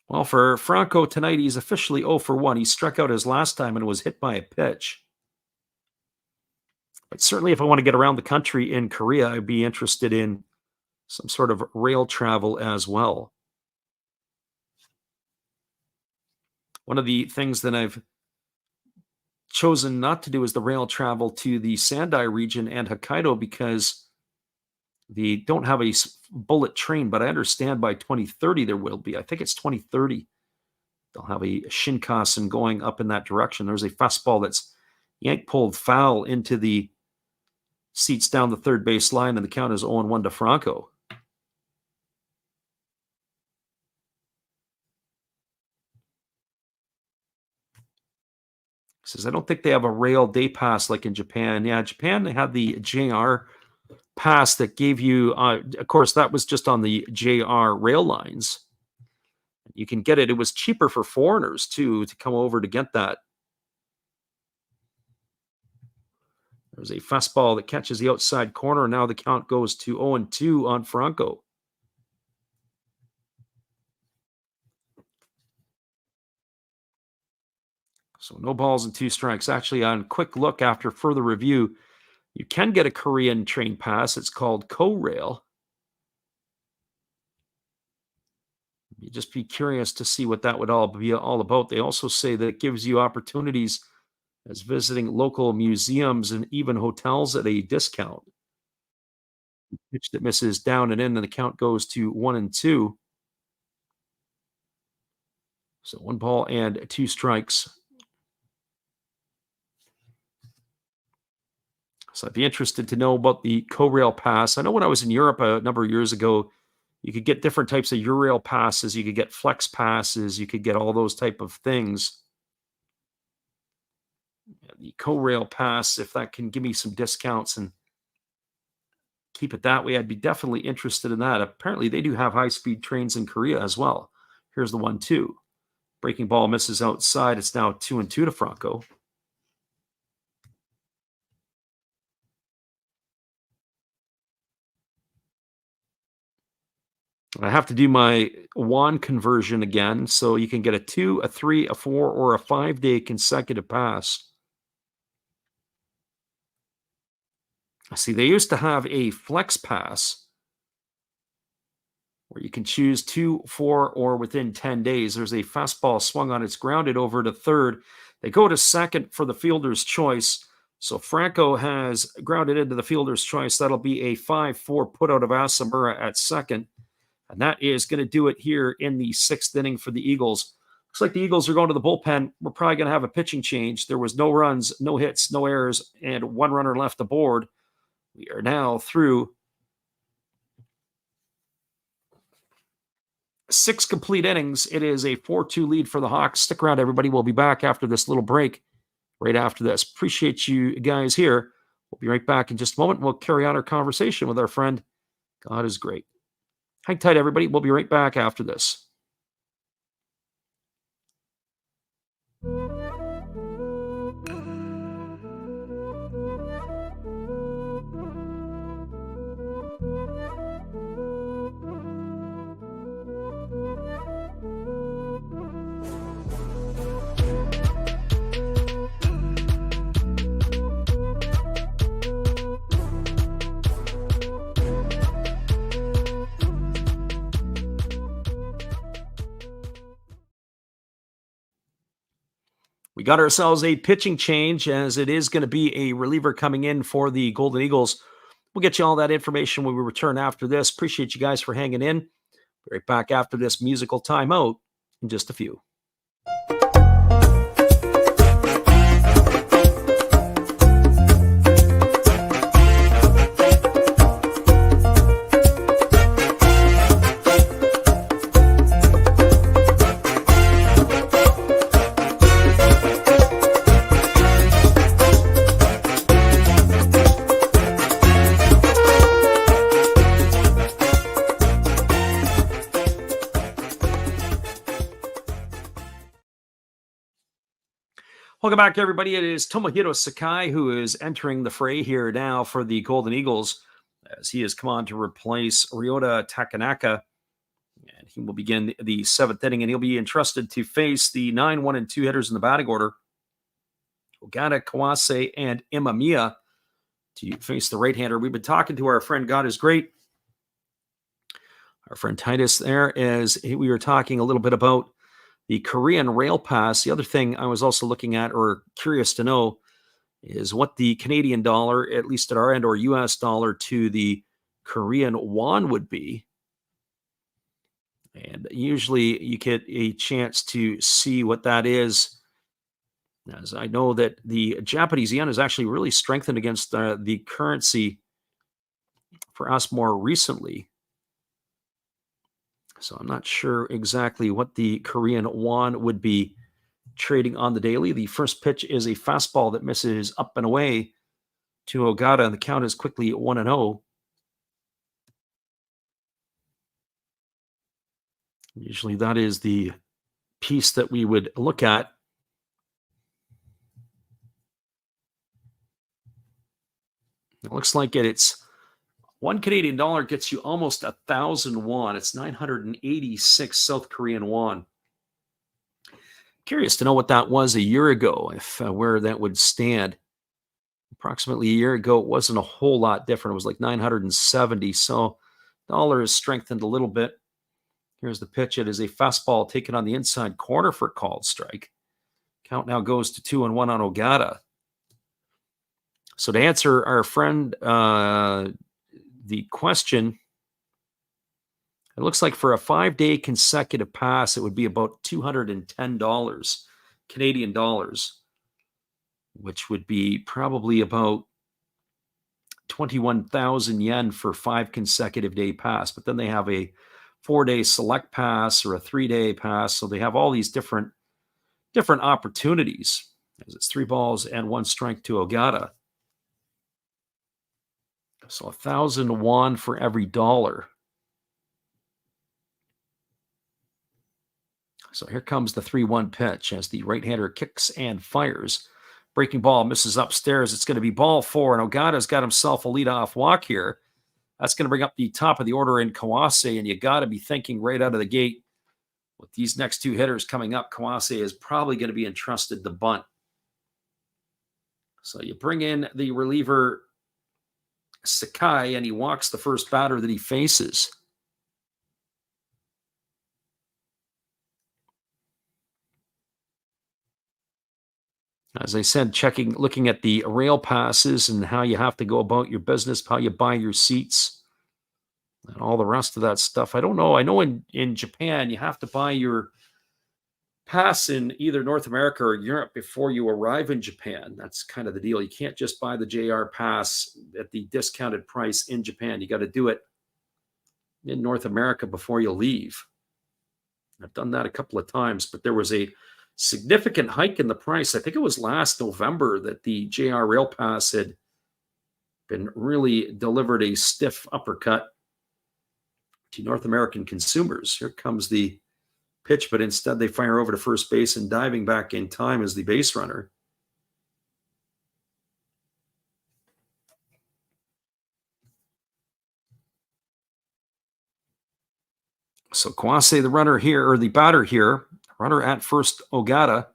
Well, for Franco tonight, he's officially 0 for 1. He struck out his last time and was hit by a pitch. But certainly if I want to get around the country in Korea, I'd be interested in some sort of rail travel as well. One of the things that I've chosen not to do is the rail travel to the Sendai region and Hokkaido because they don't have a bullet train, but I understand by 2030 there will be. I think it's 2030. They'll have a Shinkansen going up in that direction. There's a fastball that's yank pulled foul into the seats down the third base line, and the count is 0-1 to Franco. Says, I don't think they have a rail day pass like in Japan. Yeah, Japan, they had the JR pass that gave you, of course, that was just on the JR rail lines. You can get it. It was cheaper for foreigners, too, to come over to get that. There's a fastball that catches the outside corner. Now the count goes to 0-2 on Franco. So no balls and 2 strikes. Actually, on quick look after further review, you can get a Korean train pass. It's called Ko-Rail. You just be curious to see what that would all be all about. They also say that it gives you opportunities as visiting local museums and even hotels at a discount. Pitch that misses down and in, and the count goes to 1-2. So 1 ball and 2 strikes. So I'd be interested to know about the Ko-Rail pass. I know when I was in Europe a number of years ago, you could get different types of Eurail passes. You could get flex passes. You could get all those type of things. The Ko-Rail pass, if that can give me some discounts and keep it that way, I'd be definitely interested in that. Apparently, they do have high-speed trains in Korea as well. Here's the 1-2. Breaking ball misses outside. It's now 2-2 to Franco. I have to do my won conversion again, so you can get a 2, a 3, a 4, or a 5-day consecutive pass. See, they used to have a flex pass where you can choose 2, 4, or within 10 days. There's a fastball swung on. It's grounded over to third. They go to second for the fielder's choice. So Franco has grounded into the fielder's choice. That'll be a 5-4 put out of Asamura at second. And that is going to do it here in the 6th inning for the Eagles. Looks like the Eagles are going to the bullpen. We're probably going to have a pitching change. There was no runs, no hits, no errors, and 1 runner left aboard. We are now through 6 complete innings. It is a 4-2 lead for the Hawks. Stick around, everybody. We'll be back after this little break right after this. Appreciate you guys here. We'll be right back in just a moment. We'll carry on our conversation with our friend. God is great. Hang tight, everybody. We'll be right back after this. We got ourselves a pitching change, as it is going to be a reliever coming in for the Golden Eagles. We'll get you all that information when we return after this. Appreciate you guys for hanging in. Be right back after this musical timeout in just a few. Welcome back, everybody. It is Tomohiro Sakai who is entering the fray here now for the Golden Eagles, as he has come on to replace Ryota Takanaka. And he will begin the seventh inning, and he'll be entrusted to face the 9-1-2 hitters in the batting order, Ogata, Kawase, and Imamiya, to face the right-hander. We've been talking to our friend God is Great, our friend Titus there, as we were talking a little bit about the Korean Rail Pass. The other thing I was also looking at, or curious to know, is what the Canadian dollar, at least at our end, or US dollar to the Korean won would be. And usually you get a chance to see what that is, as I know that the Japanese yen has actually really strengthened against the currency for us more recently. So I'm not sure exactly what the Korean won would be trading on the daily. The first pitch is a fastball that misses up and away to Ogata, and the count is quickly 1-0. Usually that is the piece that we would look at. It looks like it's $1 Canadian gets you almost 1,000 won. It's 986 South Korean won. Curious to know what that was a year ago, if where that would stand. Approximately a year ago, it wasn't a whole lot different. It was like 970. So dollar has strengthened a little bit. Here's the pitch. It is a fastball taken on the inside corner for a called strike. Count now goes to 2-1 on Ogata. So to answer our friend the question, it looks like for a 5-day consecutive pass, it would be about $210 Canadian dollars, which would be probably about 21,000 yen for 5 consecutive day pass. But then they have a 4-day select pass or a 3-day pass. So they have all these different opportunities, as it's 3 balls and 1 strike to Ogata. So 1,000 won for every dollar. So here comes the 3-1 pitch as the right-hander kicks and fires. Breaking ball misses upstairs. It's going to be ball 4, and Ogata's got himself a leadoff walk here. That's going to bring up the top of the order in Kawase, and you got to be thinking right out of the gate, with these next 2 hitters coming up, Kawase is probably going to be entrusted to bunt. So you bring in the reliever Sakai, and he walks the first batter that he faces. As I said, looking at the rail passes and how you have to go about your business, how you buy your seats, and all the rest of that stuff. I don't know. I know in Japan, you have to buy your pass in either North America or Europe before you arrive in Japan. That's kind of the deal. You can't just buy the JR pass at the discounted price in Japan. You got to do it in North America before you leave. I've done that a couple of times, but there was a significant hike in the price. I think it was last November that the JR Rail Pass had been really delivered a stiff uppercut to North American consumers. Here comes the pitch, but instead they fire over to first base, and diving back in time is the base runner. So Kawase, the runner here, or the batter here, runner at first, Ogata.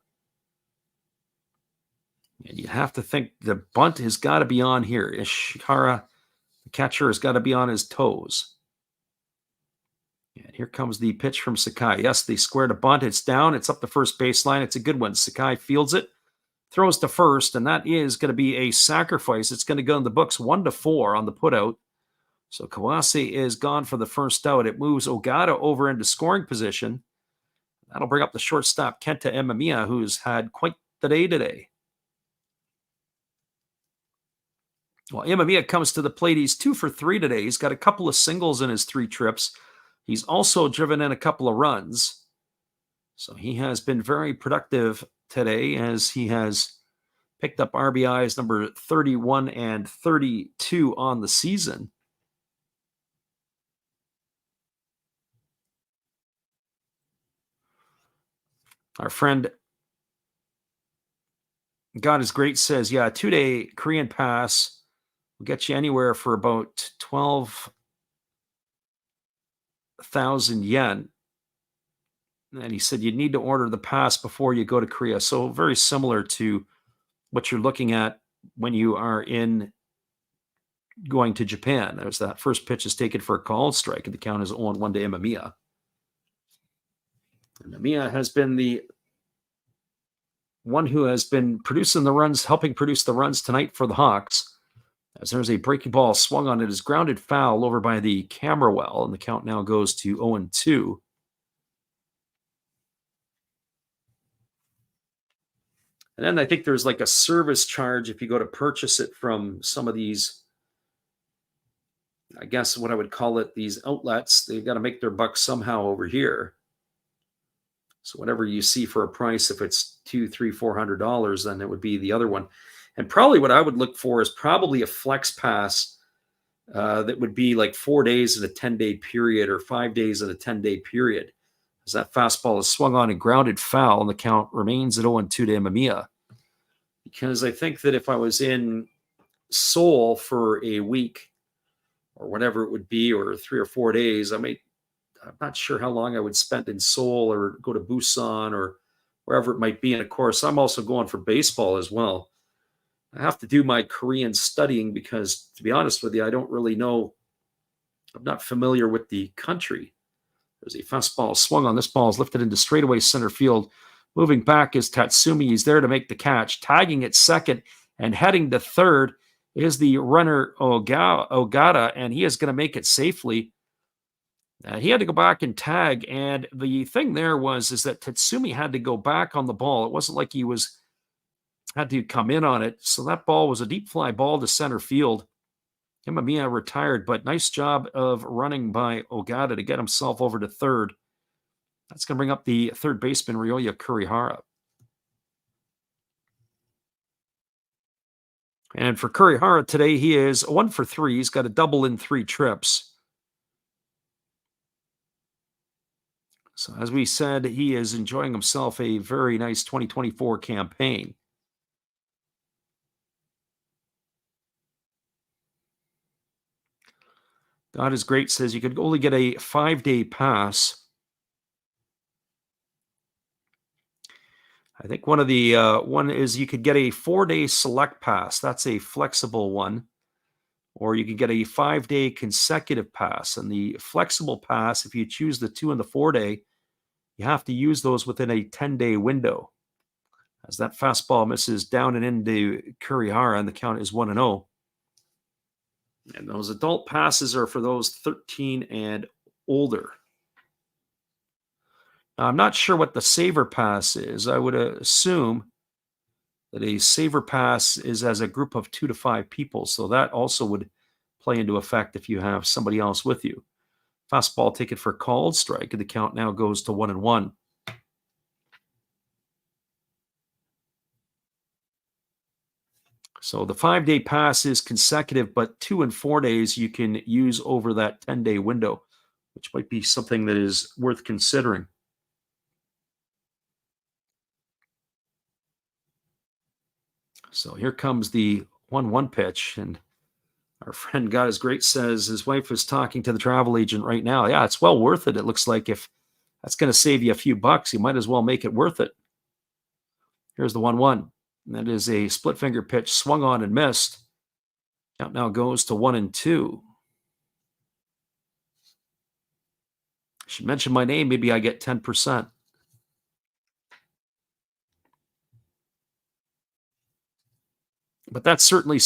And you have to think the bunt has got to be on here. Ishihara, the catcher, has got to be on his toes. And here comes the pitch from Sakai. Yes, they squared a bunt. It's down. It's up the first baseline. It's a good one. Sakai fields it. throws to first, and that is going to be a sacrifice. It's going to go in the books 1-4 on the putout. So Kawase is gone for the first out. It moves Ogata over into scoring position. That'll bring up the shortstop Kenta Imamiya, who's had quite the day today. Well, Imamiya comes to the plate. He's 2 for 3 today. He's got a couple of singles in his 3 trips. He's also driven in a couple of runs. So he has been very productive today as he has picked up RBIs number 31 and 32 on the season. Our friend God is Great says, yeah, a 2-day Korean pass will get you anywhere for about 12,000 yen. And he said you'd need to order the pass before you go to Korea. So very similar to what you're looking at when you are going to Japan. There's that first pitch is taken for a called strike, and the count is 0-1 to Imamiya. And Imamiya has been the one who has been producing the runs, helping produce the runs tonight for the Hawks. As there's a breaking ball swung on, it is grounded foul over by the camera well, and the count now goes to 0-2. And then I think there's like a service charge if you go to purchase it from some of these, I guess what I would call it, these outlets. They've got to make their bucks somehow over here. So whatever you see for a price, if it's $200, $300, $400, then it would be the other one. And probably what I would look for is probably a flex pass that would be like 4 days in a 10-day period or 5 days in a 10-day period. As that fastball is swung on and grounded foul, and the count remains at 0-2 to Imamiya. Because I think that if I was in Seoul for a week or whatever it would be, or 3 or 4 days, I'm not sure how long I would spend in Seoul or go to Busan or wherever it might be. And of course, I'm also going for baseball as well. I have to do my Korean studying because, to be honest with you, I don't really know. I'm not familiar with the country. There's a fastball swung on. This ball is lifted into straightaway center field. Moving back is Tatsumi. He's there to make the catch. Tagging at second and heading to third is the runner Ogata, and he is going to make it safely. He had to go back and tag, and the thing there is that Tatsumi had to go back on the ball. It wasn't like he had to come in on it. So that ball was a deep fly ball to center field. Imamiya retired, but nice job of running by Ogata to get himself over to third. That's going to bring up the third baseman, Ryoya Kurihara. And for Kurihara today, he is 1 for 3. He's got a double in 3 trips. So as we said, he is enjoying himself a very nice 2024 campaign. God is Great says you could only get a 5-day pass. I think one is you could get a 4-day select pass. That's a flexible one. Or you could get a 5-day consecutive pass. And the flexible pass, if you choose the 2 and the 4-day, you have to use those within a 10-day window. As that fastball misses down and into Kurihara, and the count is 1-0. And those adult passes are for those 13 and older. Now, I'm not sure what the saver pass is. I would assume that a saver pass is as a group of 2 to 5 people. So that also would play into effect if you have somebody else with you. Fastball taken for a called strike, and the count now goes to 1-1. So the 5-day pass is consecutive, but 2 and 4 days you can use over that 10-day window, which might be something that is worth considering. So here comes the 1-1 pitch, and our friend God is Great says his wife is talking to the travel agent right now. Yeah, it's well worth it. It looks like if that's going to save you a few bucks, you might as well make it worth it. Here's the 1-1. And that is a split finger pitch swung on and missed. Count now goes to 1-2. Should mention my name, maybe I get 10%. But that's certainly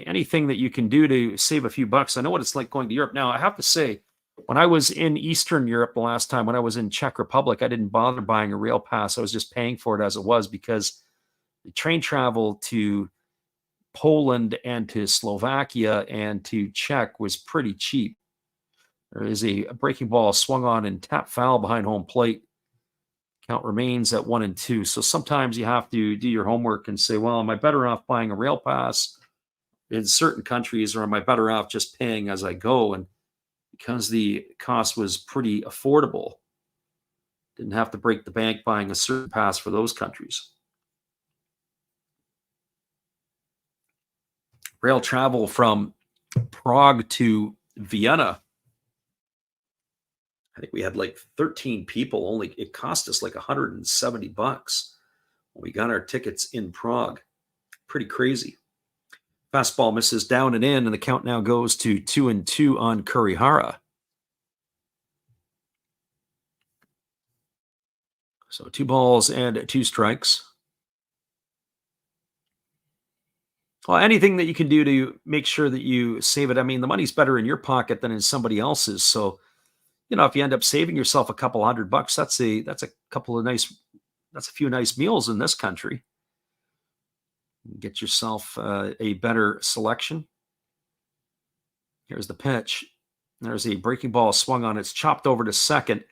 anything that you can do to save a few bucks. I know what it's like going to Europe. Now, I have to say, when I was in Eastern Europe the last time, when I was in Czech Republic, I didn't bother buying a rail pass. I was just paying for it as it was, because the train travel to Poland and to Slovakia and to Czech was pretty cheap. There is a breaking ball swung on and tap foul behind home plate. Count remains at 1-2. So sometimes you have to do your homework and say, well, am I better off buying a rail pass in certain countries, or am I better off just paying as I go? And because the cost was pretty affordable, didn't have to break the bank buying a certain pass for those countries. Rail travel from Prague to Vienna, I think we had like 13 people. Only it cost us like $170 when we got our tickets in Prague. Pretty crazy. Fastball misses down and in, and the count now goes to 2-2 on Kurihara. So 2 balls and 2 strikes. Well, anything that you can do to make sure that you save it. I mean, the money's better in your pocket than in somebody else's. So, if you end up saving yourself a couple $100, that's a few nice meals in this country. Get yourself a better selection. Here's the pitch. There's a breaking ball swung on. It's chopped over to second.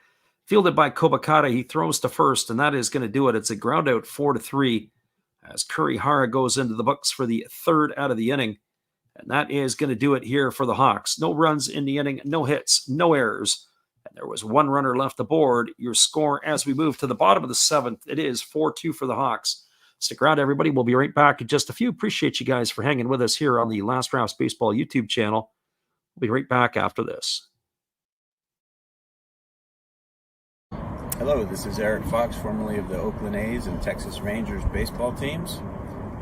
Fielded by Kobakata. He throws to first, and that is going to do it. It's a ground out 4-3 as Kurihara goes into the books for the third out of the inning. And that is going to do it here for the Hawks. No runs in the inning, no hits, no errors. And there was 1 runner left aboard. Your score as we move to the bottom of the 7th, it is 4-2 for the Hawks. Stick around, everybody. We'll be right back in just a few. Appreciate you guys for hanging with us here on the Last Drafts Baseball YouTube channel. We'll be right back after this. Hello, this is Eric Fox, formerly of the Oakland A's and Texas Rangers baseball teams.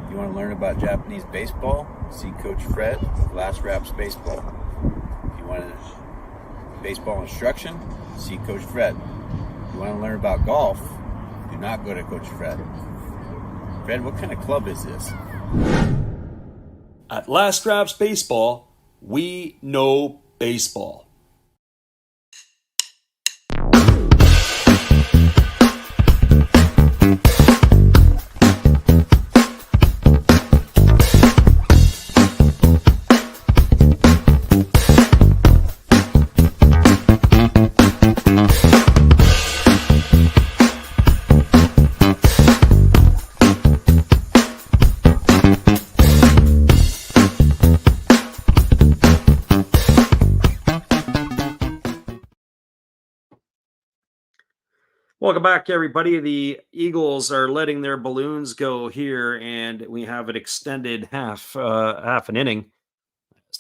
If you want to learn about Japanese baseball, see Coach Fred of Last Raps Baseball. If you want baseball instruction, see Coach Fred. If you want to learn about golf, do not go to Coach Fred. Fred, what kind of club is this? At Last Raps Baseball, we know baseball. Welcome back, everybody. The Eagles are letting their balloons go here, and we have an extended half an inning.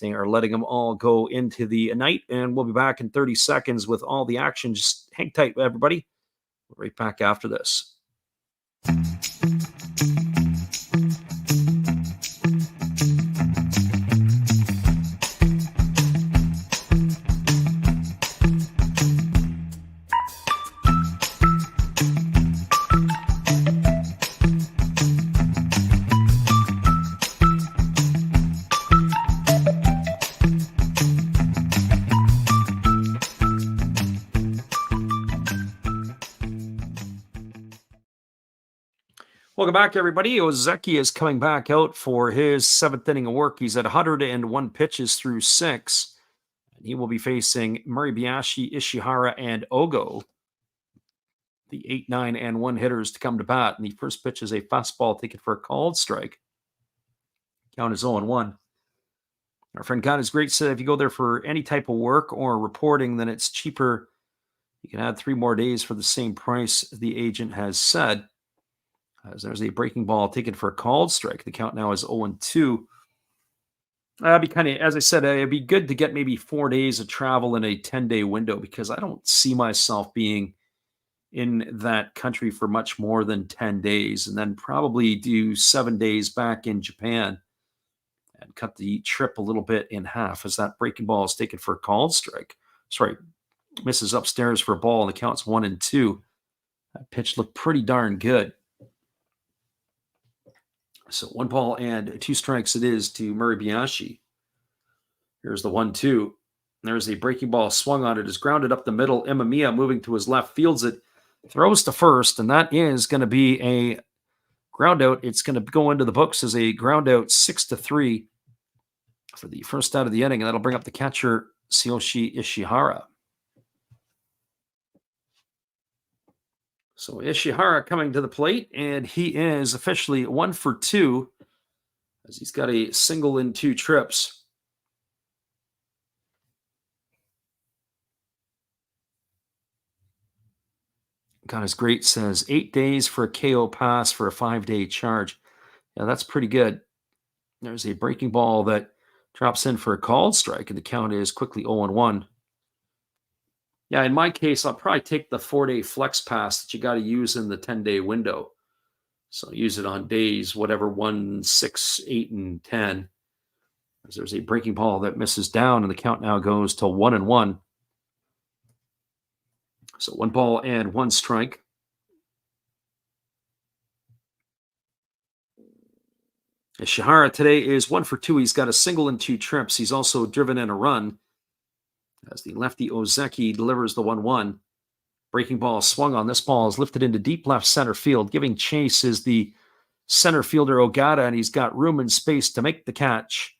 They are letting them all go into the night, and we'll be back in 30 seconds with all the action. Just hang tight, everybody. We're right back after this. Welcome back, everybody. Ozeki is coming back out for his 7th inning of work. He's at 101 pitches through 6. And he will be facing Muribayashi, Ishihara, and Ogo, the 8, 9, and 1 hitters to come to bat. And the first pitch is a fastball taken for a called strike. Count is 0-1. Our friend God is great said if you go there for any type of work or reporting, then it's cheaper. You can add 3 more days for the same price, the agent has said. As there's a breaking ball taken for a called strike. The count now is 0-2. Be kind of, as I said, it'd be good to get maybe 4 days of travel in a 10-day window, because I don't see myself being in that country for much more than 10 days, and then probably do 7 days back in Japan and cut the trip a little bit in half, as that breaking ball is taken for a called strike. Sorry, misses upstairs for a ball, and the count's 1-2. That pitch looked pretty darn good. So 1 ball and 2 strikes it is to Murabayashi. Here's the 1-2. There's a breaking ball swung on it, is grounded up the middle. Imamiya moving to his left, fields it, throws to first, and that is going to be a ground out. It's going to go into the books as a ground out 6-3 for the first out of the inning, and that'll bring up the catcher, Tsuyoshi Ishihara. So Ishihara coming to the plate, and he is officially 1 for 2 as he's got a single in 2 trips. God is great, says 8 days for a KO pass for a 5-day charge. Yeah, that's pretty good. There's a breaking ball that drops in for a called strike, and the count is quickly 0-1. Yeah, in my case, I'll probably take the 4-day flex pass that you got to use in the 10-day window. So use it on days, whatever, 1, 6, 8, and 10. As there's a breaking ball that misses down, and the count now goes to 1-1. So 1 ball and 1 strike. Ishihara today is 1 for 2. He's got a single in 2 trips. He's also driven in a run as the lefty Ozeki delivers the 1-1. Breaking ball swung on. This ball is lifted into deep left center field. Giving chase is the center fielder Ogata, and he's got room and space to make the catch.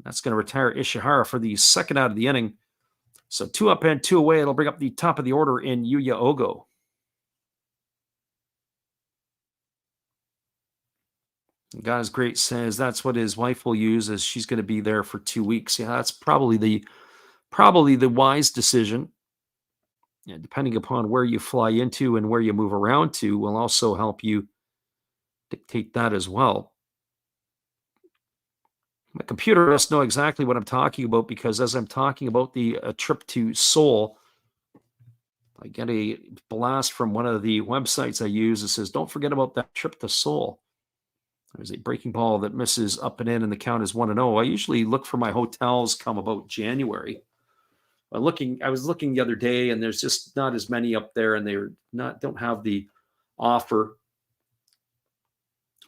That's going to retire Ishihara for the second out of the inning. So 2 up and 2 away. It'll bring up the top of the order in Yuya Ogo. Guys Great says that's what his wife will use, as she's going to be there for 2 weeks. Yeah, that's probably the wise decision. Yeah, depending upon where you fly into and where you move around to will also help you dictate that as well. My computer must know exactly what I'm talking about, because as I'm talking about the trip to Seoul, I get a blast from one of the websites I use that says, don't forget about that trip to Seoul. There's a breaking ball that misses up and in, and the count is 1-0. I usually look for my hotels come about January. I was looking the other day, and there's just not as many up there, and don't have the offer.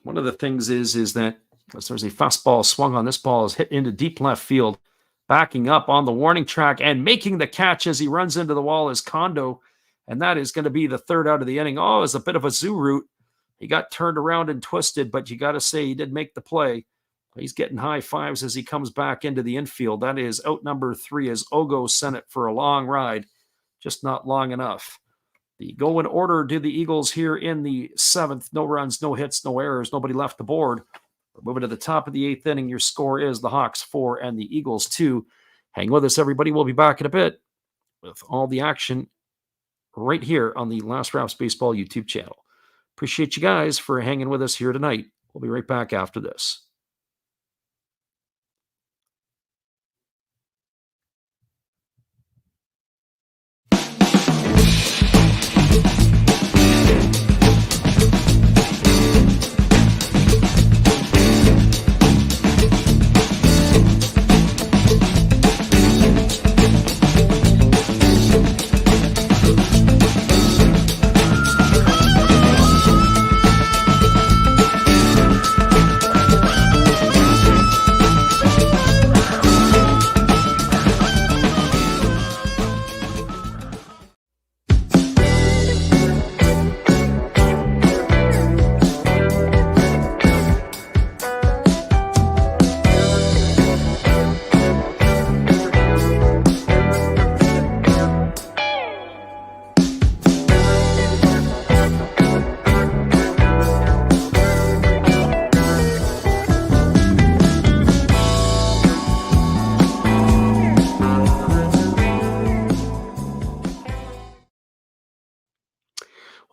One of the things is that there's a fastball swung on. This ball is hit into deep left field. Backing up on the warning track and making the catch as he runs into the wall is Kondo, and that is going to be the third out of the inning. Oh, it's a bit of a zoo route. He got turned around and twisted, but you got to say he did make the play. He's getting high fives as he comes back into the infield. That is out number 3 as Ogo sent it for a long ride, just not long enough. The go in order to the Eagles here in the 7th. No runs, no hits, no errors, nobody left the board. We're moving to the top of the 8th inning. Your score is the Hawks 4 and the Eagles 2. Hang with us, everybody. We'll be back in a bit with all the action right here on the Last Raps Baseball YouTube channel. Appreciate you guys for hanging with us here tonight. We'll be right back after this.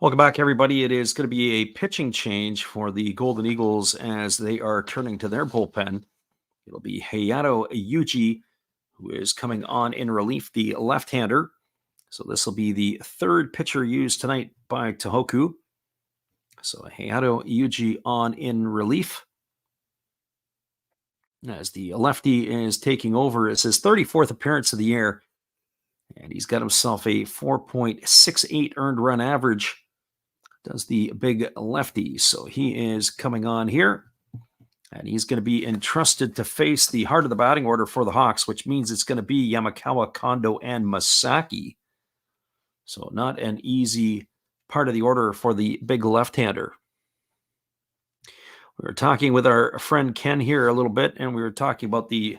Welcome back, everybody. It is going to be a pitching change for the Golden Eagles as they are turning to their bullpen. It'll be Hayato Yuji, who is coming on in relief, the left-hander. So this will be the third pitcher used tonight by Tohoku. So Hayato Yuji on in relief, as the lefty is taking over. It's his 34th appearance of the year, and he's got himself a 4.68 earned run average. Does the big lefty. So he is coming on here. And he's going to be entrusted to face the heart of the batting order for the Hawks, which means it's going to be Yamakawa, Kondo, and Masaki. So not an easy part of the order for the big left-hander. We were talking with our friend Ken here a little bit, and we were talking about the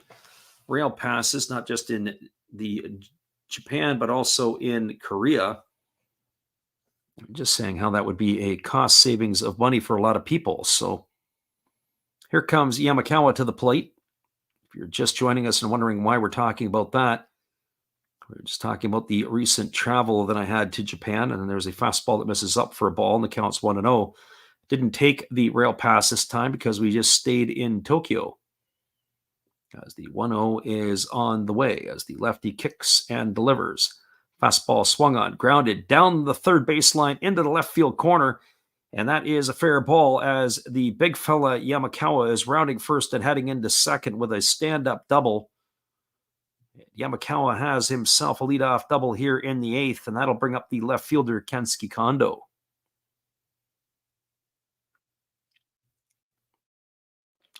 rail passes, not just in the Japan, but also in Korea. I'm just saying how that would be a cost savings of money for a lot of people. So here comes Yamakawa to the plate. If you're just joining us and wondering why we're talking about that, we're just talking about the recent travel that I had to Japan, and there's a fastball that misses up for a ball, and the count's 1-0. Didn't take the rail pass this time because we just stayed in Tokyo. As the 1-0 is on the way, as the lefty kicks and delivers. Fastball swung on, grounded down the third baseline into the left field corner, and that is a fair ball as the big fella Yamakawa is rounding first and heading into second with a stand-up double. Yamakawa has himself a leadoff double here in the eighth, and that'll bring up the left fielder Kensuke Kondo.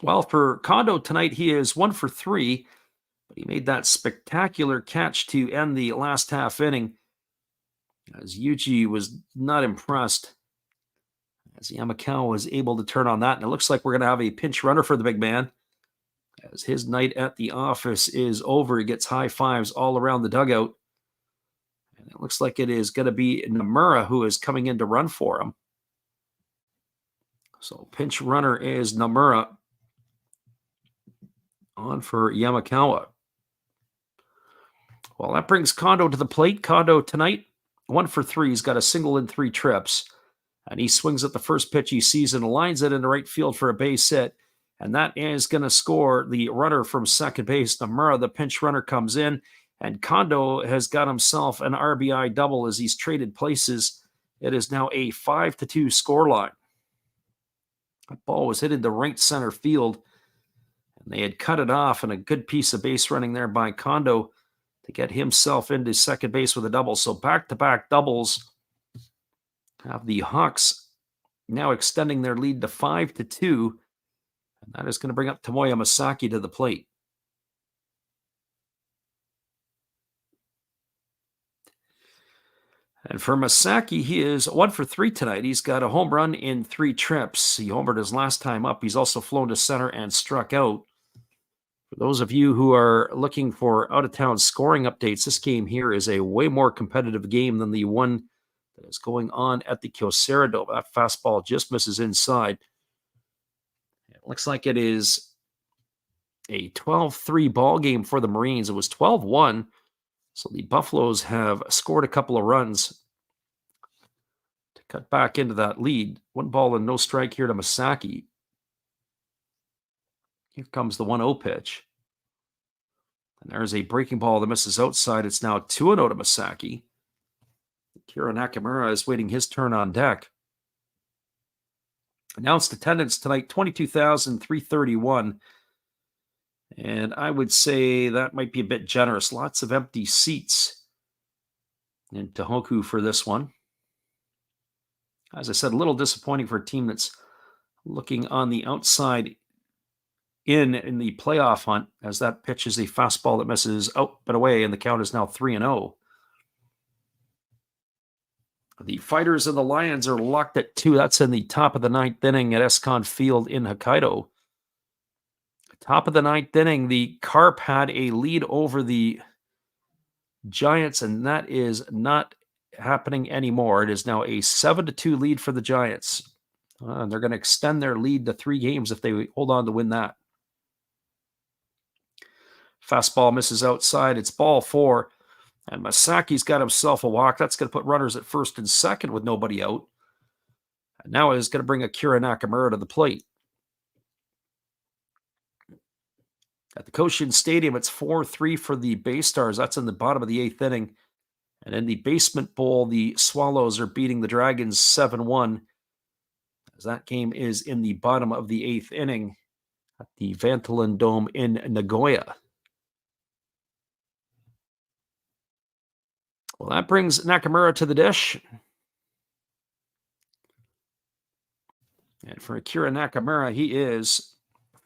Well, for Kondo tonight, he is 1 for 3, but he made that spectacular catch to end the last half inning, as Yuji was not impressed, as Yamakawa was able to turn on that. And it looks like we're going to have a pinch runner for the big man, as his night at the office is over. He gets high fives all around the dugout. And it looks like it is going to be Nomura who is coming in to run for him. So pinch runner is Nomura on for Yamakawa. Well, that brings Kondo to the plate. Kondo tonight, 1 for 3. He's got a single in 3 trips. And he swings at the first pitch he sees and lines it into right field for a base hit. And that is going to score the runner from second base. Nomura, the pinch runner, comes in. And Kondo has got himself an RBI double as he's traded places. It is now a 5-2 scoreline. That ball was hit into right center field. And they had cut it off, and a good piece of base running there by Kondo to get himself into second base with a double. So back-to-back doubles have the Hawks now extending their lead to 5-2. And that is going to bring up Tomoya Masaki to the plate. And for Masaki, he is 1 for 3 tonight. He's got a home run in 3 trips. He homered his last time up. He's also flown to center and struck out. For those of you who are looking for out-of-town scoring updates, this game here is a way more competitive game than the one that is going on at the Kyocera Dome. That fastball just misses inside. It looks like it is a 12-3 ball game for the Marines. It was 12-1, so the Buffaloes have scored a couple of runs to cut back into that lead. 1 ball and no strike here to Masaki. Here comes the 1-0 pitch. And there's a breaking ball that misses outside. It's now 2-0 to Masaki. Kira Nakamura is waiting his turn on deck. Announced attendance tonight, 22,331. And I would say that might be a bit generous. Lots of empty seats in Tohoku for this one. As I said, a little disappointing for a team that's looking on the outside in the playoff hunt, as that pitch is a fastball that misses out but away, and the count is now 3-0. The Fighters and the Lions are locked at 2. That's in the top of the 9th inning at Escon Field in Hokkaido. Top of the 9th inning, the Carp had a lead over the Giants, and that is not happening anymore. It is now a 7-2 lead for the Giants. And they're going to extend their lead to 3 games if they hold on to win that. Fastball misses outside. It's ball 4. And Masaki's got himself a walk. That's going to put runners at first and second with nobody out. And now it is going to bring Akira Nakamura to the plate. At the Koshin Stadium, it's 4-3 for the Bay Stars. That's in the bottom of the 8th inning. And in the Basement Bowl, the Swallows are beating the Dragons 7-1. As that game is in the bottom of the 8th inning at the Vantolin Dome in Nagoya. Well, that brings Nakamura to the dish. And for Akira Nakamura, he is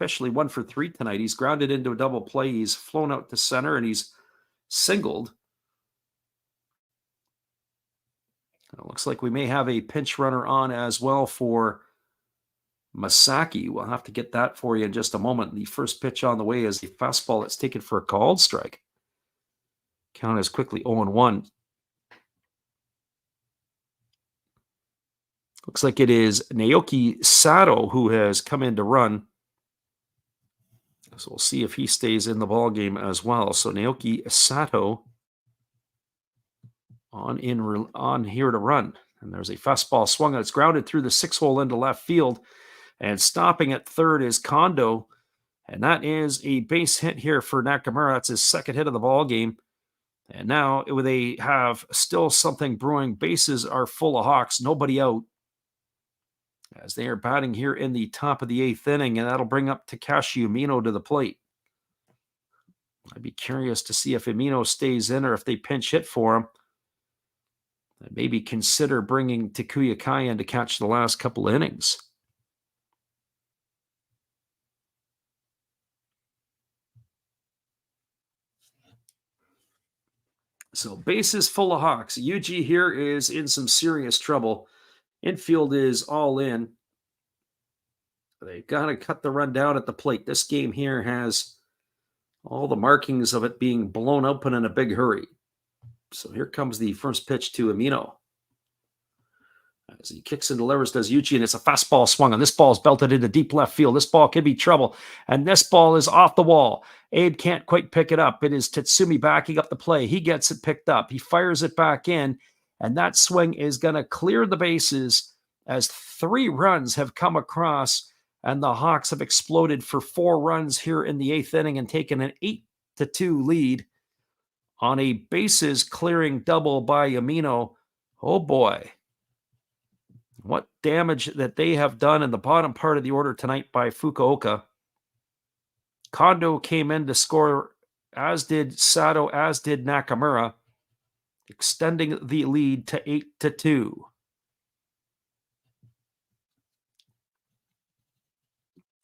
officially 1 for 3 tonight. He's grounded into a double play. He's flown out to center and he's singled. It looks like we may have a pinch runner on as well for Masaki. We'll have to get that for you in just a moment. The first pitch on the way is the fastball that's taken for a called strike. Count is quickly 0-1. Looks like it is Naoki Sato who has come in to run. So we'll see if he stays in the ball game as well. So Naoki Sato on here to run. And there's a fastball swung and it's grounded through the 6-hole into left field. And stopping at third is Kondo. And that is a base hit here for Nakamura. That's his second hit of the ball game. And now they have still something brewing. Bases are full of Hawks. Nobody out as they are batting here in the top of the 8th inning. And that'll bring up Takashi Umino to the plate. I'd be curious to see if Umino stays in or if they pinch hit for him. And maybe consider bringing Takuya Kai in to catch the last couple of innings. So bases full of Hawks. Yuji here is in some serious trouble. Infield is all in. They've got to cut the run down at the plate. This game here has all the markings of it being blown open in a big hurry. So here comes the first pitch to Umino. As he kicks and delivers, does Yuji, and it's a fastball swung, and this ball is belted into deep left field. This ball could be trouble, and this ball is off the wall. Abe can't quite pick it up. It is Tatsumi backing up the play. He gets it picked up. He fires it back in, and that swing is going to clear the bases as 3 runs have come across, and the Hawks have exploded for 4 runs here in the 8th inning and taken an 8-2 lead on a bases-clearing double by Umino. Oh, boy. What damage that they have done in the bottom part of the order tonight by Fukuoka. Kondo came in to score, as did Sato, as did Nakamura, extending the lead to 8-2.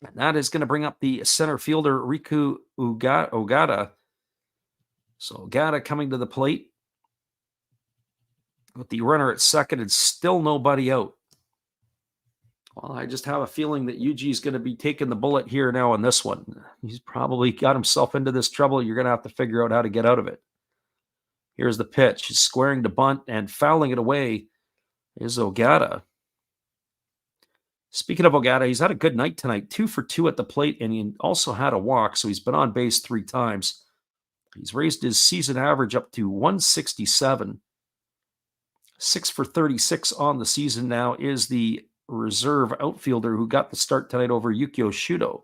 And that is going to bring up the center fielder, Riku Ogata. So Ogata coming to the plate with the runner at second and still nobody out. Well, I just have a feeling that Yuji is going to be taking the bullet here now on this one. He's probably got himself into this trouble. You're going to have to figure out how to get out of it. Here's the pitch. He's squaring to bunt and fouling it away is Ogata. Speaking of Ogata, he's had a good night tonight. 2 for 2 at the plate, and he also had a walk, so he's been on base 3 times. He's raised his season average up to 167. 6 for 36 on the season now is the reserve outfielder who got the start tonight over Yukio Shudo.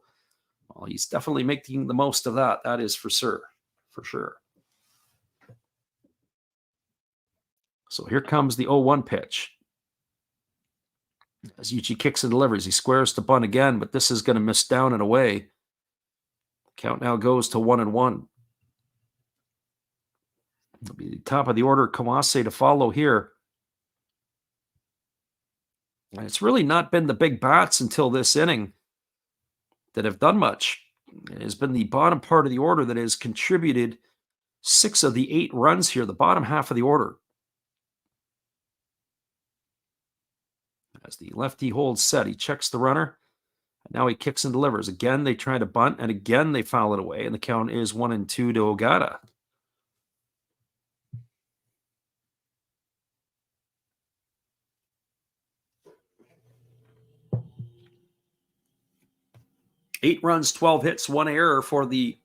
Well, he's definitely making the most of that. That is for sure. For sure. So here comes the 0-1 pitch. As Yuchi kicks and delivers, he squares to bunt again, but this is going to miss down and away. Count now goes to 1-1. It'll be the top of the order, Kawase to follow here. And it's really not been the big bats until this inning that have done much. It has been the bottom part of the order that has contributed 6 of the 8 runs here, the bottom half of the order. As the lefty holds set, he checks the runner. And now he kicks and delivers. Again, they try to bunt, and again they foul it away. And the count is 1-2 to Ogata. Eight runs, 12 hits, 1 error for the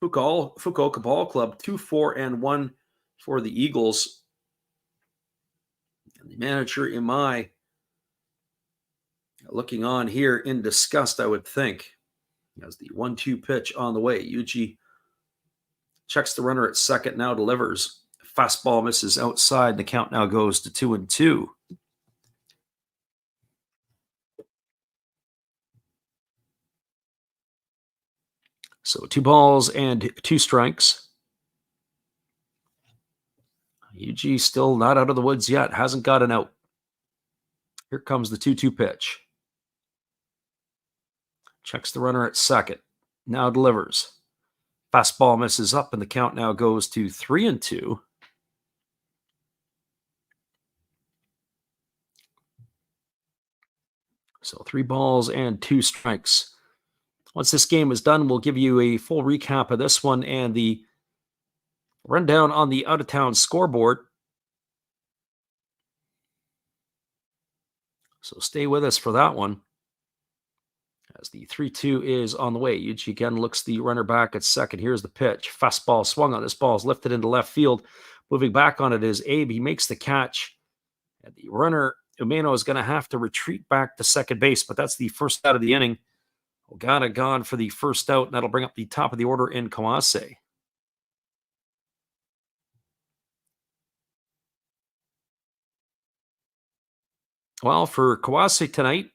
Fukuoka Ball Club. 2-4-1 for the Eagles. And the manager, Imai, looking on here in disgust, I would think. As the 1-2 pitch on the way. Yuji checks the runner at second, now delivers. Fastball misses outside. The count now goes to 2-2. So 2 balls and 2 strikes. Yuji still not out of the woods yet. Hasn't got an out. Here comes the 2-2 pitch. Checks the runner at second. Now delivers. Fastball misses up, and the count now goes to 3-2. So 3 balls and 2 strikes. Once this game is done, we'll give you a full recap of this one and the rundown on the out-of-town scoreboard. So stay with us for that one. As the 3-2 is on the way. Yuji again looks the runner back at second. Here's the pitch. Fastball swung on. This ball is lifted into left field. Moving back on it is Abe. He makes the catch. And the runner, Umeno, is going to have to retreat back to second base, but that's the first out of the inning. Ogata gone for the first out, and that'll bring up the top of the order in Kawase. Well, for Kawase tonight,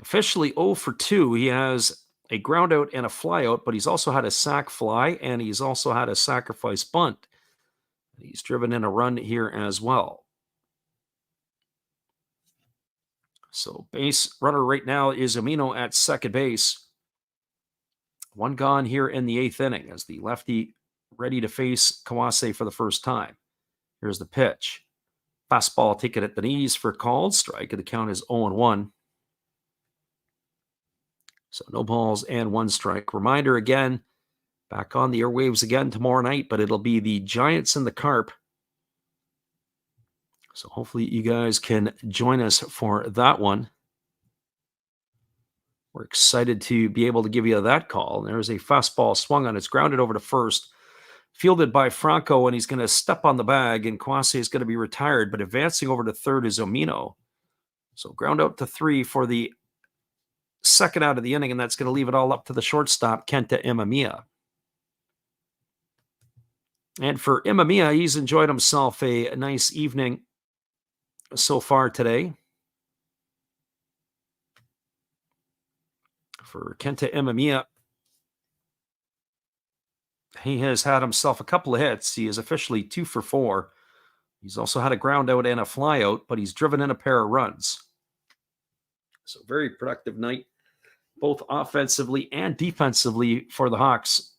officially 0 for 2. He has a ground out and a fly out, but he's also had a sac fly, and he's also had a sacrifice bunt. He's driven in a run here as well. So base runner right now is Umeno at second base. 1 gone here in the 8th inning as the lefty ready to face Kawase for the first time. Here's the pitch. Fastball taken at the knees for called strike, and the count is 0-1. So no balls and 1 strike. Reminder again, back on the airwaves again tomorrow night, but it'll be the Giants and the Carp. So hopefully you guys can join us for that one. We're excited to be able to give you that call. There's a fastball swung on. It's grounded over to first. Fielded by Franco, and he's going to step on the bag, and Kawase is going to be retired, but advancing over to third is Umeno. So ground out to 3 for the second out of the inning, and that's going to leave it all up to the shortstop, Kenta Imamiya. And for Imamiya, he's enjoyed himself a nice evening so far today. For Kenta Imamiya, he has had himself a couple of hits. He is officially 2 for 4. He's also had a ground out and a fly out, but he's driven in a pair of runs. So very productive night, both offensively and defensively for the Hawks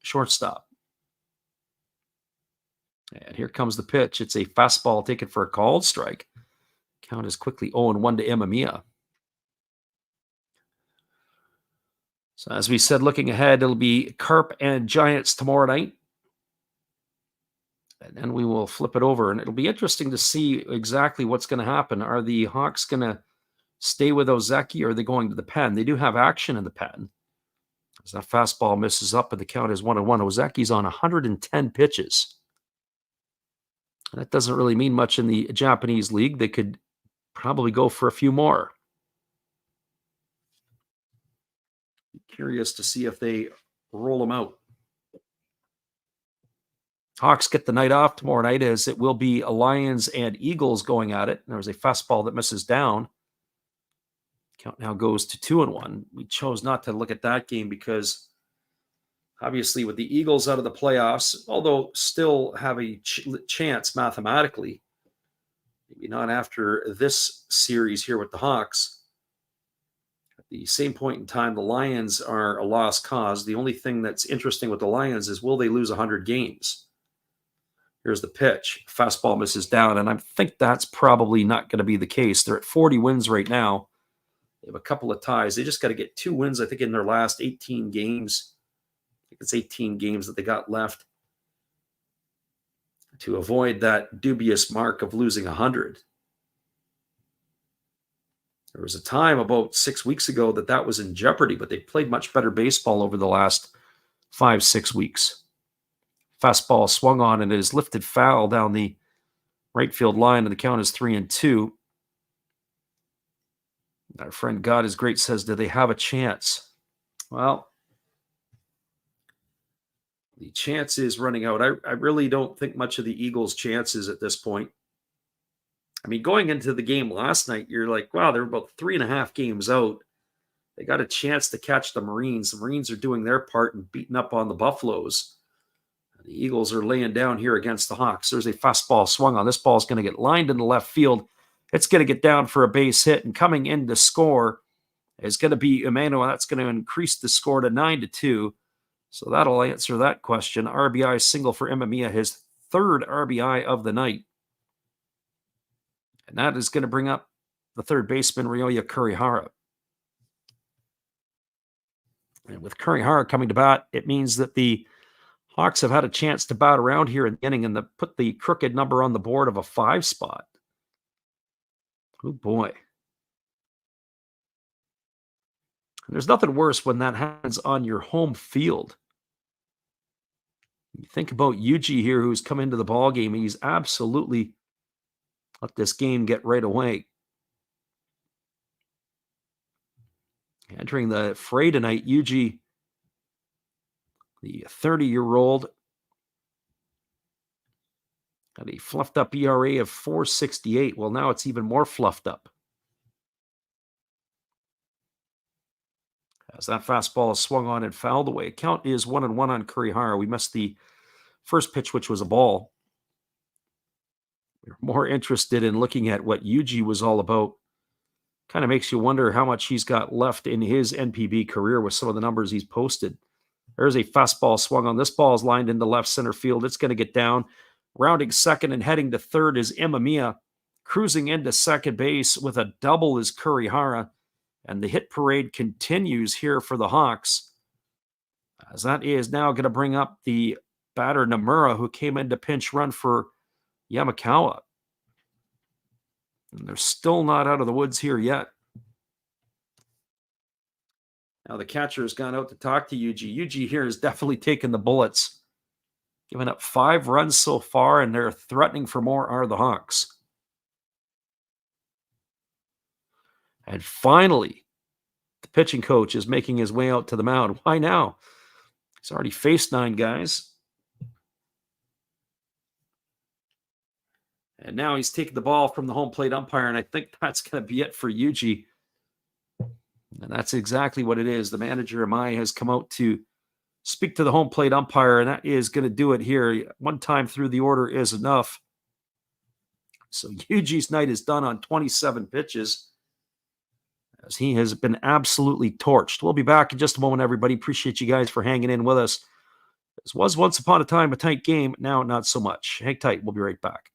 shortstop. And here comes the pitch. It's a fastball taken for a called strike. Count is quickly 0-1 to Imamiya. So as we said, looking ahead, it'll be Carp and Giants tomorrow night. And then we will flip it over. And it'll be interesting to see exactly what's going to happen. Are the Hawks going to stay with Ozeki, or are they going to the pen? They do have action in the pen. As that fastball misses up, and the count is 1-1. Ozeki's on 110 pitches. And that doesn't really mean much in the Japanese league. They could probably go for a few more. Curious to see if they roll them out. Hawks get the night off tomorrow night, as it will be Lions and Eagles going at it. There was a fastball that misses down. Count now goes to 2-1. We chose not to look at that game because obviously with the Eagles out of the playoffs, although still have a chance mathematically, maybe not after this series here with the Hawks. At the same point in time, the Lions are a lost cause. The only thing that's interesting with the Lions is, will they lose 100 games? Here's the pitch. Fastball misses down, and I think that's probably not going to be the case. They're at 40 wins right now. They have a couple of ties. They just got to get 2 wins, I think, in their last 18 games. I think it's 18 games that they got left to avoid that dubious mark of losing 100. There was a time about 6 weeks ago that was in jeopardy, but they played much better baseball over the last 5-6 weeks. Fastball swung on, and it is lifted foul down the right field line, and the count is 3-2. Our friend God is Great says, do they have a chance? Well, the chance is running out. I really don't think much of the Eagles' chances at this point. I mean, going into the game last night, you're like, wow, they're about 3.5 games out. They got a chance to catch the Marines. The Marines are doing their part and beating up on the Buffaloes. The Eagles are laying down here against the Hawks. There's a fastball swung on. This ball is going to get lined into left field. It's going to get down for a base hit, and coming in to score is going to be Umeno. That's going to increase the score to 9-2. So that'll answer that question. RBI single for Imamiya, his third RBI of the night. And that is going to bring up the third baseman, Ryoya Kurihara. And with Kurihara coming to bat, it means that the Hawks have had a chance to bat around here in the inning and put the crooked number on the board of a 5 spot. Oh, boy. There's nothing worse when that happens on your home field. You think about Yuji here, who's come into the ball game. He's absolutely let this game get right away. Entering the fray tonight, Yuji, the 30-year-old, had a fluffed up ERA of 4.68. Well, now it's even more fluffed up. As that fastball is swung on and fouled away. Count is 1-1 on Kurihara. We missed the first pitch, which was a ball. We're more interested in looking at what Yuji was all about. Kind of makes you wonder how much he's got left in his NPB career with some of the numbers he's posted. There's a fastball swung on. This ball is lined into left center field. It's going to get down. Rounding second and heading to third is Imamiya. Cruising into second base with a double is Kurihara. And the hit parade continues here for the Hawks, as that is now going to bring up the batter Nomura, who came in to pinch run for Yamakawa. And they're still not out of the woods here yet. Now the catcher has gone out to talk to Yuji. Yuji here has definitely taken the bullets. Given up 5 runs so far, and they're threatening for more are the Hawks. And finally, the pitching coach is making his way out to the mound. Why now? He's already faced 9 guys. And now he's taking the ball from the home plate umpire, and I think that's going to be it for Yuji. And that's exactly what it is. The manager, Amai, has come out to speak to the home plate umpire, and that is going to do it here. One time through the order is enough. So Yuji's night is done on 27 pitches, as he has been absolutely torched. We'll be back in just a moment, everybody. Appreciate you guys for hanging in with us. This was once upon a time a tight game. Now, not so much. Hang tight. We'll be right back.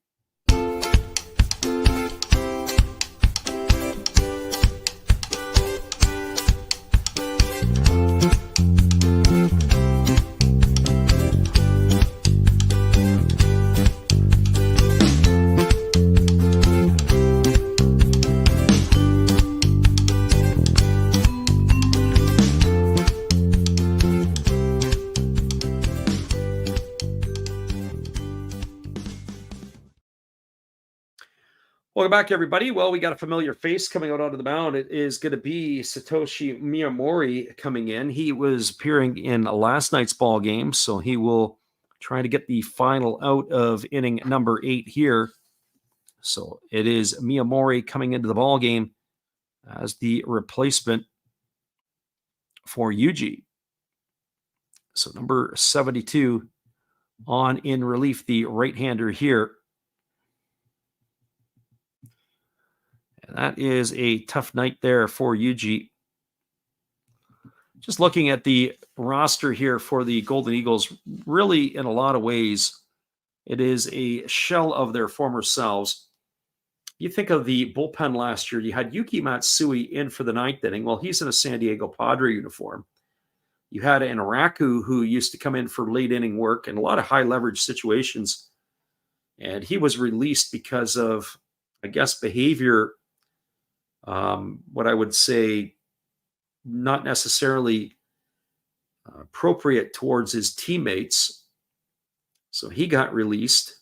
Welcome back, everybody. Well, we got a familiar face coming out onto the mound. It is going to be Satoshi Miyamori coming in. He was appearing in last night's ball game, so he will try to get the final out of inning number 8 here. So it is Miyamori coming into the ball game as the replacement for Yuji. So number 72 on in relief, the right-hander here. That is a tough night there for Yuji. Just looking at the roster here for the Golden Eagles, really in a lot of ways, it is a shell of their former selves. You think of the bullpen last year, you had Yuki Matsui in for the 9th inning. Well, he's in a San Diego Padre uniform. You had Inaraku, who used to come in for late inning work and a lot of high leverage situations. And he was released because of, I guess, behavior, what I would say, not necessarily appropriate towards his teammates. So he got released.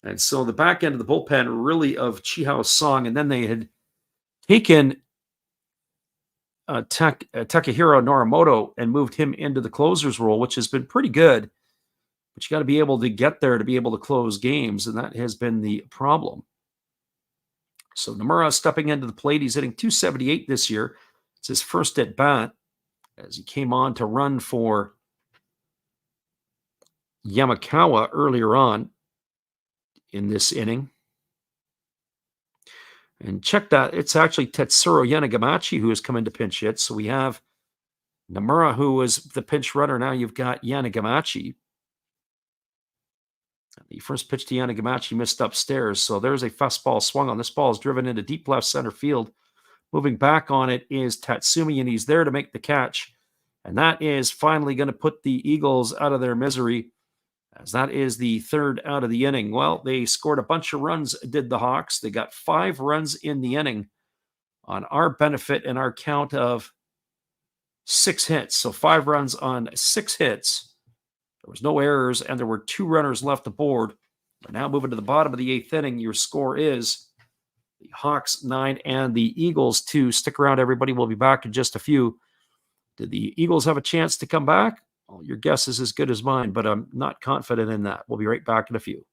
And so the back end of the bullpen really of Chihao Song, and then they had taken Takahiro Norimoto and moved him into the closer's role, which has been pretty good. But you got to be able to get there to be able to close games, and that has been the problem. So Nomura stepping into the plate. He's hitting .278 this year. It's his first at bat as he came on to run for Yamakawa earlier on in this inning. And check that. It's actually Tetsuro Yanagamachi who has come in to pinch hit. So we have Nomura, who was the pinch runner. Now you've got Yanagamachi. The first pitch to Yanagamachi missed upstairs. So there's a fastball swung on. This ball is driven into deep left center field. Moving back on it is Tatsumi, and he's there to make the catch. And that is finally going to put the Eagles out of their misery, as that is the third out of the inning. Well, they scored a bunch of runs, did the Hawks. They got 5 runs in the inning on our benefit and our count of 6 hits. So 5 runs on 6 hits. There was no errors, and there were 2 runners left aboard. We're now moving to the bottom of the 8th inning. Your score is the Hawks 9 and the Eagles 2. Stick around, everybody. We'll be back in just a few. Did the Eagles have a chance to come back? Well, your guess is as good as mine, but I'm not confident in that. We'll be right back in a few.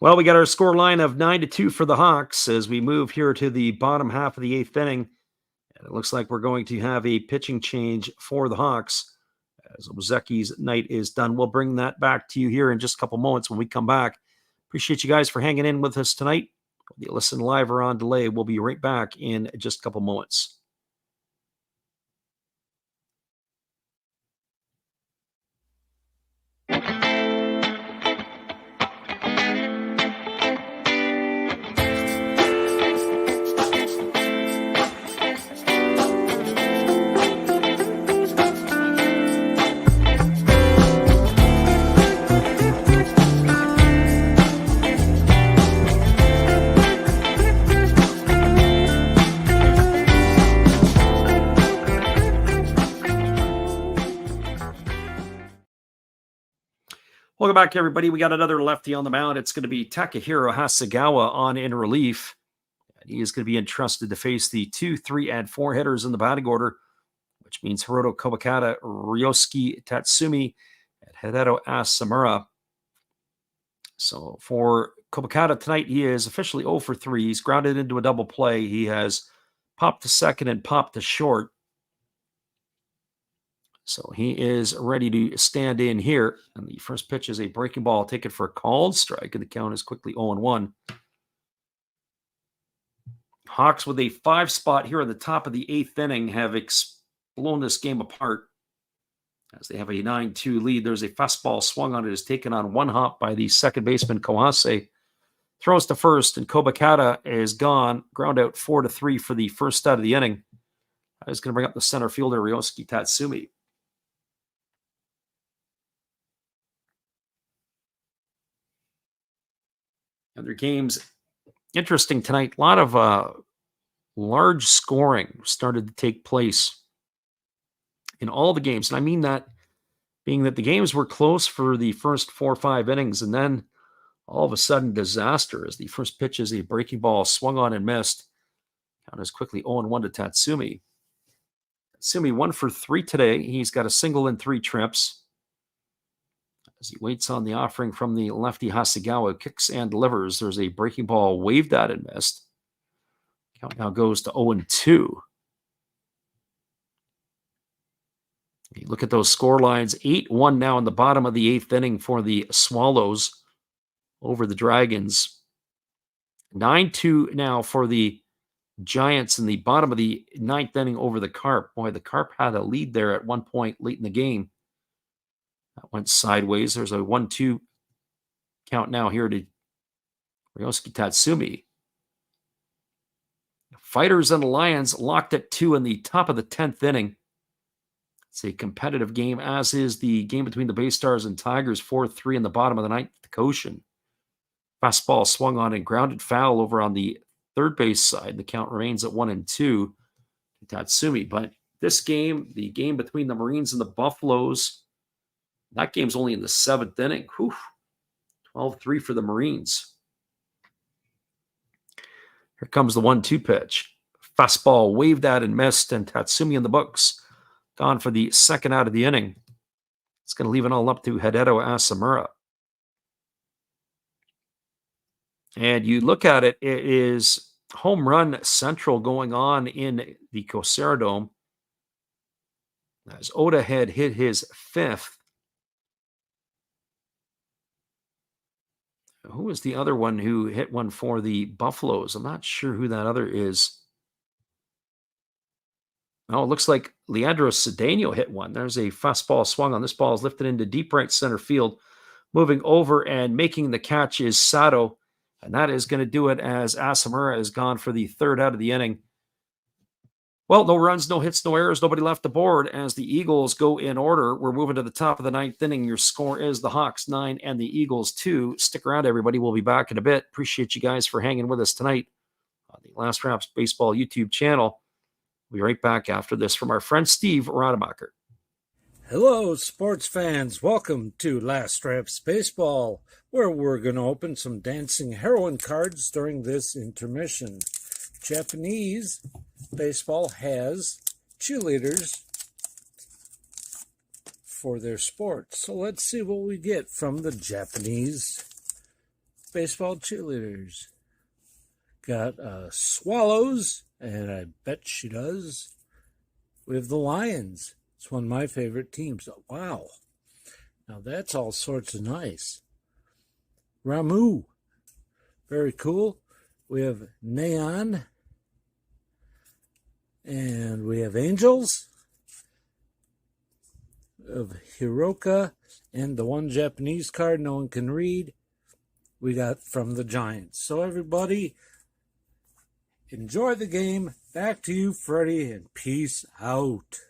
Well, we got our score line of 9-2 for the Hawks as we move here to the bottom half of the 8th inning. And it looks like we're going to have a pitching change for the Hawks as Ozeki's night is done. We'll bring that back to you here in just a couple moments when we come back. Appreciate you guys for hanging in with us tonight. Whether you listen live or on delay, we'll be right back in just a couple moments. Welcome back, everybody. We got another lefty on the mound. It's going to be Takahiro Hasegawa on in relief. And he is going to be entrusted to face the 2, 3, and 4 hitters in the batting order, which means Hiroto Kobakata, Ryosuke Tatsumi, and Hideo Asamura. So for Kobakata tonight, he is officially 0 for 3. He's grounded into a double play. He has popped to second and popped to short. So he is ready to stand in here. And the first pitch is a breaking ball. Take it for a called strike, and the count is quickly 0-1. Hawks with a 5 spot here at the top of the 8th inning have blown this game apart as they have a 9-2 lead. There's a fastball swung on it, is taken on one hop by the second baseman Kawase. Throws to first, and Kobakata is gone. Ground out 4-3 for the first out of the inning. I was going to bring up the center fielder, Ryosuke Tatsumi. Other games interesting tonight. A lot of large scoring started to take place in all the games. And I mean that being that the games were close for the first 4 or 5 innings, and then all of a sudden disaster as the first pitch is a breaking ball swung on and missed. Count is quickly 0-1 to Tatsumi. Tatsumi 1 for 3 today. He's got a single and 3 trips. As he waits on the offering from the lefty Hasegawa, kicks and delivers. There's a breaking ball waved at and missed. Count now goes to 0-2. You look at those score lines. 8-1 now in the bottom of the 8th inning for the Swallows over the Dragons. 9-2 now for the Giants in the bottom of the 9th inning over the Carp. Boy, the Carp had a lead there at one point late in the game. That went sideways. There's a 1-2 count now here to Ryosuke Tatsumi. Fighters and the Lions locked at 2 in the top of the 10th inning. It's a competitive game, as is the game between the Bay Stars and Tigers, 4-3 in the bottom of the 9th, the Koshin. Fastball swung on and grounded foul over on the third base side. The count remains at 1-2 to Tatsumi. But this game, the game between the Marines and the Buffaloes, that game's only in the 7th inning. 12-3 for the Marines. Here comes the 1-2 pitch. Fastball waved at and missed, and Tatsumi in the books. Gone for the second out of the inning. It's going to leave it all up to Hideo Asamura. And you look at it, it is home run central going on in the Kosera Dome. As Oda had hit his 5th. Who was the other one who hit one for the Buffaloes? I'm not sure who that other is. Oh, it looks like Leandro Cedeno hit one. There's a fastball swung on. This ball is lifted into deep right center field. Moving over and making the catch is Sato. And that is going to do it as Asamura is gone for the third out of the inning. Well, no runs, no hits, no errors, nobody left the board as the Eagles go in order. We're moving to the top of the 9th inning. Your score is the Hawks 9 and the Eagles 2. Stick around, everybody. We'll be back in a bit. Appreciate you guys for hanging with us tonight on the Last Raps Baseball YouTube channel. We'll be right back after this from our friend Steve Rademacher. Hello, sports fans. Welcome to Last Raps Baseball, where we're going to open some dancing heroine cards during this intermission. Japanese baseball has cheerleaders for their sport. So let's see what we get from the Japanese baseball cheerleaders. Got swallows, and I bet she does. We have the Lions. It's one of my favorite teams. Wow. Now that's all sorts of nice. Ramu. Very cool. We have Neon. And we have Angels of Hiroka. And the one Japanese card no one can read, we got from the Giants. So everybody, enjoy the game. Back to you, Freddie, and peace out.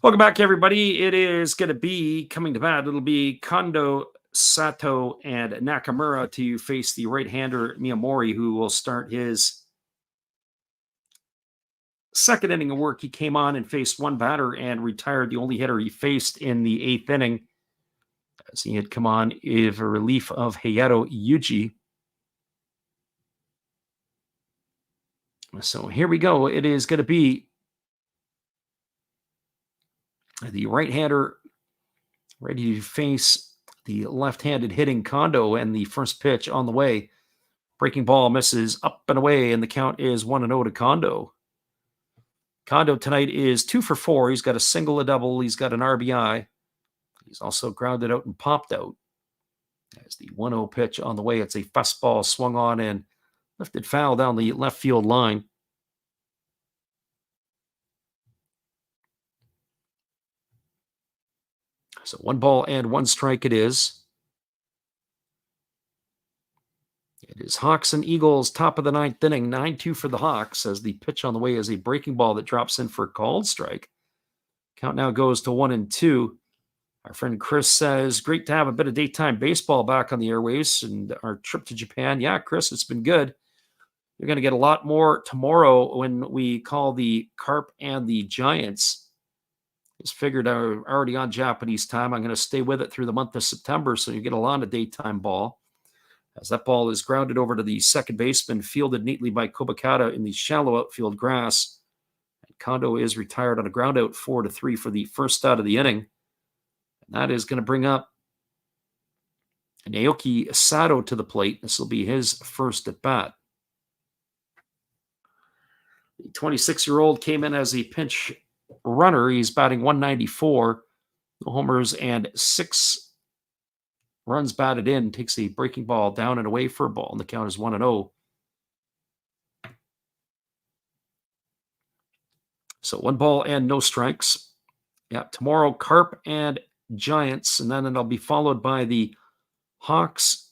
Welcome back, everybody. It is going to be coming to bat. It'll be Kondo, Sato, and Nakamura to face the right-hander Miyamori, who will start his second inning of work. He came on and faced one batter and retired the only hitter he faced in the 8th inning, as he had come on in relief of Hayato Yuji. So here we go. It is going to be the right-hander ready to face the left-handed hitting Kondo, and the first pitch on the way. Breaking ball misses up and away, and the count is 1-0 to Kondo. Kondo tonight is 2 for 4. He's got a single, a double. He's got an RBI. He's also grounded out and popped out. As the 1-0 pitch on the way, it's a fastball swung on and lifted foul down the left field line. So 1 ball and 1 strike it is. It is Hawks and Eagles, top of the 9th inning, 9-2 for the Hawks, as the pitch on the way is a breaking ball that drops in for a called strike. Count now goes to 1-2. Our friend Chris says, great to have a bit of daytime baseball back on the airwaves and our trip to Japan. Yeah, Chris, it's been good. You're going to get a lot more tomorrow when we call the Carp and the Giants. Just figured I'm already on Japanese time. I'm going to stay with it through the month of September, so you get a lot of daytime ball. As that ball is grounded over to the second baseman, fielded neatly by Kobakata in the shallow outfield grass. And Kondo is retired on a ground out 4-3 for the first out of the inning. And that is going to bring up Naoki Sato to the plate. This will be his first at bat. The 26-year-old came in as a pinch runner. He's batting 194, no homers, and 6 runs batted in. Takes a breaking ball down and away for a ball, and the count is 1-0. So 1 ball and no strikes. Yeah, tomorrow, Carp and Giants, and then it'll be followed by the Hawks,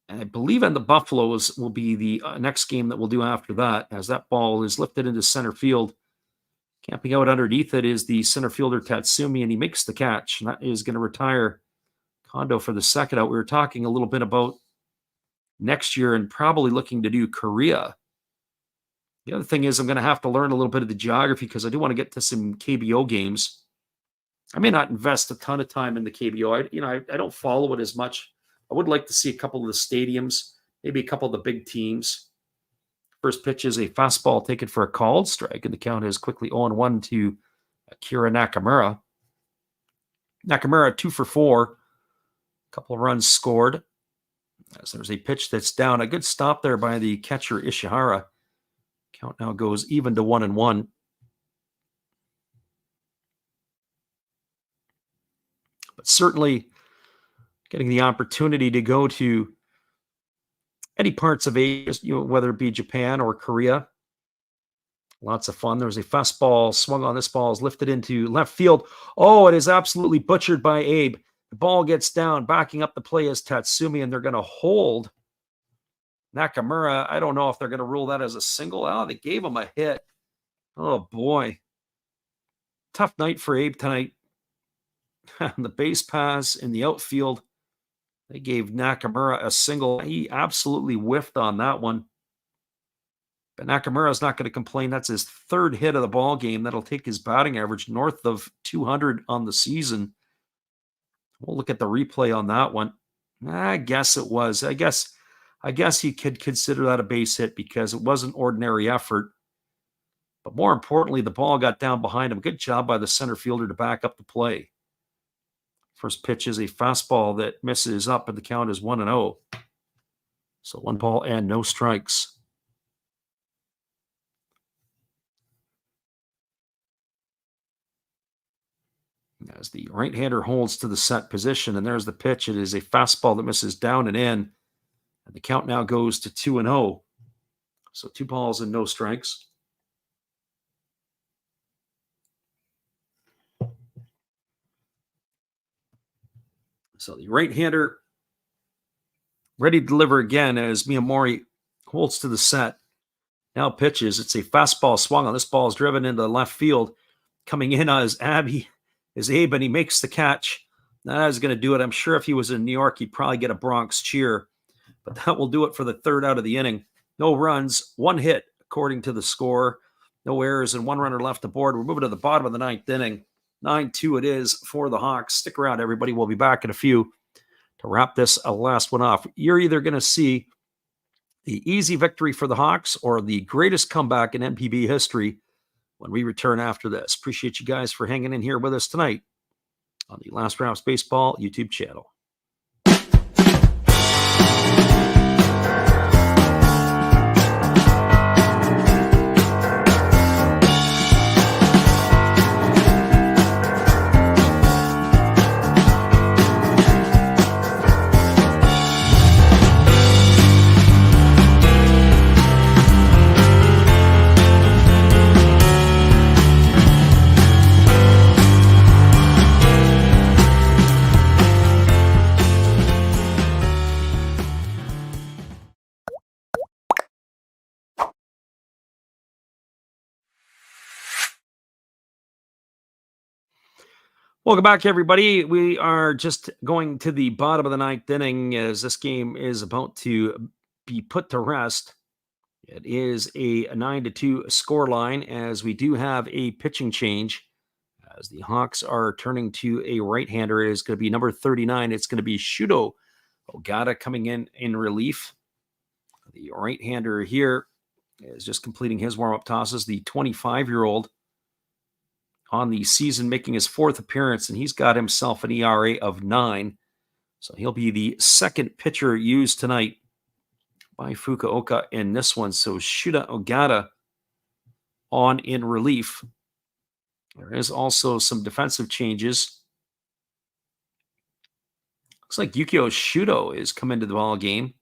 and I believe, and the Buffaloes will be the next game that we'll do after that, as that ball is lifted into center field. Camping out underneath it is the center fielder Tatsumi, and he makes the catch, and that is going to retire Kondo for the second out. We were talking a little bit about next year and probably looking to do Korea. The other thing is I'm going to have to learn a little bit of the geography because I do want to get to some KBO games. I may not invest a ton of time in the KBO. I don't follow it as much. I would like to see a couple of the stadiums, maybe a couple of the big teams. First pitch is a fastball taken for a called strike, and the count is quickly 0-1 to Akira Nakamura. Nakamura 2 for 4. A couple of runs scored. As there's a pitch that's down. A good stop there by the catcher Ishihara. Count now goes even to 1-1. But certainly getting the opportunity to go to any parts of Asia, whether it be Japan or Korea, lots of fun. There was a fastball swung on. This ball is lifted into left field. Oh, it is absolutely butchered by Abe. The ball gets down. Backing up the play is Tatsumi, and they're going to hold Nakamura. I don't know if they're going to rule that as a single. Oh, they gave him a hit. Oh, boy. Tough night for Abe tonight. The base pass in the outfield, they gave Nakamura a single. He absolutely whiffed on that one. But Nakamura is not going to complain. That's his third hit of the ball game. That'll take his batting average north of 200 on the season. We'll look at the replay on that one. I guess it was. I guess you could consider that a base hit because it was an ordinary effort. But more importantly, the ball got down behind him. Good job by the center fielder to back up the play. First pitch is a fastball that misses up, and the count is 1-0. So 1 ball and no strikes. As the right-hander holds to the set position, and there's the pitch. It is a fastball that misses down and in, and the count now goes to 2-0. So 2 balls and no strikes. So the right-hander ready to deliver again as Miyamori holds to the set. Now pitches. It's a fastball swung on. This ball is driven into left field. Coming in as Abe, and he makes the catch. That is going to do it. I'm sure if he was in New York, he'd probably get a Bronx cheer. But that will do it for the third out of the inning. No runs, 1 hit, according to the score. No errors and 1 runner left aboard. We're moving to the bottom of the 9th inning. 9-2 it is for the Hawks. Stick around, everybody. We'll be back in a few to wrap this last one off. You're either going to see the easy victory for the Hawks or the greatest comeback in NPB history when we return after this. Appreciate you guys for hanging in here with us tonight on the Last Rounds Baseball YouTube channel. Welcome back, everybody. We are just going to the bottom of the 9th inning as this game is about to be put to rest. It is a 9-2 scoreline as we do have a pitching change. As the Hawks are turning to a right-hander, it is going to be number 39. It's going to be Shuto Ogata coming in relief. The right-hander here is just completing his warm-up tosses. The 25-year-old on the season, making his 4th appearance, and he's got himself an ERA of 9. So he'll be the second pitcher used tonight by Fukuoka in this one. So Shuto Ogata on in relief. There is also some defensive changes. Looks like Yukio Shuto is come into the ball game.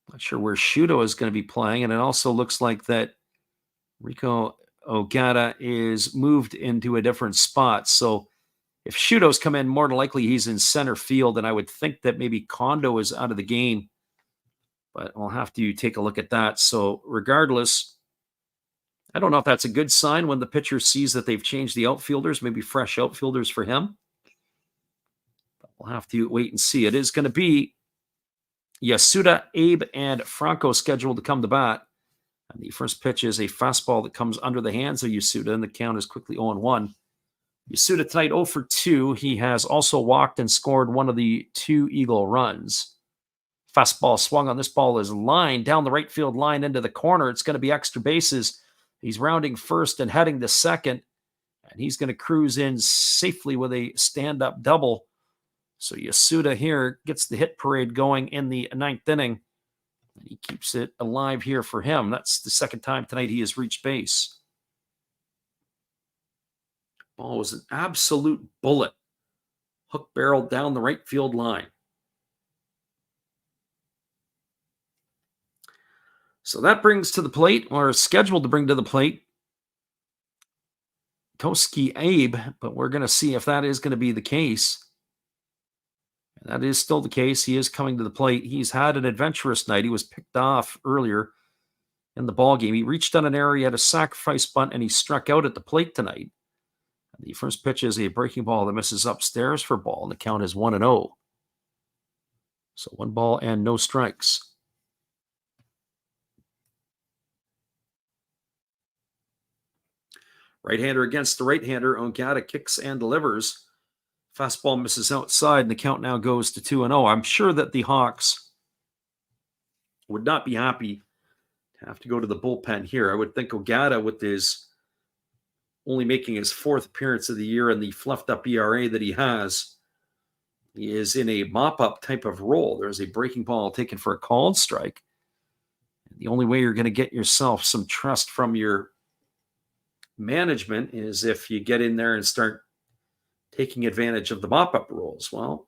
Not sure where Shuto is going to be playing, and it also looks like that Rico Ogata is moved into a different spot. So If Shudo's come in, more than likely he's in center field, and I would think that maybe Kondo is out of the game. But I'll have to take a look at that. So regardless, I don't know if that's a good sign when the pitcher sees that they've changed the outfielders, maybe fresh outfielders for him. But we'll have to wait and see. It is going to be Yasuda, Abe, and Franco scheduled to come to bat. And the first pitch is a fastball that comes under the hands of Yasuda, and the count is quickly 0-1. Yasuda tonight 0 for 2. He has also walked and scored one of the 2 Eagle runs. Fastball swung on. This ball is lined down the right field line into the corner. It's going to be extra bases. He's rounding first and heading to second, and he's going to cruise in safely with a stand-up double. So Yasuda here gets the hit parade going in the 9th inning, and he keeps it alive here for him. That's the second time tonight he has reached base. Ball was an absolute bullet. Hook barreled down the right field line. So that brings to the plate, or is scheduled to bring to the plate, Toski Abe, but we're going to see if that is going to be the case. And that is still the case. He is coming to the plate. He's had an adventurous night. He was picked off earlier in the ball game. He reached on an error, he had a sacrifice bunt, and he struck out at the plate tonight. And the first pitch is a breaking ball that misses upstairs for ball, and the count is 1-0. So 1 ball and no strikes. Right-hander against the right-hander. Ongata kicks and delivers. Fastball misses outside, and the count now goes to 2-0. I'm sure that the Hawks would not be happy to have to go to the bullpen here. I would think Ogata, with his only making his 4th appearance of the year and the fluffed-up ERA that he has, he is in a mop-up type of role. There's a breaking ball taken for a called strike. And the only way you're going to get yourself some trust from your management is if you get in there and start taking advantage of the mop-up rules. Well,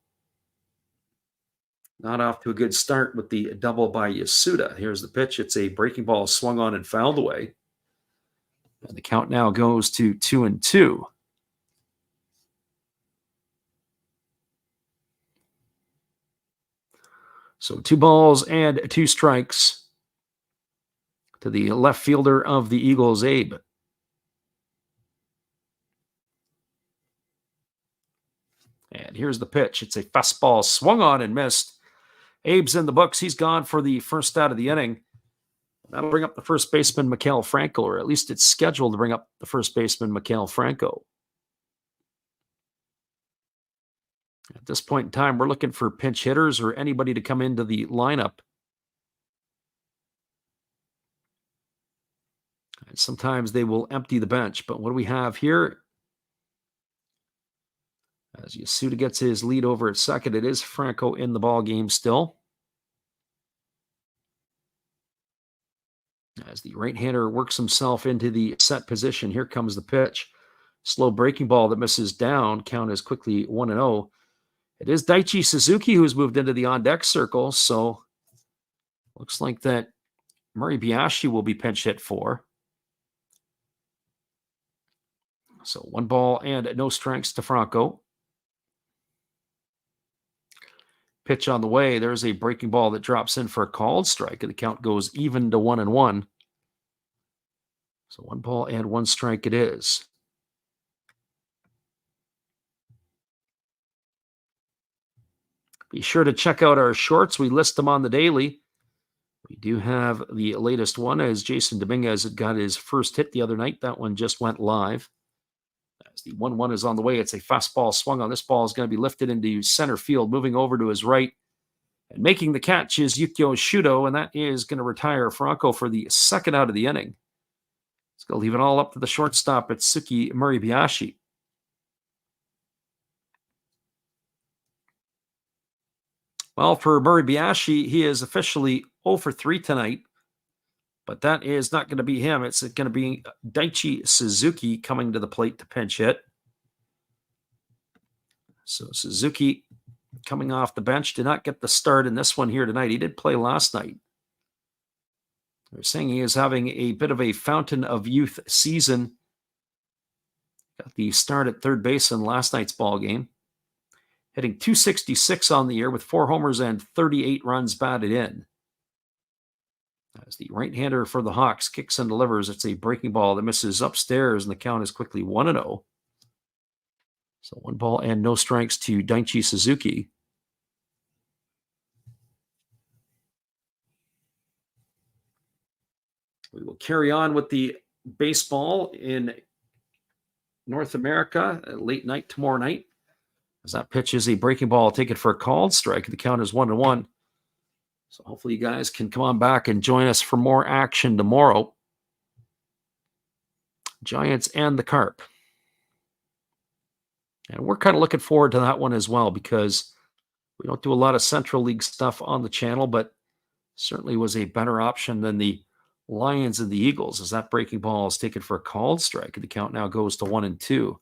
not off to a good start with the double by Yasuda. Here's the pitch. It's a breaking ball swung on and fouled away. And the count now goes to 2-2. So 2 balls and 2 strikes to the left fielder of the Eagles, Abe. And here's the pitch. It's a fastball swung on and missed. Abe's in the books. He's gone for the first out of the inning. That'll bring up the first baseman, Mikael Franco, or at least it's scheduled to bring up the first baseman, Mikael Franco. At this point in time, we're looking for pinch hitters or anybody to come into the lineup. And sometimes they will empty the bench, but what do we have here? As Yasuda gets his lead over at second, it is Franco in the ball game still. As the right-hander works himself into the set position, here comes the pitch. Slow breaking ball that misses down. Count is quickly 1-0. It is Daichi Suzuki who's moved into the on-deck circle, so looks like that Murray Biashi will be pinch hit for. So 1 ball and no strikes to Franco. Pitch on the way. There's a breaking ball that drops in for a called strike, and the count goes even to 1-1. So 1 ball and 1 strike it is. Be sure to check out our shorts. We list them on the daily. We do have the latest one as Jason Dominguez had got his first hit the other night. That one just went live. As the 1-1 is on the way, it's a fastball swung on. This ball is going to be lifted into center field, moving over to his right. And making the catch is Yukio Shudo, and that is going to retire Franco for the second out of the inning. It's going to leave it all up to the shortstop at Suki Muribayashi. Well, for Muribayashi, he is officially 0 for 3 tonight. But that is not going to be him. It's going to be Daichi Suzuki coming to the plate to pinch hit. So Suzuki coming off the bench did not get the start in this one here tonight. He did play last night. They're saying he is having a bit of a fountain of youth season. Got the start at third base in last night's ball game. Hitting .266 on the year with 4 homers and 38 runs batted in. As the right-hander for the Hawks kicks and delivers, it's a breaking ball that misses upstairs, and the count is quickly 1-0. So 1 ball and no strikes to Daichi Suzuki. We will carry on with the baseball in North America late night tomorrow night. As that pitch is a breaking ball, I'll take it for a called strike. The count is 1-1. So hopefully you guys can come on back and join us for more action tomorrow. Giants and the Carp. And we're kind of looking forward to that one as well, because we don't do a lot of Central League stuff on the channel, but certainly was a better option than the Lions and the Eagles, as that breaking ball is taken for a called strike. The count now goes to 1-2.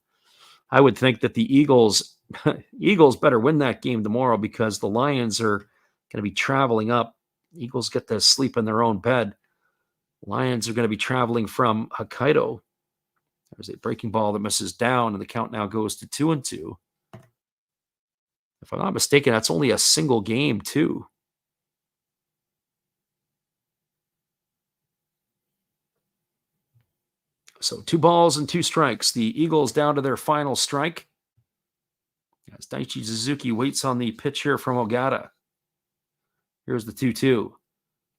I would think that the Eagles better win that game tomorrow, because the Lions are going to be traveling up. Eagles get to sleep in their own bed. Lions are going to be traveling from Hokkaido. There's a breaking ball that misses down, and the count now goes to 2-2. If I'm not mistaken, that's only a single game, too. So 2 balls and 2 strikes. The Eagles down to their final strike, as Daichi Suzuki waits on the pitch here from Ogata. Here's the 2-2.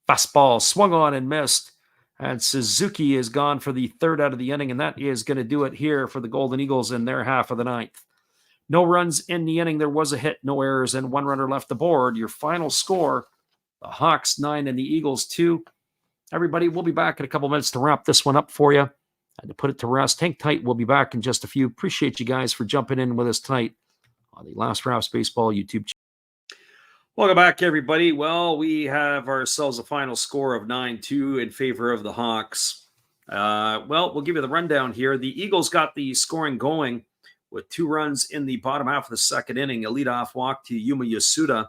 Fastball swung on and missed. And Suzuki is gone for the 3rd out of the inning, and that is going to do it here for the Golden Eagles in their half of the 9th. No runs in the inning. There was a hit, no errors, and 1 runner left aboard. Your final score, the Hawks 9 and the Eagles 2. Everybody, we'll be back in a couple minutes to wrap this one up for you and to put it to rest. Hang tight. We'll be back in just a few. Appreciate you guys for jumping in with us tonight on the Last Raps Baseball YouTube channel. Welcome back, everybody. Well, we have ourselves a final score of 9-2 in favor of the Hawks. We'll give you the rundown here. The Eagles got the scoring going with 2 runs in the bottom half of the 2nd inning. A leadoff walk to Yuma Yasuda.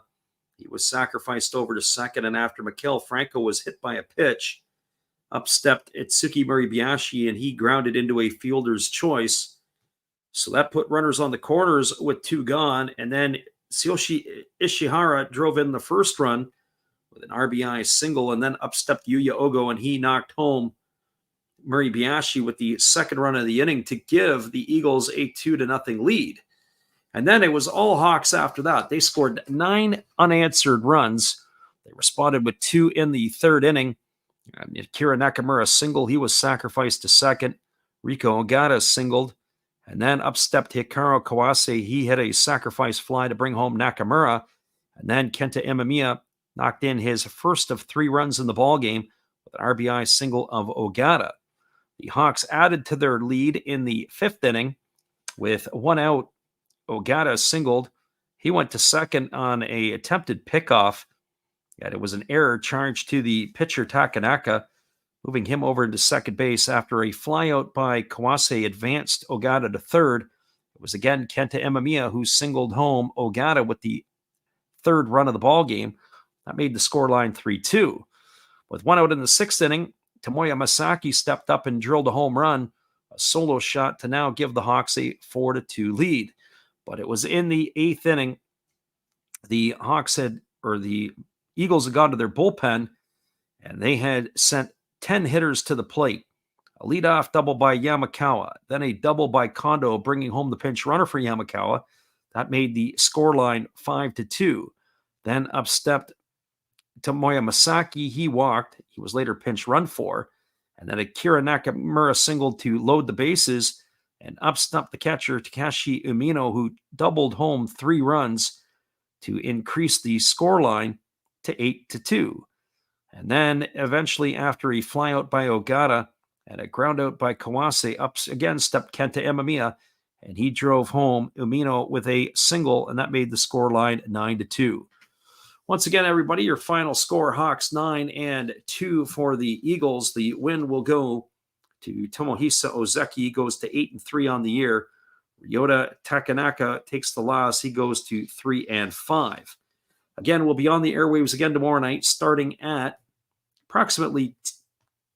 He was sacrificed over to second, and after Miguel Franco was hit by a pitch, up stepped Itsuki Muribayashi, and he grounded into a fielder's choice. So that put runners on the corners with 2 gone, and then Tsuyoshi Ishihara drove in the first run with an RBI single, and then up stepped Yuya Ogo, and he knocked home Muribayashi with the 2nd run of the inning to give the Eagles a 2-0 lead. And then it was all Hawks after that. They scored 9 unanswered runs. They responded with 2 in the 3rd inning. Akira Nakamura singled. He was sacrificed to second. Riko Ogata singled. And then up stepped Hikaru Kawase. He hit a sacrifice fly to bring home Nakamura. And then Kenta Imamiya knocked in his first of 3 runs in the ballgame with an RBI single of Ogata. The Hawks added to their lead in the 5th inning with 1 out. Ogata singled. He went to second on a attempted pickoff, and it was an error charged to the pitcher Takanaka, moving him over into second base after a flyout by Kawase advanced Ogata to third. It was again Kenta Imamiya who singled home Ogata with the 3rd run of the ball game. That made the scoreline 3-2. With 1 out in the 6th inning, Tomoya Masaki stepped up and drilled a home run, a solo shot to now give the Hawks a 4-2 lead. But it was in the 8th inning, the Eagles had gone to their bullpen, and they had sent 10 hitters to the plate. A leadoff double by Yamakawa, then a double by Kondo, bringing home the pinch runner for Yamakawa. That made the scoreline 5-2. Then up stepped Tomoya Masaki. He walked. He was later pinch run for. And then Akira Nakamura singled to load the bases, and up stepped the catcher Takashi Umino, who doubled home 3 runs to increase the scoreline to 8-2. And then eventually, after a flyout by Ogata and a groundout by Kawase, up again stepped Kenta Imamiya, and he drove home Umino with a single, and that made the scoreline 9-2. Once again, everybody, your final score, Hawks 9-2 for the Eagles. The win will go to Tomohisa Ozeki. He goes to 8-3 on the year. Ryota Takanaka takes the loss. He goes to 3-5. Again, we'll be on the airwaves again tomorrow night, starting at approximately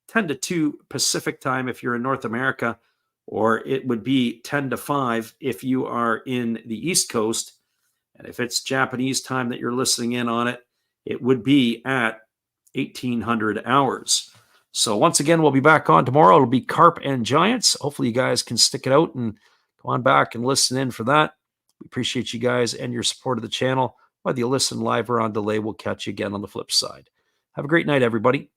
10-2 Pacific time if you're in North America, or it would be 10 to 5 if you are in the East Coast. And if it's Japanese time that you're listening in on it, it would be at 1800 hours. So once again, we'll be back on tomorrow. It'll be Carp and Giants. Hopefully you guys can stick it out and go on back and listen in for that. We appreciate you guys and your support of the channel. Whether you listen live or on delay, we'll catch you again on the flip side. Have a great night, everybody.